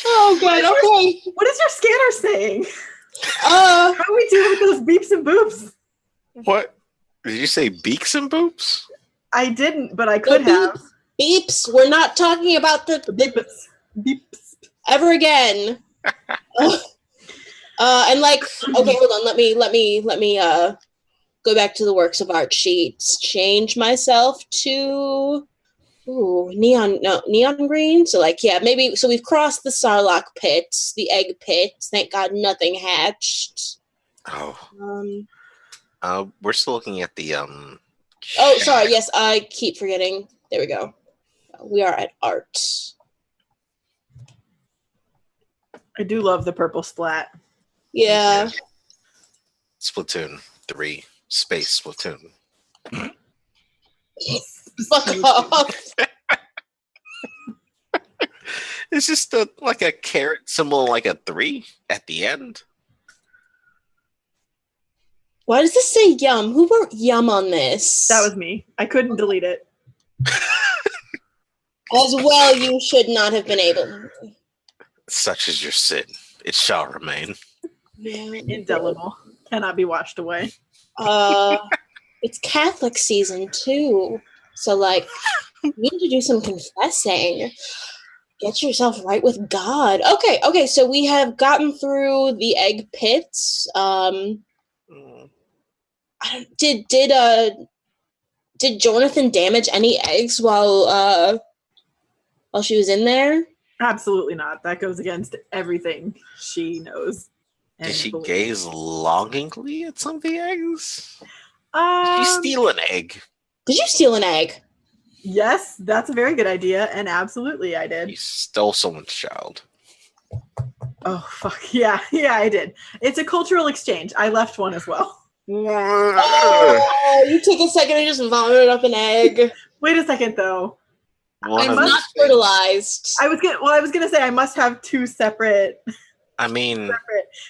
Oh god, okay. What is your scanner saying? How are we doing with those beeps and boops? What? Did you say beaks and boops? I didn't, but I could have. Beeps. We're not talking about the beeps ever again. And like, okay, hold on. Let me go back to the works of art sheets. Change myself to neon green. So like, yeah, maybe. So we've crossed the Sarlacc pit, the egg pit. Thank God nothing hatched. We're still looking at the Oh, sorry. Yes, I keep forgetting. There we go. we are at art. I do love the purple splat. Yeah. Splatoon 3 Space Splatoon. Fuck off. It's just like a caret symbol, like a 3 at the end. Why does this say yum? Who wrote yum on this? That was me. I couldn't delete it. As well, you should not have been able. Such is your sin. It shall remain. Yeah. Indelible. Cannot be washed away. It's Catholic season too. So like you need to do some confessing. Get yourself right with God. Okay, so we have gotten through the egg pits. Did Jonathan damage any eggs while she was in there? Absolutely not. That goes against everything she knows. Did she gaze longingly at some of the eggs? Did Did she steal an egg? Did you steal an egg? Yes, that's a very good idea, and absolutely I did. You stole someone's child. Oh, fuck. Yeah, I did. It's a cultural exchange. I left one as well. Oh, you took a second and just vomited up an egg. Wait a second, though. I'm not fertilized. I was gonna say I must have two separate. I mean,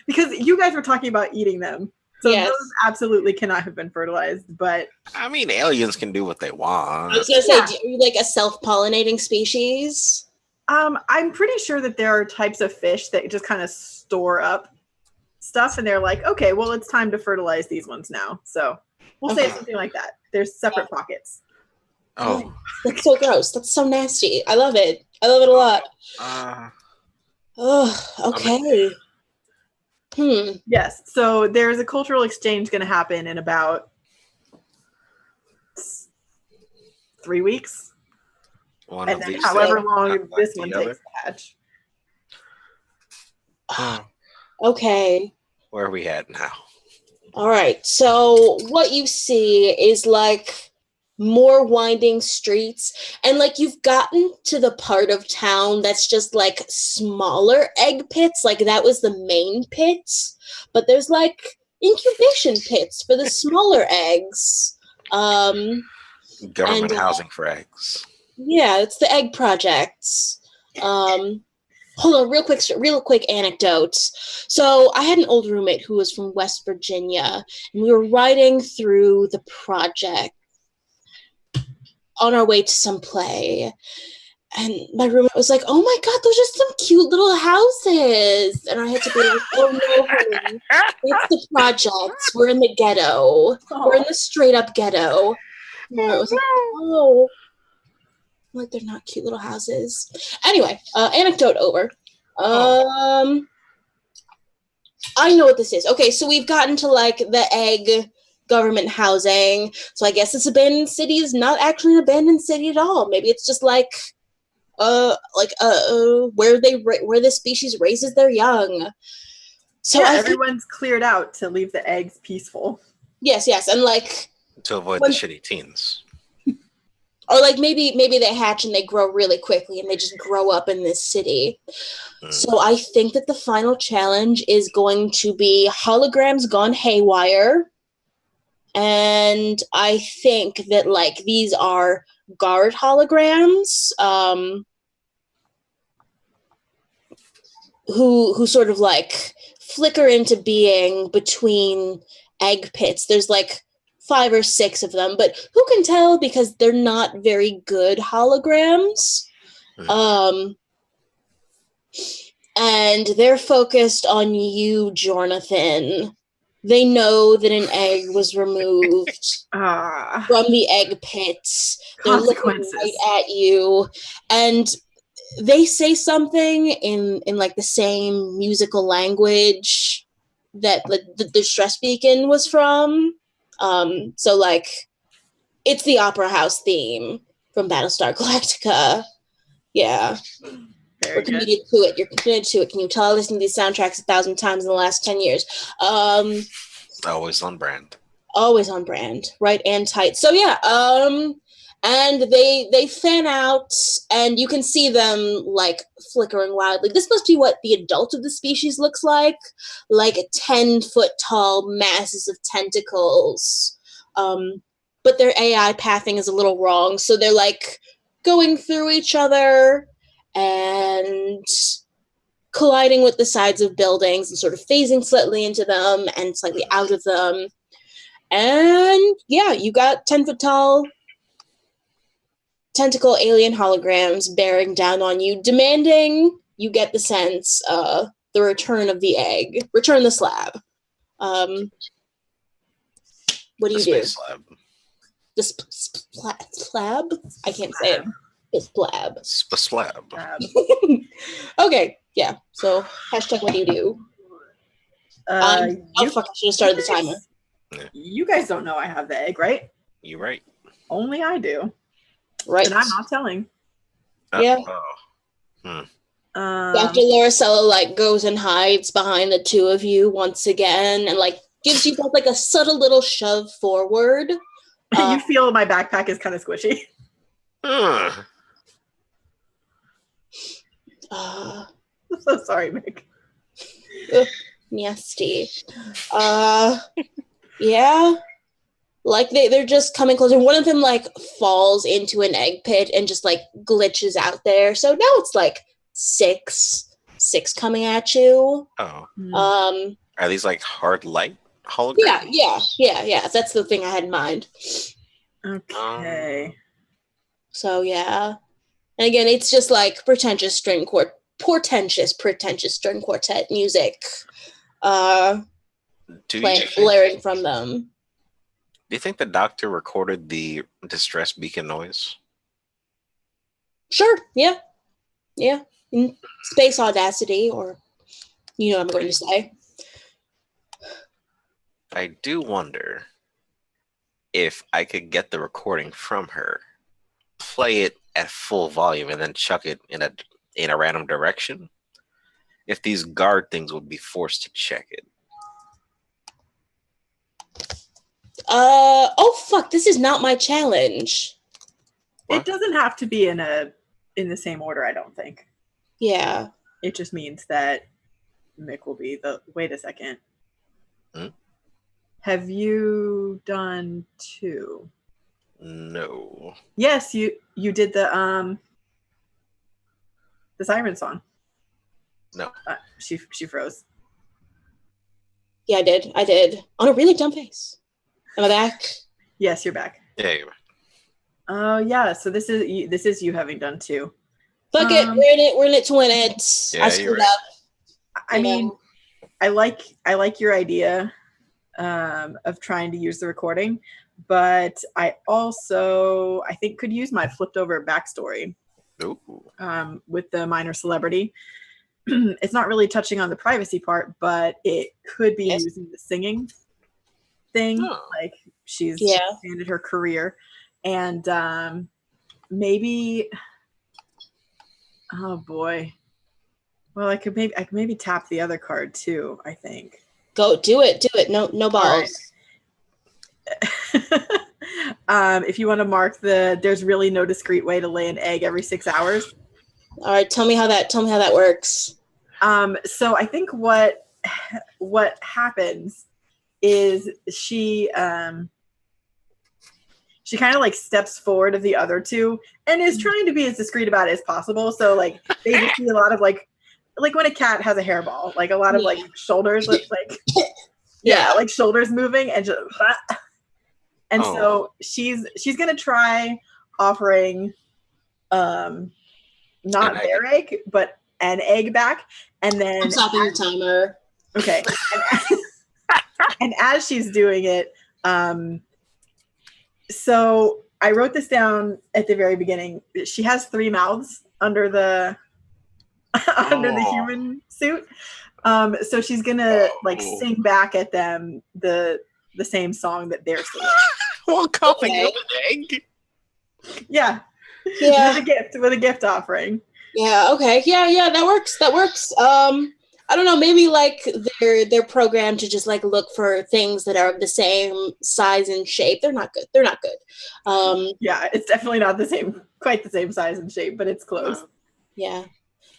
because you guys were talking about eating them, so yes. those absolutely cannot have been fertilized. But I mean, aliens can do what they want. I was gonna say, are you like a self-pollinating species? I'm pretty sure that there are types of fish that just kind of store up stuff, and they're like, okay, well, it's time to fertilize these ones now. So we'll say something like that. There's separate pockets. Oh, that's so gross. That's so nasty. I love it. I love it a lot. Okay. Yes. So there's a cultural exchange going to happen in about 3 weeks. And then however long this one takes to hatch. Okay. Where are we at now? All right. So what you see is like more winding streets, and like you've gotten to the part of town that's just like smaller egg pits. Like that was the main pits, but there's like incubation pits for the smaller eggs. Government housing for eggs. Yeah, it's the egg projects. Hold on, real quick anecdote. So I had an old roommate who was from West Virginia, and we were riding through the project on our way to some play. And my roommate was like, oh my God, those are some cute little houses. And I had to be like, oh no, honey, it's the projects. We're in the ghetto. We're in the straight up ghetto. And it was like, oh. Like they're not cute little houses. Anyway, anecdote over. I know what this is. Okay, so we've gotten to like the egg government housing. So I guess this abandoned city is not actually an abandoned city at all. Maybe it's just where the species raises their young. So yeah, everyone's cleared out to leave the eggs peaceful. Yes, and like to avoid the shitty teens. Or like maybe they hatch and they grow really quickly and they just grow up in this city. So I think that the final challenge is going to be holograms gone haywire. And I think that like these are guard holograms who sort of like flicker into being between egg pits. There's like 5 or 6 of them, but who can tell because they're not very good holograms. And they're focused on you, Jonathan. They know that an egg was removed from the egg pits. They're looking right at you. And they say something in like the same musical language that the stress beacon was from. So like it's the opera house theme from Battlestar Galactica. Yeah. We're committed to it. You're committed to it. Can you tell I listened to these soundtracks 1,000 times in the last 10 years? Always on brand. Always on brand. Right and tight. So yeah, And they fan out, and you can see them like flickering wildly. This must be what the adult of the species looks like 10-foot tall masses of tentacles. But their AI pathing is a little wrong, so they're like going through each other and colliding with the sides of buildings and sort of phasing slightly into them and slightly out of them. And yeah, you got 10-foot tall tentacle alien holograms bearing down on you, demanding you get the sense, the return of the egg. Return the slab. What do you do? Slab. The slab? I can't say it. It's slab. The slab. Okay, yeah. So, hashtag what do you do? I should have started the timer. You guys don't know I have the egg, right? You're right. Only I do. Right. And I'm not telling. Yeah. Hmm. Dr. Loricella goes and hides behind the two of you once again and gives you both a subtle little shove forward. You feel my backpack is kind of squishy. Uh. I'm so sorry, Mick. Nasty. Yeah. They're just coming closer. One of them falls into an egg pit and just glitches out there. So now it's six coming at you. Oh. Are these hard light holograms? Yeah. That's the thing I had in mind. Okay. So yeah. And again, it's just pretentious string quartet music. Blaring from them. Do you think the doctor recorded the distress beacon noise? Sure, yeah. In Space Audacity, or you know what I'm going to say. I do wonder if I could get the recording from her, play it at full volume, and then chuck it in a random direction. If these guard things would be forced to check it. Oh fuck, this is not my challenge. What? It doesn't have to be in the same order, I don't think. Yeah. It just means that Mick will be wait a second. Have you done 2? No. Yes, you did the siren song. No. She froze. Yeah, I did. On a really dumb face. Am I back? Yes, you're back. Yeah, you're back. Oh, yeah. So this is you having done 2. Fuck it. We're in it to win it. Yeah, I screwed up. I mean, I like your idea of trying to use the recording, but I also think could use my flipped over backstory. Ooh. With the minor celebrity. It's not really touching on the privacy part, but it could be using the singing thing. Oh. She's expanded her career, and maybe. Oh boy. Well, I could maybe tap the other card too. I think. Go do it. No balls. Right. If you want to mark there's really no discreet way to lay an egg every 6 hours. All right, tell me how that works. So I think what happens is she kind of steps forward of the other two and is trying to be as discreet about it as possible. So they just see a lot of when a cat has a hairball, a lot of shoulders, shoulders moving and just. So she's gonna try offering, not their egg, but an egg back, and then I'm stopping the timer. Okay, and as she's doing it, so I wrote this down at the very beginning. She has 3 mouths under the human suit, so she's gonna sing back at them the same song that they're singing. While coughing up an egg. Yeah. With a gift offering. Yeah. Okay. Yeah. That works. I don't know, maybe like they're programmed to just like look for things that are the same size and shape. They're not good. They're not good. Yeah, it's definitely not quite the same size and shape, but it's close. Yeah.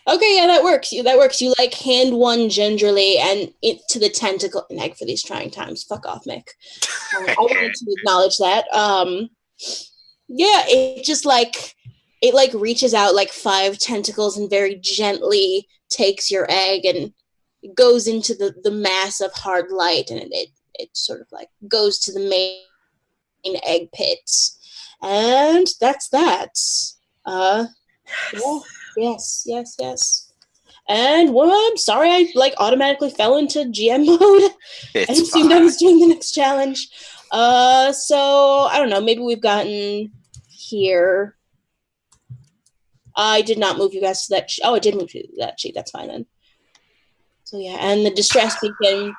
Okay, yeah, that works. That works. You like hand one gingerly and into the tentacle. An egg for these trying times. Fuck off, Mick. I wanted to acknowledge that. Yeah, it just like reaches out like 5 tentacles and very gently takes your egg and goes into the mass of hard light, and it sort of like goes to the main egg pits, and that's that. Yeah, yes. And well, I'm sorry I like automatically fell into GM mode. I assumed I was doing the next challenge. So I don't know, maybe we've gotten here. I did not move you guys to that I did move you to that sheet. That's fine then. So yeah, and the distress beacon.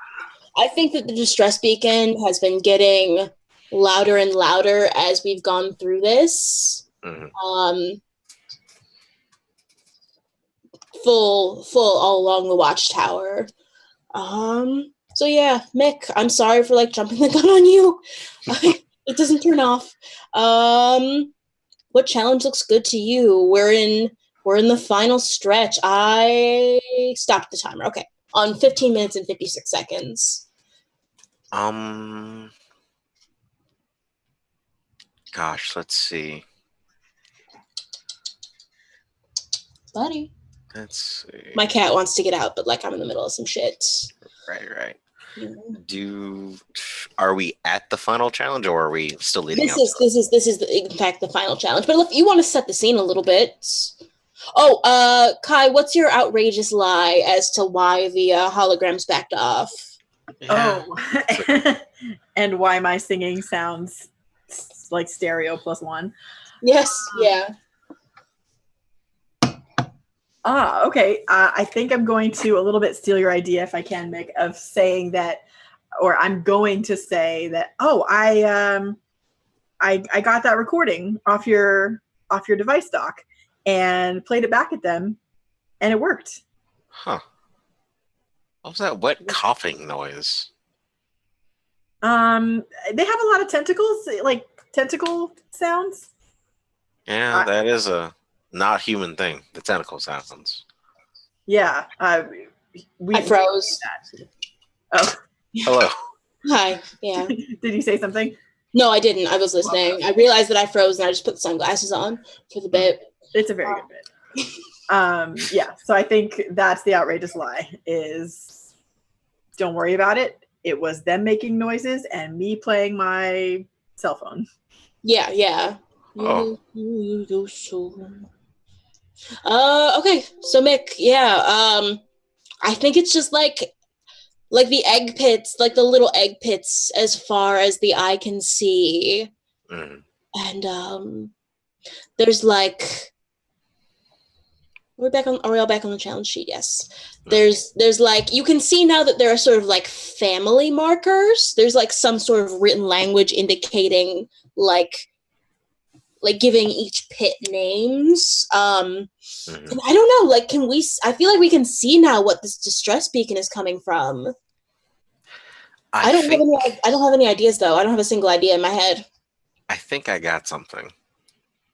I think that the distress beacon has been getting louder and louder as we've gone through this. Mm-hmm. Full all along the watchtower. So yeah, Mick, I'm sorry for like jumping the gun on you. It doesn't turn off. What challenge looks good to you? We're in the final stretch. I stopped the timer. Okay. On 15 minutes and 56 seconds. Gosh, let's see. Buddy. Let's see. My cat wants to get out, but like I'm in the middle of some shit. Right. Yeah. Are we at the final challenge, or are we still leading up? This is in fact the final challenge. But if you want to set the scene a little bit. Oh, Kai, what's your outrageous lie as to why the holograms backed off? Yeah. Oh, and why my singing sounds like stereo +1. Yes, yeah. Okay. I think I'm going to a little bit steal your idea, if I can, Mick, of saying that, or I'm going to say that. Oh, I got that recording off your device dock and played it back at them, and it worked. Huh. What was that wet coughing noise? They have a lot of tentacles, like tentacle sounds. Yeah, that is a not human thing. The tentacle sounds. Yeah. I froze. Oh. Hello. Hi. Yeah. Did you say something? No, I didn't. I was listening. I realized that I froze and I just put the sunglasses on for the bit. It's a very good bit. Yeah. So I think that's the outrageous lie is don't worry about it. It was them making noises and me playing my cell phone. Yeah. Oh. Okay. So Mick, yeah. I think it's just like the egg pits, like the little egg pits as far as the eye can see. Mm. And there's like are we all back on the challenge sheet? Yes. There's like you can see now that there are sort of like family markers. There's like some sort of written language indicating like giving each pit names. And I don't know, like I feel like we can see now what this distress beacon is coming from. I don't have any ideas though. I don't have a single idea in my head. I think I got something.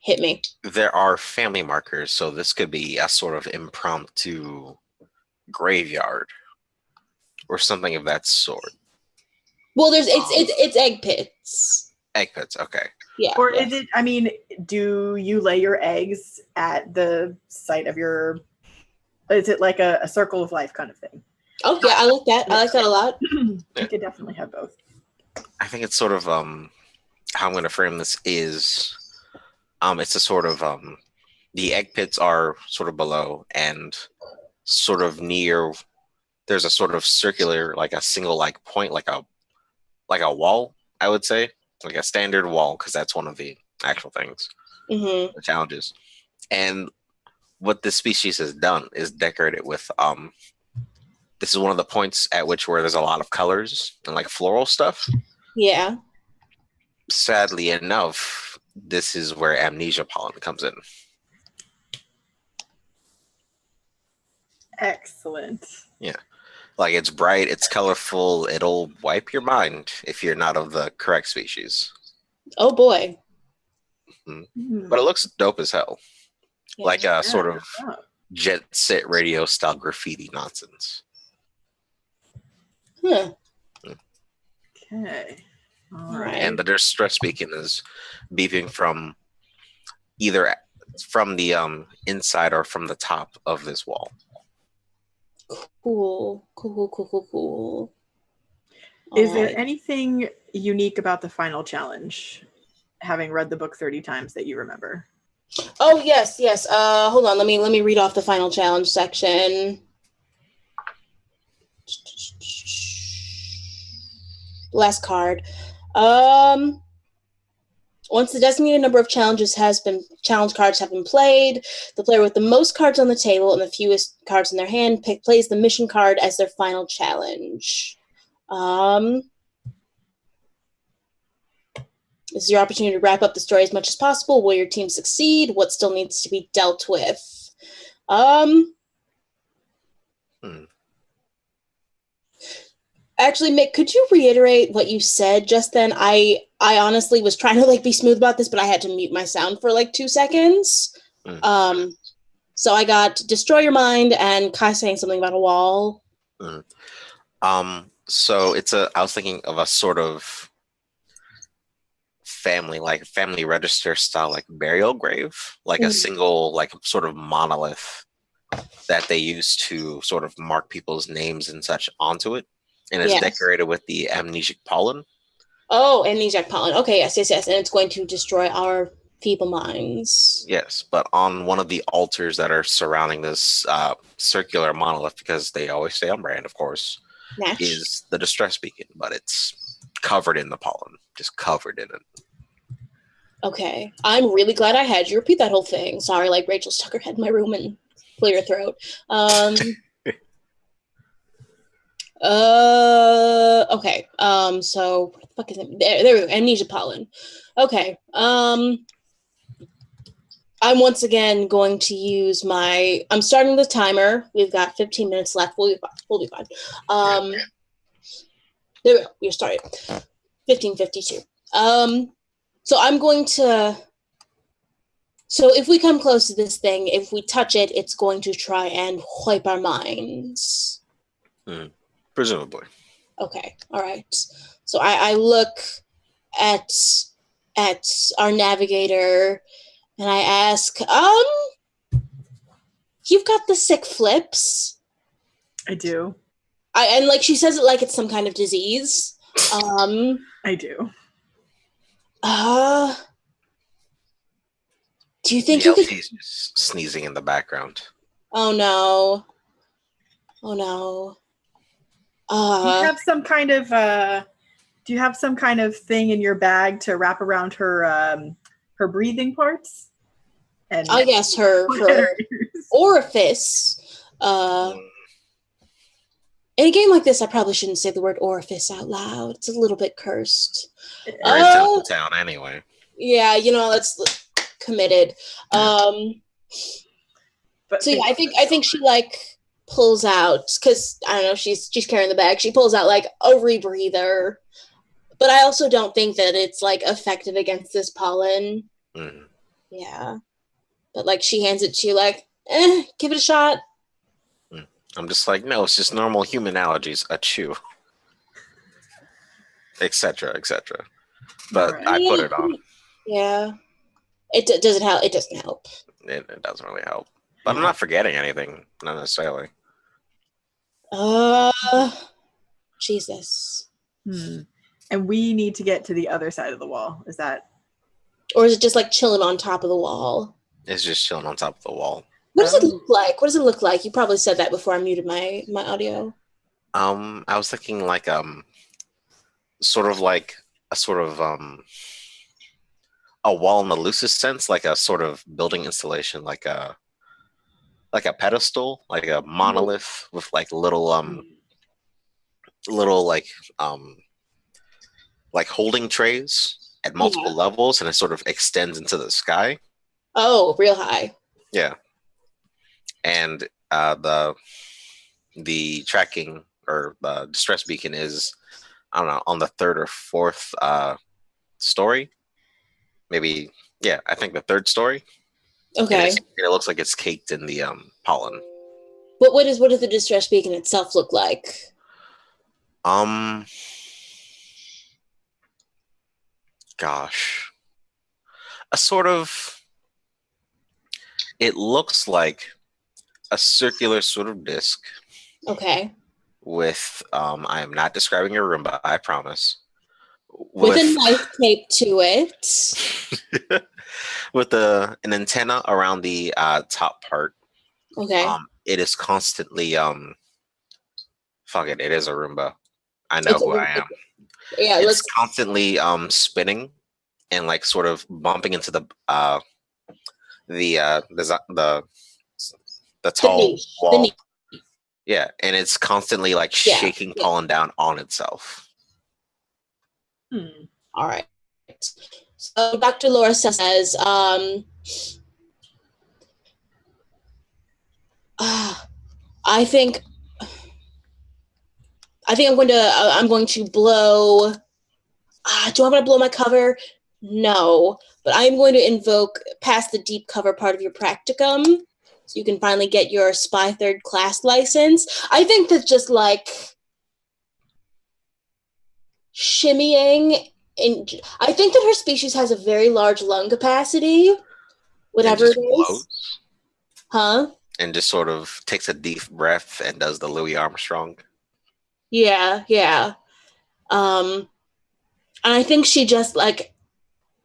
Hit me. There are family markers, so this could be a sort of impromptu graveyard or something of that sort. Well, it's egg pits. Egg pits, okay. Yeah. Or is it? I mean, do you lay your eggs at the site of your? Is it like a circle of life kind of thing? Oh yeah, I like that. I like that a lot. You could definitely have both. I think it's sort of how I'm going to frame this is it's a sort of the egg pits are sort of below and sort of near. There's a sort of circular, like a single like point, like a wall, I would say, like a standard wall, because that's one of the actual things, the challenges. And what this species has done is decorate it with this is one of the points at which where there's a lot of colors and like floral stuff. Yeah. Sadly enough, this is where amnesia pollen comes in. Excellent. Yeah. Like it's bright, it's colorful, it'll wipe your mind if you're not of the correct species. Oh boy. But it looks dope as hell. Yeah. Like a sort of Oh. jet set radio style graffiti nonsense. Huh. Okay. All Right. And the distress beacon is beeping from either from the inside or from the top of this wall. Cool. Is there anything unique about the final challenge, having read the book 30 times, that you remember? Oh yes. Hold on. Let me read off the final challenge section. Last card. Once the designated number of challenge cards have been played, the player with the most cards on the table and the fewest cards in their hand plays the mission card as their final challenge. This is your opportunity to wrap up the story as much as possible. Will your team succeed? What still needs to be dealt with? Actually, Mick, could you reiterate what you said just then? I honestly was trying to be smooth about this, but I had to mute my sound for 2 seconds. So I got destroy your mind and Kai saying something about a wall. So I was thinking of a sort of family register style, burial grave, a single, sort of monolith that they use to sort of mark people's names and such onto it. And it's decorated with the amnesiac pollen. Oh, amnesiac pollen. Okay, yes. And it's going to destroy our feeble minds. Yes, but on one of the altars that are surrounding this circular monolith, because they always stay on brand, of course, is the distress beacon, but it's covered in the pollen. Just covered in it. Okay. I'm really glad I had you repeat that whole thing. Sorry, Rachel stuck her head in my room and clear your throat. Okay. So what the fuck is it? There we go. Amnesia pollen. Okay. I'm once again going to use I'm starting the timer. We've got 15 minutes left. We'll be fine. There we go. We started. 15:52. So I'm going to. So if we come close to this thing, if we touch it, it's going to try and wipe our minds. Presumably. Okay. All right. So I look at our navigator and I ask, you've got the sick flips. I do. And she says it like it's some kind of disease. I do. Do you think the you could? LT's just sneezing in the background. Oh no. Do you have some kind of thing in your bag to wrap around her breathing parts? And yes, her orifice. In a game like this, I probably shouldn't say the word orifice out loud. It's a little bit cursed. We're in Temple Town anyway. Yeah, that's committed. So yeah, I think she pulls out, because I don't know, she's carrying the bag. She pulls out a rebreather, but I also don't think that it's effective against this pollen. Yeah, but she hands it to you give it a shot. I'm just no, it's just normal human allergies. Achoo. Etc. But right. I put it on. Yeah, it doesn't help. It doesn't help. It doesn't really help. But I'm not forgetting anything, not necessarily. Jesus. And we need to get to the other side of the wall. Is that? Or is it just chilling on top of the wall? It's just chilling on top of the wall. What does it look like? What does it look like? You probably said that before I muted my audio. I was thinking a wall in the loosest sense, a sort of building installation, like a pedestal, a monolith with little holding trays at multiple levels, and it sort of extends into the sky. Oh, real high. Yeah. And the tracking or the distress beacon is, I don't know, on the third or fourth story. Maybe, yeah, I think the third story. Okay. And it looks like it's caked in the pollen. But what does the distress beacon itself look like? Gosh, a sort of. It looks like a circular sort of disc. Okay. With I am not describing a Roomba, I promise. With a knife taped to it. With an antenna around the top part. Okay. It is constantly fuck it, it is a Roomba. I know who I am. Yeah, it's constantly spinning and like sort of bumping into the tall wall. Yeah, and it's constantly like shaking pollen down on itself. All right. So Dr. Laura says, I think I'm going to blow. Do I want to blow my cover? No, but I'm going to invoke past the deep cover part of your practicum, so you can finally get your spy third class license. I think that just like shimmying, I think that her species has a very large lung capacity. Whatever it is, blows, and just sort of takes a deep breath and does the Louis Armstrong. Yeah. And I think she just like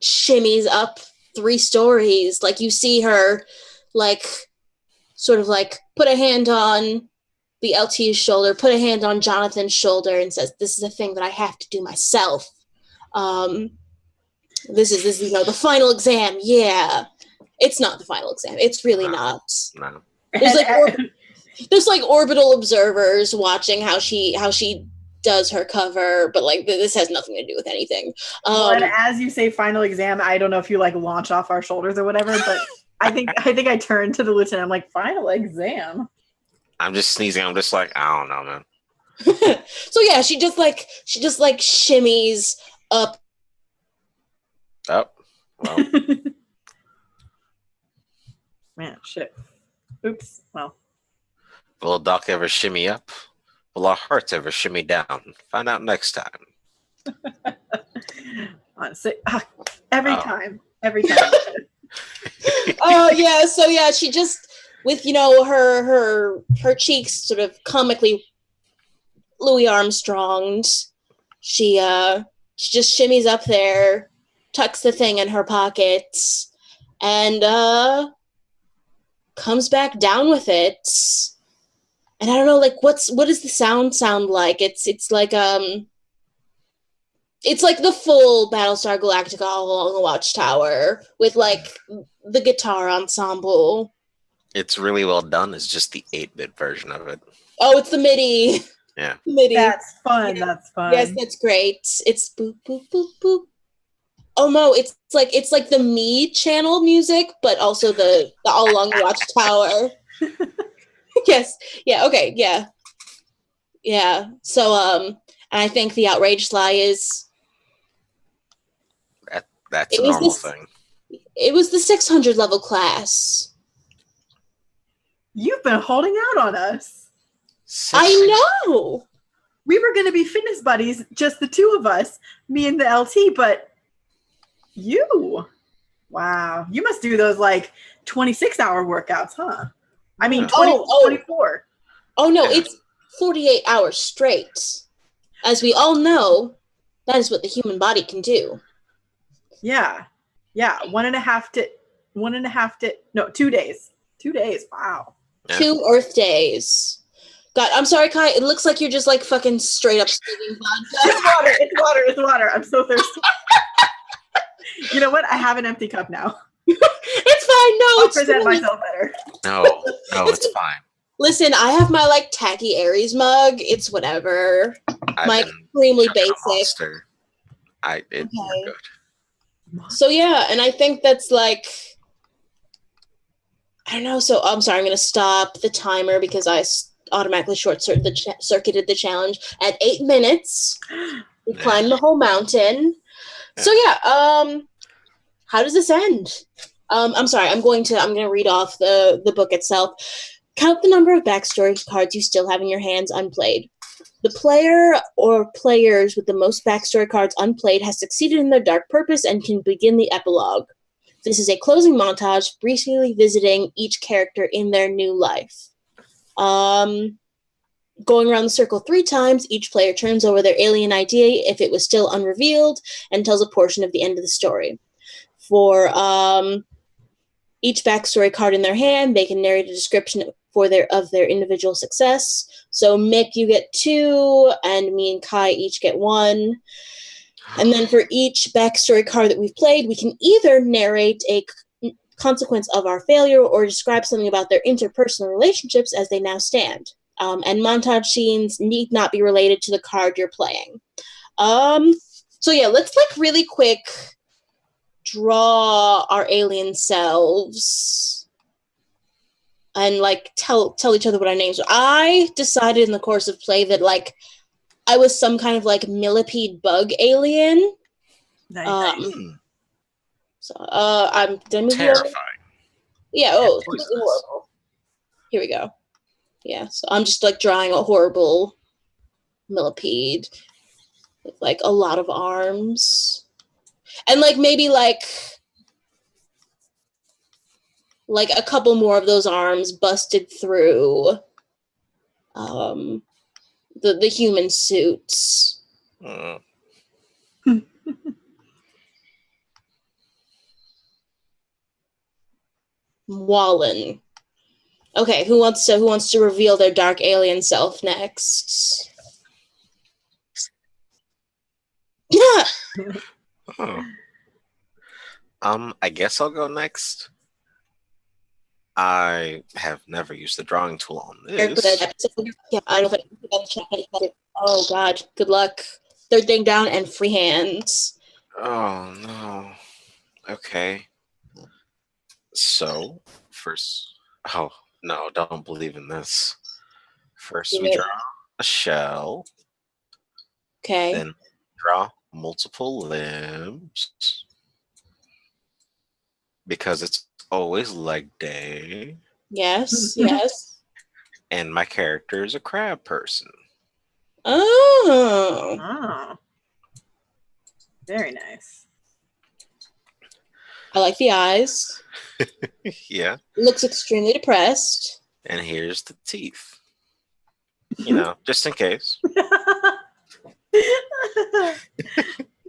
shimmies up 3 stories. Like you see her like sort of like put a hand on the LT's shoulder, put a hand on Jonathan's shoulder and says, "This is a thing that I have to do myself. This is the final exam." Yeah. It's not the final exam. It's really not. No. There's like orbital observers watching how she does her cover, but like this has nothing to do with anything. And as you say final exam, I don't know if you like launch off our shoulders or whatever, but I think I turned to the lieutenant. I'm like, final exam. I'm just sneezing. I'm just like, I don't know, man. So yeah, she just like shimmies up. Well. Man, shit. Oops. Well. Will Doc ever shimmy up? Will our hearts ever shimmy down? Find out next time. Honestly, every time. Oh yeah, so yeah, she just with her cheeks sort of comically Louis Armstronged. She just shimmies up there, tucks the thing in her pocket, and comes back down with it. And I don't know, like what does the sound like? It's like it's like the full Battlestar Galactica all along the Watchtower with like the guitar ensemble. It's really well done. It's just the 8-bit version of it. Oh, it's the MIDI. Yeah. MIDI. That's fun. Yeah. That's fun. Yes, that's great. It's boop boop boop boop. Oh no, it's like the Me channel music, but also the all along the Watchtower. Yes. Yeah. Okay. Yeah. Yeah. So and I think the outrage lie is that's a normal thing. It was the 600 level class. You've been holding out on us. I know. We were going to be fitness buddies, just the two of us, me and the LT, but you. Wow. You must do those like 26-hour workouts, huh? I mean, 24. Oh, no, it's 48 hours straight. As we all know, that is what the human body can do. Yeah. 2 days. 2 days. Wow. Yeah. 2 Earth days. God, I'm sorry, Kai. It looks like you're just like fucking straight up steaming vodka. It's water. I'm so thirsty. You know what? I have an empty cup now. It's fine. No, I'll present myself better. No, it's fine. Listen, I have my like tacky Aries mug. It's whatever. My extremely basic. We're good. So yeah, and I think that's like, I don't know. So I'm sorry, I'm gonna stop the timer because automatically circuited the challenge at 8 minutes. We climbed the whole mountain. So yeah, how does this end? I'm sorry, I'm going to read off the book itself. Count the number of backstory cards you still have in your hands unplayed. The player or players with the most backstory cards unplayed has succeeded in their dark purpose and can begin the epilogue. This is a closing montage, briefly visiting each character in their new life. Going around the circle 3 times, each player turns over their alien ID if it was still unrevealed and tells a portion of the end of the story. For each backstory card in their hand, they can narrate a description of their individual success. So Mick, you get 2, and me and Kai each get 1. And then for each backstory card that we've played, we can either narrate a consequence of our failure or describe something about their interpersonal relationships as they now stand. And montage scenes need not be related to the card you're playing. So yeah, let's really quick draw our alien selves and tell each other what our names are. I decided in the course of play that I was some kind of millipede bug alien. Nice. So I'm terrifying. Yeah. Oh, it's completely horrible. Here we go. Yeah. So I'm just drawing a horrible millipede with a lot of arms, and maybe a couple more of those arms busted through the human suits. Wallen. Okay, who wants to reveal their dark alien self next? Yeah. I guess I'll go next. I have never used the drawing tool on this. Yeah, I don't know. Oh God, good luck. Third thing down and free hands. Oh no. Okay. So first, oh no, don't believe in this. First, we draw a shell. Okay. Then draw multiple limbs because it's always leg day. Yes, yes. And my character is a crab person. Oh. Very nice. I like the eyes. Yeah. Looks extremely depressed. And here's the teeth. Just in case.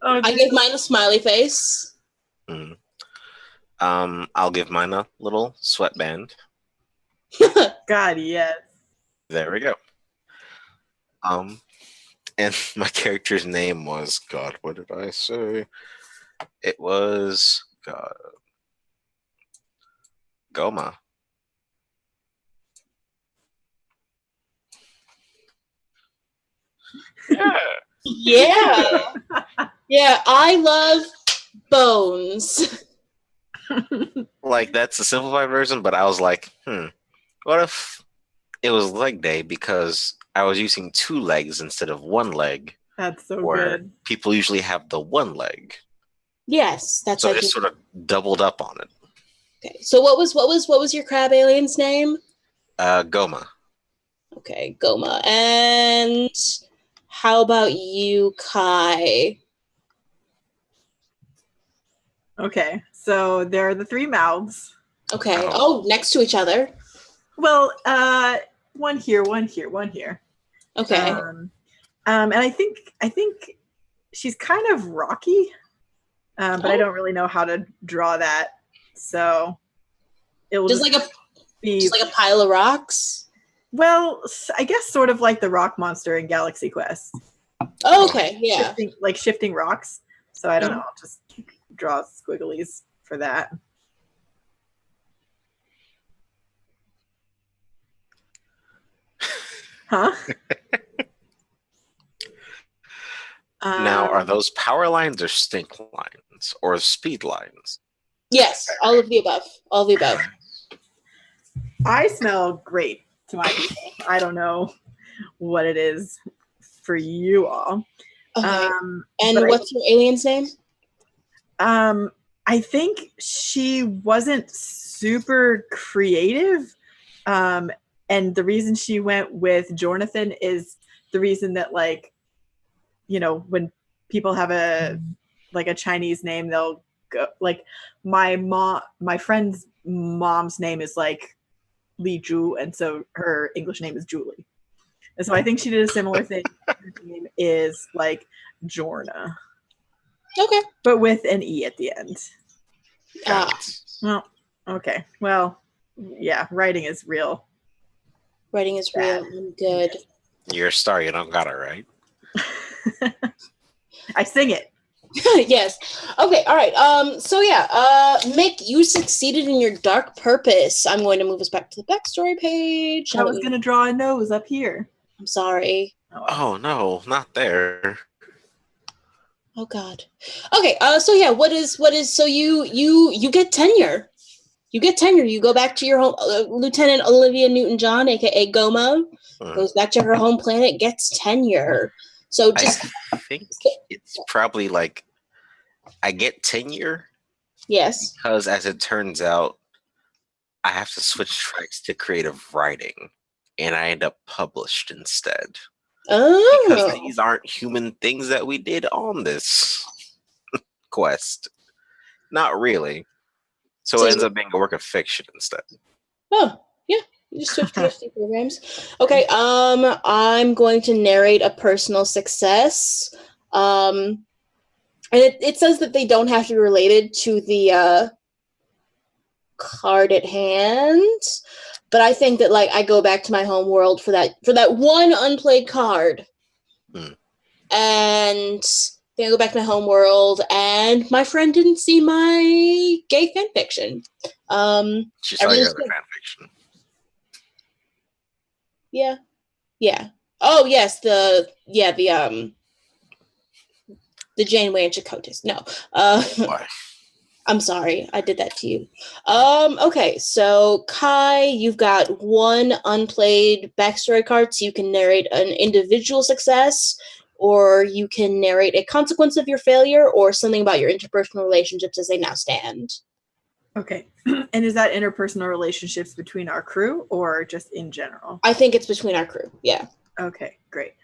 I gave mine a smiley face. I'll give mine a little sweatband. God, yes. There we go. And my character's name was, God, what did I say? It was Goma. Yeah. Yeah. Yeah, I love bones. That's the simplified version, but I was like, what if it was leg day because I was using 2 legs instead of 1 leg? That's so where good. People usually have the 1 leg. Yes, that's so I just sort of doubled up on it. Okay. So what was your crab alien's name? Goma. Okay, Goma. And how about you, Kai? Okay, so there are the 3 mouths. Okay. Oh, next to each other. Well, one here, one here, one here. Okay. And I think she's kind of rocky, but I don't really know how to draw that. So it will just like a pile of rocks. Well, I guess sort of like the rock monster in Galaxy Quest. Oh, okay, yeah. Shifting rocks. So I don't know. I'll just draw squigglies for that. Huh? Now, are those power lines or stink lines or speed lines? Yes, all of the above. All of the above. I smell great. to my people. I don't know what it is for you all. Okay. And what's your alien's name? I think she wasn't super creative. And the reason she went with Jonathan is the reason that, like, you know, when people have a Chinese name, they'll go, like, my friend's mom's name is like Li Ju, and so her English name is Julie. And so I think she did a similar thing. Her name is like Jorna. Okay. But with an E at the end. Well, okay. Well, yeah, writing is real. Writing is real and good. You're a star, you don't got it, right? I sing it. Yes. Okay, all right. Mick, you succeeded in your dark purpose. I'm going to move us back to the backstory page. I was going to draw a nose up here. I'm sorry. Oh, no, not there. Oh God. Okay. So you get tenure. You get tenure. You go back to your home. Lieutenant Olivia Newton-John, aka Goma, goes back to her home planet, gets tenure. So just I think it's probably like I get tenure. Yes. Because as it turns out, I have to switch tracks to creative writing, and I end up published instead. Oh. Because these aren't human things that we did on this quest. Not really. So it ends up being a work of fiction instead. Oh, yeah. You just switch PhD programs. Okay, I'm going to narrate a personal success. And it says that they don't have to be related to the card at hand. But I think that, like, I go back to my home world for that one unplayed card. And then I go back to my home world, and my friend didn't see my gay fan fiction. She saw your other fan fiction. Yeah. Yeah. Oh yes, the Janeway and Chakotay. No. Why? I'm sorry, I did that to you. Okay, so Kai, you've got one unplayed backstory card, so you can narrate an individual success, or you can narrate a consequence of your failure, or something about your interpersonal relationships as they now stand. Okay. And is that interpersonal relationships between our crew or just in general? I think it's between our crew, yeah. Okay, great.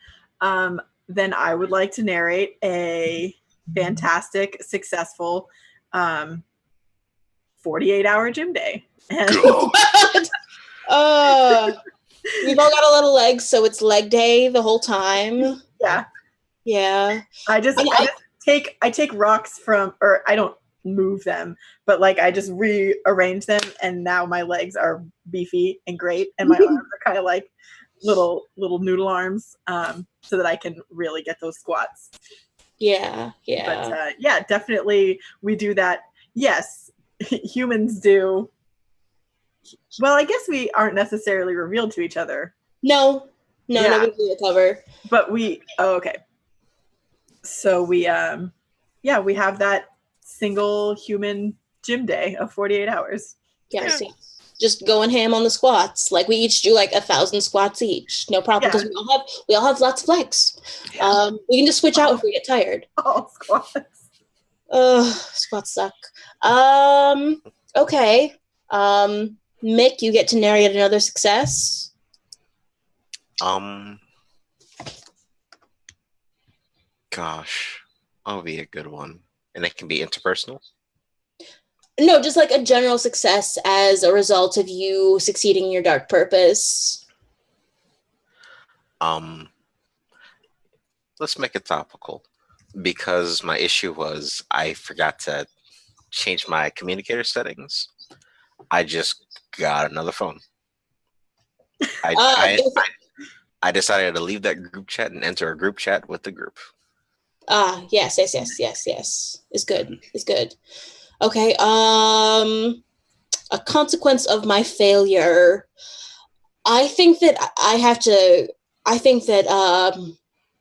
Then I would like to narrate a fantastic, successful 48-hour gym day. We've all got a little legs, so it's leg day the whole time. Yeah. Yeah. I take rocks from, or I don't move them, but like I just rearrange them, and now my legs are beefy and great, and my arms are kind of like little noodle arms, so that I can really get those squats. Yeah. But definitely we do that. Yes, humans do. Well, I guess we aren't necessarily revealed to each other. No, nobody did cover. But okay. So we have that single human gym day of 48 hours. Yes. Just going ham on the squats. Like we each do like 1,000 squats each. No problem, because we all have lots of legs. Yeah. We can just switch out if we get tired. All squats. Squats suck. Okay. Mick, you get to narrate another success. Gosh, that'll be a good one. And it can be interpersonal? No, just like a general success as a result of you succeeding in your dark purpose. Let's make it topical. Because my issue was I forgot to change my communicator settings. I just got another phone. I decided to leave that group chat and enter a group chat with the group. Yes. It's good. Okay. A consequence of my failure. I think that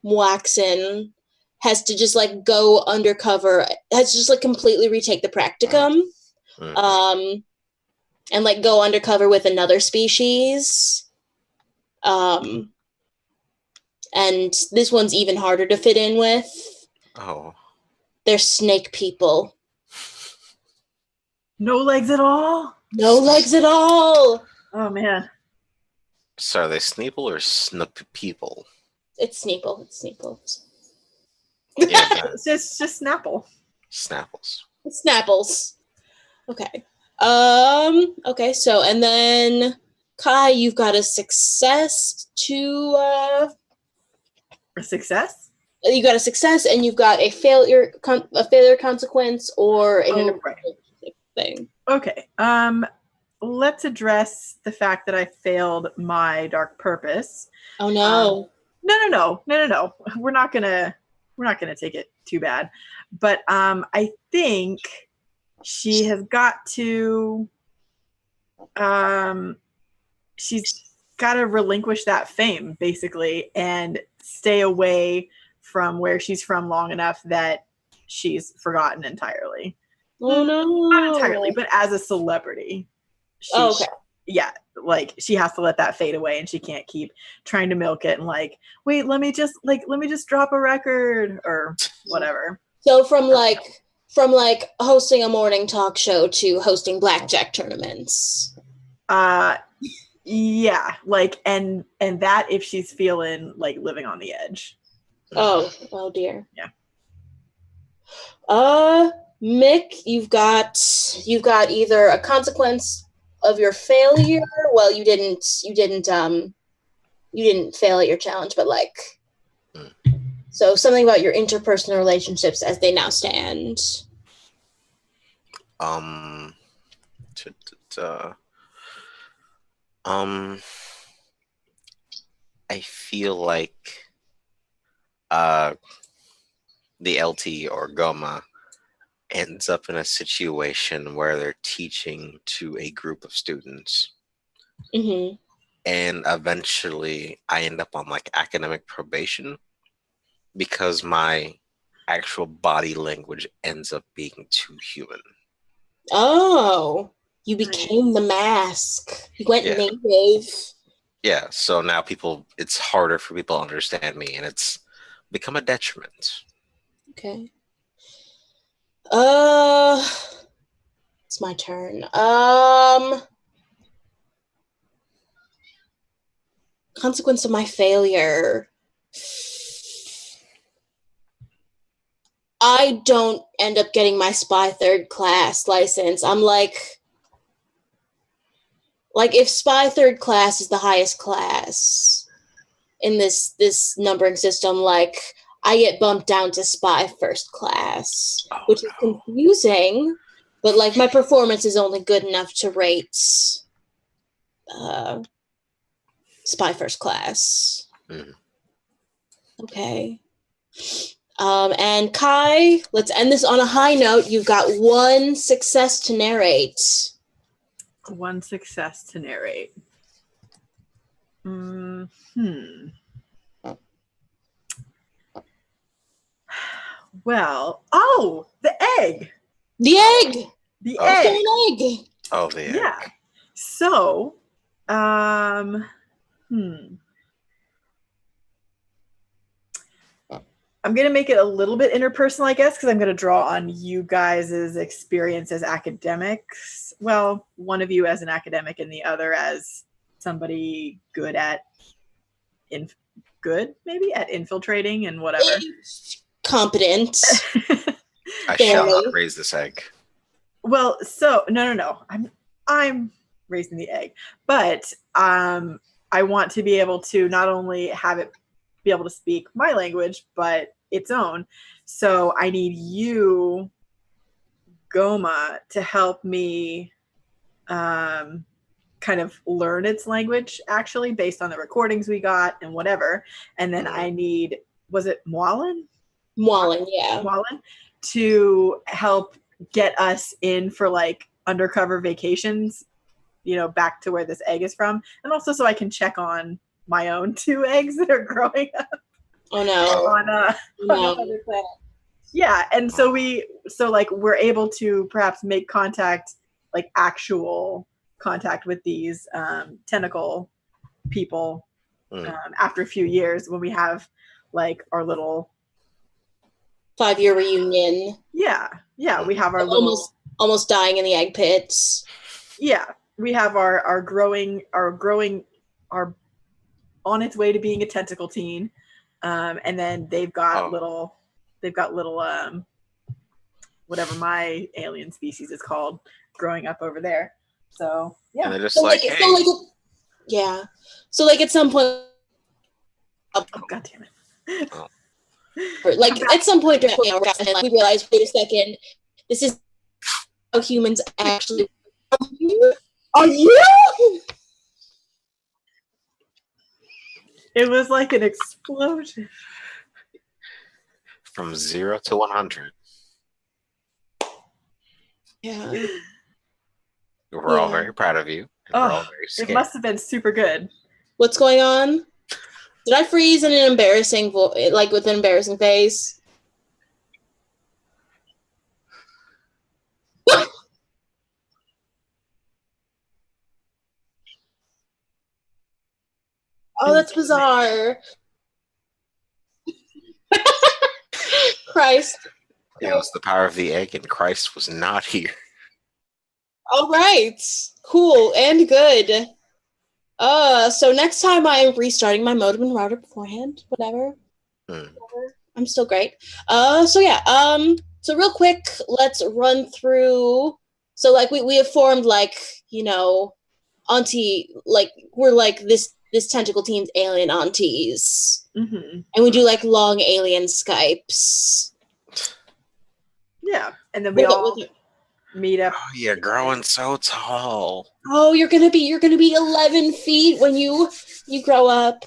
Waxen has to just like go undercover, has to just like completely retake the practicum. And like go undercover with another species. And this one's even harder to fit in with. Oh. They're snake people. No legs at all? No legs at all. Oh, man. So are they Sneeple or Snup people? It's Sneeple. It's Sneeple. Yeah, It's just Snapple. Snapples. It's Snapples. Okay. Okay, so, and then, Kai, you've got a success to, A success? you got a success, and you've got a failure consequence, or an thing. Okay. Let's address the fact that I failed my dark purpose. Oh no. No. We're not gonna take it too bad. But I think she has got to she's got to relinquish that fame, basically, and stay away from where she's from long enough that she's forgotten entirely. Oh no. Not entirely, but as a celebrity. Okay. Yeah, like she has to let that fade away, and she can't keep trying to milk it and like, wait, let me just drop a record or whatever. So from hosting a morning talk show to hosting blackjack tournaments. Yeah, like and that if she's feeling like living on the edge. Oh dear. Yeah. Mick, you've got either a consequence of your failure. Well, you didn't fail at your challenge, but so something about your interpersonal relationships as they now stand. I feel like the LT or Goma ends up in a situation where they're teaching to a group of students. Mm-hmm. And eventually I end up on academic probation because my actual body language ends up being too human. Oh, you became the mask. You went native. Yeah, so now it's harder for people to understand me, and it's become a detriment. Okay. It's my turn. Consequence of my failure. I don't end up getting my spy third class license. I'm like if spy third class is the highest class in this numbering system, I get bumped down to spy first class, which is confusing, but my performance is only good enough to rate spy first class. Mm. Okay. And Kai, let's end this on a high note. You've got one success to narrate. One success to narrate. Well, the egg. The egg. The egg. Oh, the egg. Yeah. So, I'm going to make it a little bit interpersonal, I guess, because I'm going to draw on you guys' experience as academics. Well, one of you as an academic and the other as somebody good at infiltrating and whatever. Competent. I shall not raise this egg. Well, so no. I'm raising the egg, but I want to be able to not only have it be able to speak my language, but its own. So I need you, Goma, to help me kind of learn its language, actually, based on the recordings we got and whatever. And then I need, was it Mwalin? Mwalin, yeah. Mwalin, to help get us in for undercover vacations, back to where this egg is from. And also so I can check on my own 2 eggs that are growing up. Oh no. On another planet. Yeah, and so we're able to perhaps make contact, actual contact with these tentacle people after a few years when we have like our little 5-year reunion. Yeah, we have our almost dying in the egg pits. Yeah, we have our growing our on its way to being a tentacle teen, and then they've got little whatever my alien species is called growing up over there. So yeah, and they're just so like, hey. Yeah. So like at some point, oh god damn it. Oh. Like at some point during we realized, wait a second, this is how humans actually are. You? It was like an explosion. From 0 to 100. Yeah. We're all very proud of you. And we're all very scared. It must have been super good. What's going on? Did I freeze in an embarrassing with an embarrassing face? Oh, that's bizarre. Christ. It was the power of the egg, and Christ was not here. All right. Cool and good. So next time I am restarting my modem and router beforehand. Whatever. I'm still great. So real quick, let's run through. So like we have formed like, auntie, like we're like this tentacle team's alien aunties. Mm-hmm. And we do like long alien Skypes. Yeah. And then we all meet up. Oh, you're growing so tall. Oh, you're gonna be 11 feet when you grow up.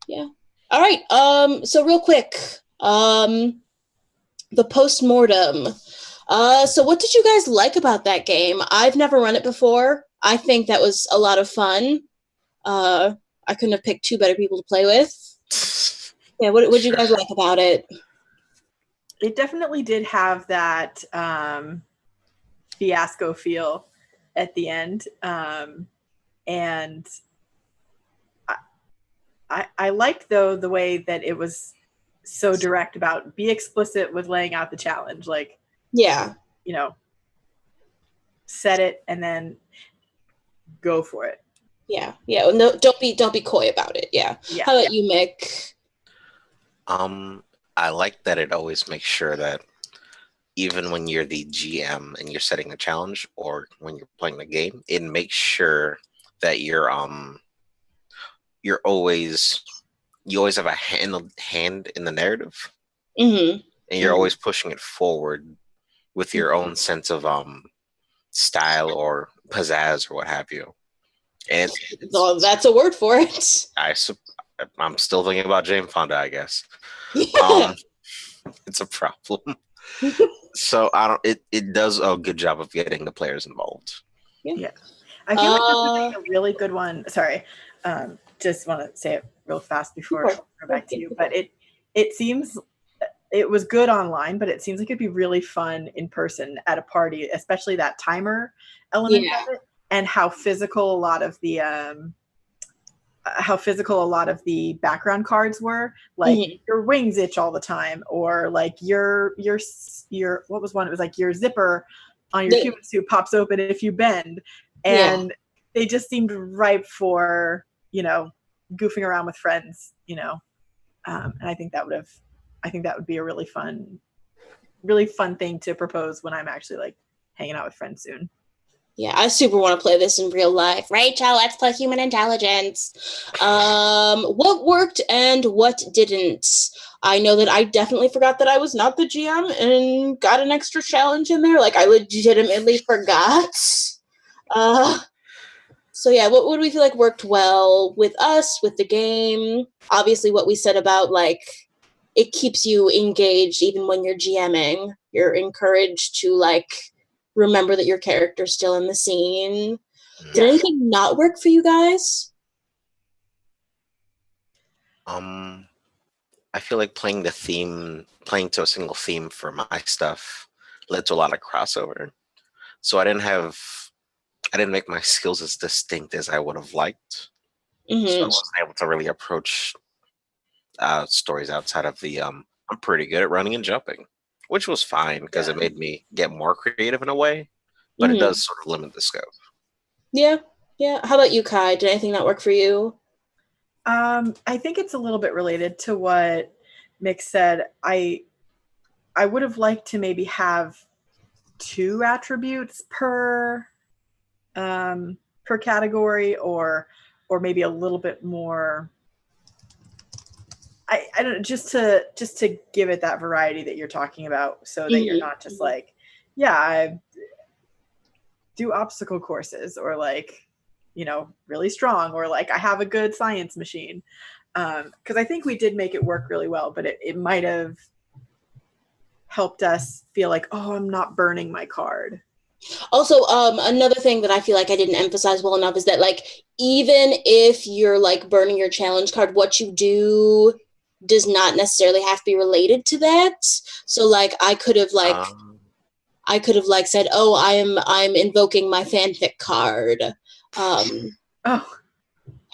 Yeah. All right. So real quick, the postmortem. So what did you guys like about that game? I've never run it before. I think that was a lot of fun. I couldn't have picked two better people to play with. Yeah, what did you guys like about it? It definitely did have that fiasco feel at the end. And I liked, though, the way that it was so direct about be explicit with laying out the challenge. Like, set it and then go for it. Yeah. No, don't be coy about it. Yeah. How about you, Mick? I like that it always makes sure that even when you're the GM and you're setting a challenge, or when you're playing the game, it makes sure that you always have a hand in the narrative, and you're always pushing it forward with your own sense of style or pizzazz or what have you. And that's a word for it. I'm still thinking about Jane Fonda, I guess. It's a problem. So it does a good job of getting the players involved. Yeah. I feel like this is a really good one. Sorry. Just want to say it real fast before I go back to you. But it seems it was good online, but it seems like it'd be really fun in person at a party, especially that timer element of it, and how physical a lot of the background cards were. Like your wings itch all the time, or like your what was one? It was like your zipper on your human suit pops open if you bend, and they just seemed ripe for goofing around with friends, and I think that would be a really fun thing to propose when I'm actually like hanging out with friends soon. Yeah, I super want to play this in real life. Rachel, let's play Human Intelligence. What worked and what didn't? I know that I definitely forgot that I was not the GM and got an extra challenge in there. Like, I legitimately forgot. So yeah, what do we feel like worked well with us, with the game? Obviously, what we said about, like, it keeps you engaged even when you're GMing. You're encouraged to, like, remember that your character's still in the scene. Did anything not work for you guys? I feel like playing to a single theme for my stuff led to a lot of crossover. So I didn't make my skills as distinct as I would have liked. So I Mm-hmm. wasn't able to really approach stories outside of the I'm pretty good at running and jumping, which was fine because it made me get more creative in a way, but it Mm-hmm. does sort of limit the scope. Yeah. Yeah. How about you, Kai? Did anything not work for you? I think it's a little bit related to what Mick said. I would have liked to maybe have 2 attributes per category, or maybe a little bit more. I don't know, just to give it that variety that you're talking about, so that you're not just like, yeah, I do obstacle courses, or like, really strong, or like I have a good science machine. Because I think we did make it work really well, but it might have helped us feel like, oh, I'm not burning my card. Also, another thing that I feel like I didn't emphasize well enough is that, like, even if you're like burning your challenge card, what you do does not necessarily have to be related to that. So, like, I could have like said, "Oh, I'm invoking my fanfic card," Oh,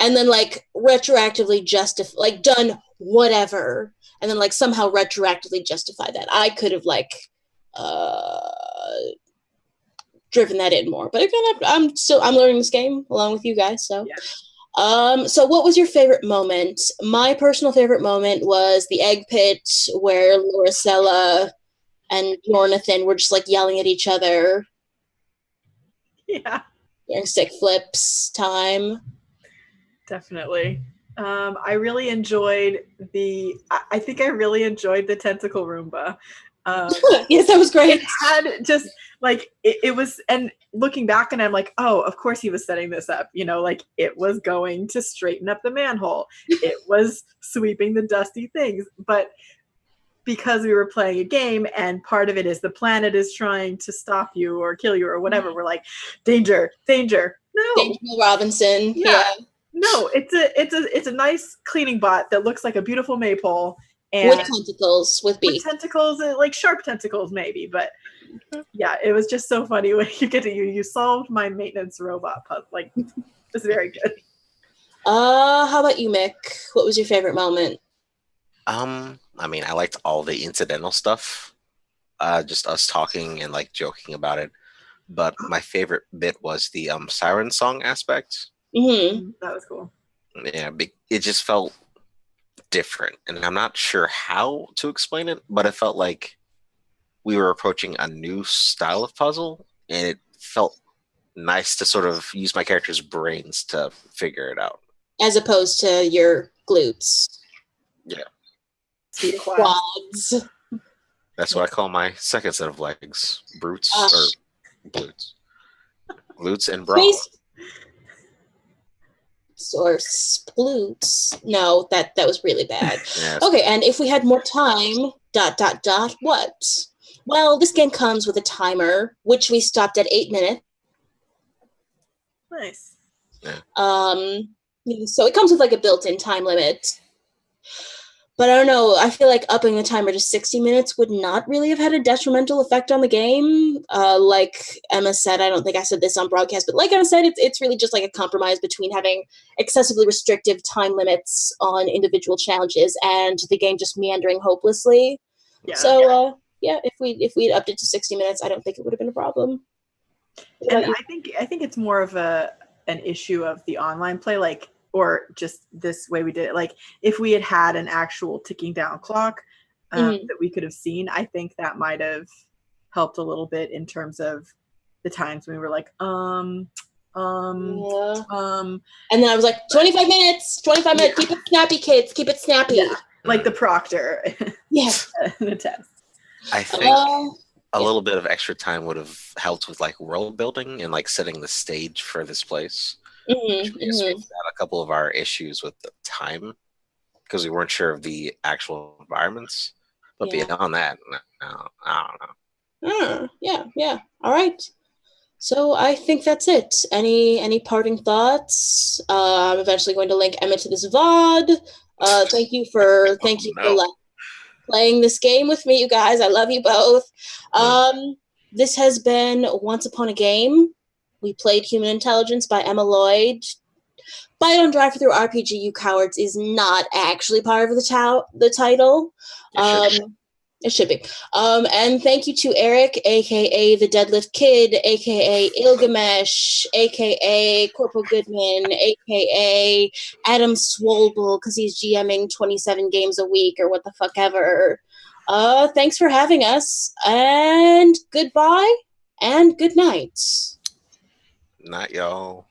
and then like retroactively justify, like, done whatever, and then like somehow retroactively justify that. I could have like uh driven that in more. But again, I'm learning this game along with you guys. So, so what was your favorite moment? My personal favorite moment was the egg pit where Loricella and Jornathan were just like yelling at each other yeah, during stick flips time. definitely. I really enjoyed I think I really enjoyed the tentacle Roomba. Yes, that was great. It had just like it was, and looking back, and I'm like, oh, of course he was setting this up. Like it was going to straighten up the manhole. It was sweeping the dusty things, but because we were playing a game and part of it is the planet is trying to stop you or kill you or whatever, we're like, danger, danger. No. Danger Robinson. Yeah. No, it's a nice cleaning bot that looks like a beautiful maypole, and with tentacles, with beak. with tentacles, like sharp tentacles maybe, but yeah, it was just so funny when you solved my maintenance robot puzzle. Like, it's very good. How about you, Mick? What was your favorite moment? I mean, I liked all the incidental stuff, just us talking and like joking about it. But my favorite bit was the siren song aspect. Mm-hmm. That was cool. Yeah, it just felt different, and I'm not sure how to explain it, but it felt like we were approaching a new style of puzzle, and it felt nice to sort of use my character's brains to figure it out. As opposed to your glutes. Yeah. Quads. That's what I call my second set of legs. Brutes or glutes. Glutes and bra. Or sploots. No, that was really bad. Yes. Okay, and if we had more time, ... what? Well, this game comes with a timer, which we stopped at 8 minutes. Nice. Yeah. So it comes with like a built-in time limit. But I don't know, I feel like upping the timer to 60 minutes would not really have had a detrimental effect on the game. Like Emma said, I don't think I said this on broadcast, but like Emma said, it's really just like a compromise between having excessively restrictive time limits on individual challenges and the game just meandering hopelessly. Yeah. So, if we'd upped it to 60 minutes, I don't think it would have been a problem. And I think it's more of an issue of the online play, like, or just this way we did it. Like, if we had an actual ticking down clock that we could have seen, I think that might have helped a little bit in terms of the times when we were like, And then I was like, 25 minutes, keep it snappy, kids, keep it snappy. Yeah. Like the proctor. Yeah. The test. I think a little bit of extra time would have helped with like world building and like setting the stage for this place. We've had a couple of our issues with the time because we weren't sure of the actual environments. But beyond that, no, I don't know. Yeah. All right. So I think that's it. Any parting thoughts? I'm eventually going to link Emma to this VOD. Thank you for playing this game with me, you guys. I love you both. This has been Once Upon a Game. We played Human Intelligence by Emma Lloyd. Buy It on Drive-Thru RPG, you cowards, is not actually part of the title. It should be. And thank you to Eric, aka the Deadlift Kid, aka Ilgamesh, aka Corporal Goodman, aka Adam Swolble, because he's GMing 27 games a week or what the fuck ever. Thanks for having us, and goodbye and good night. Not y'all.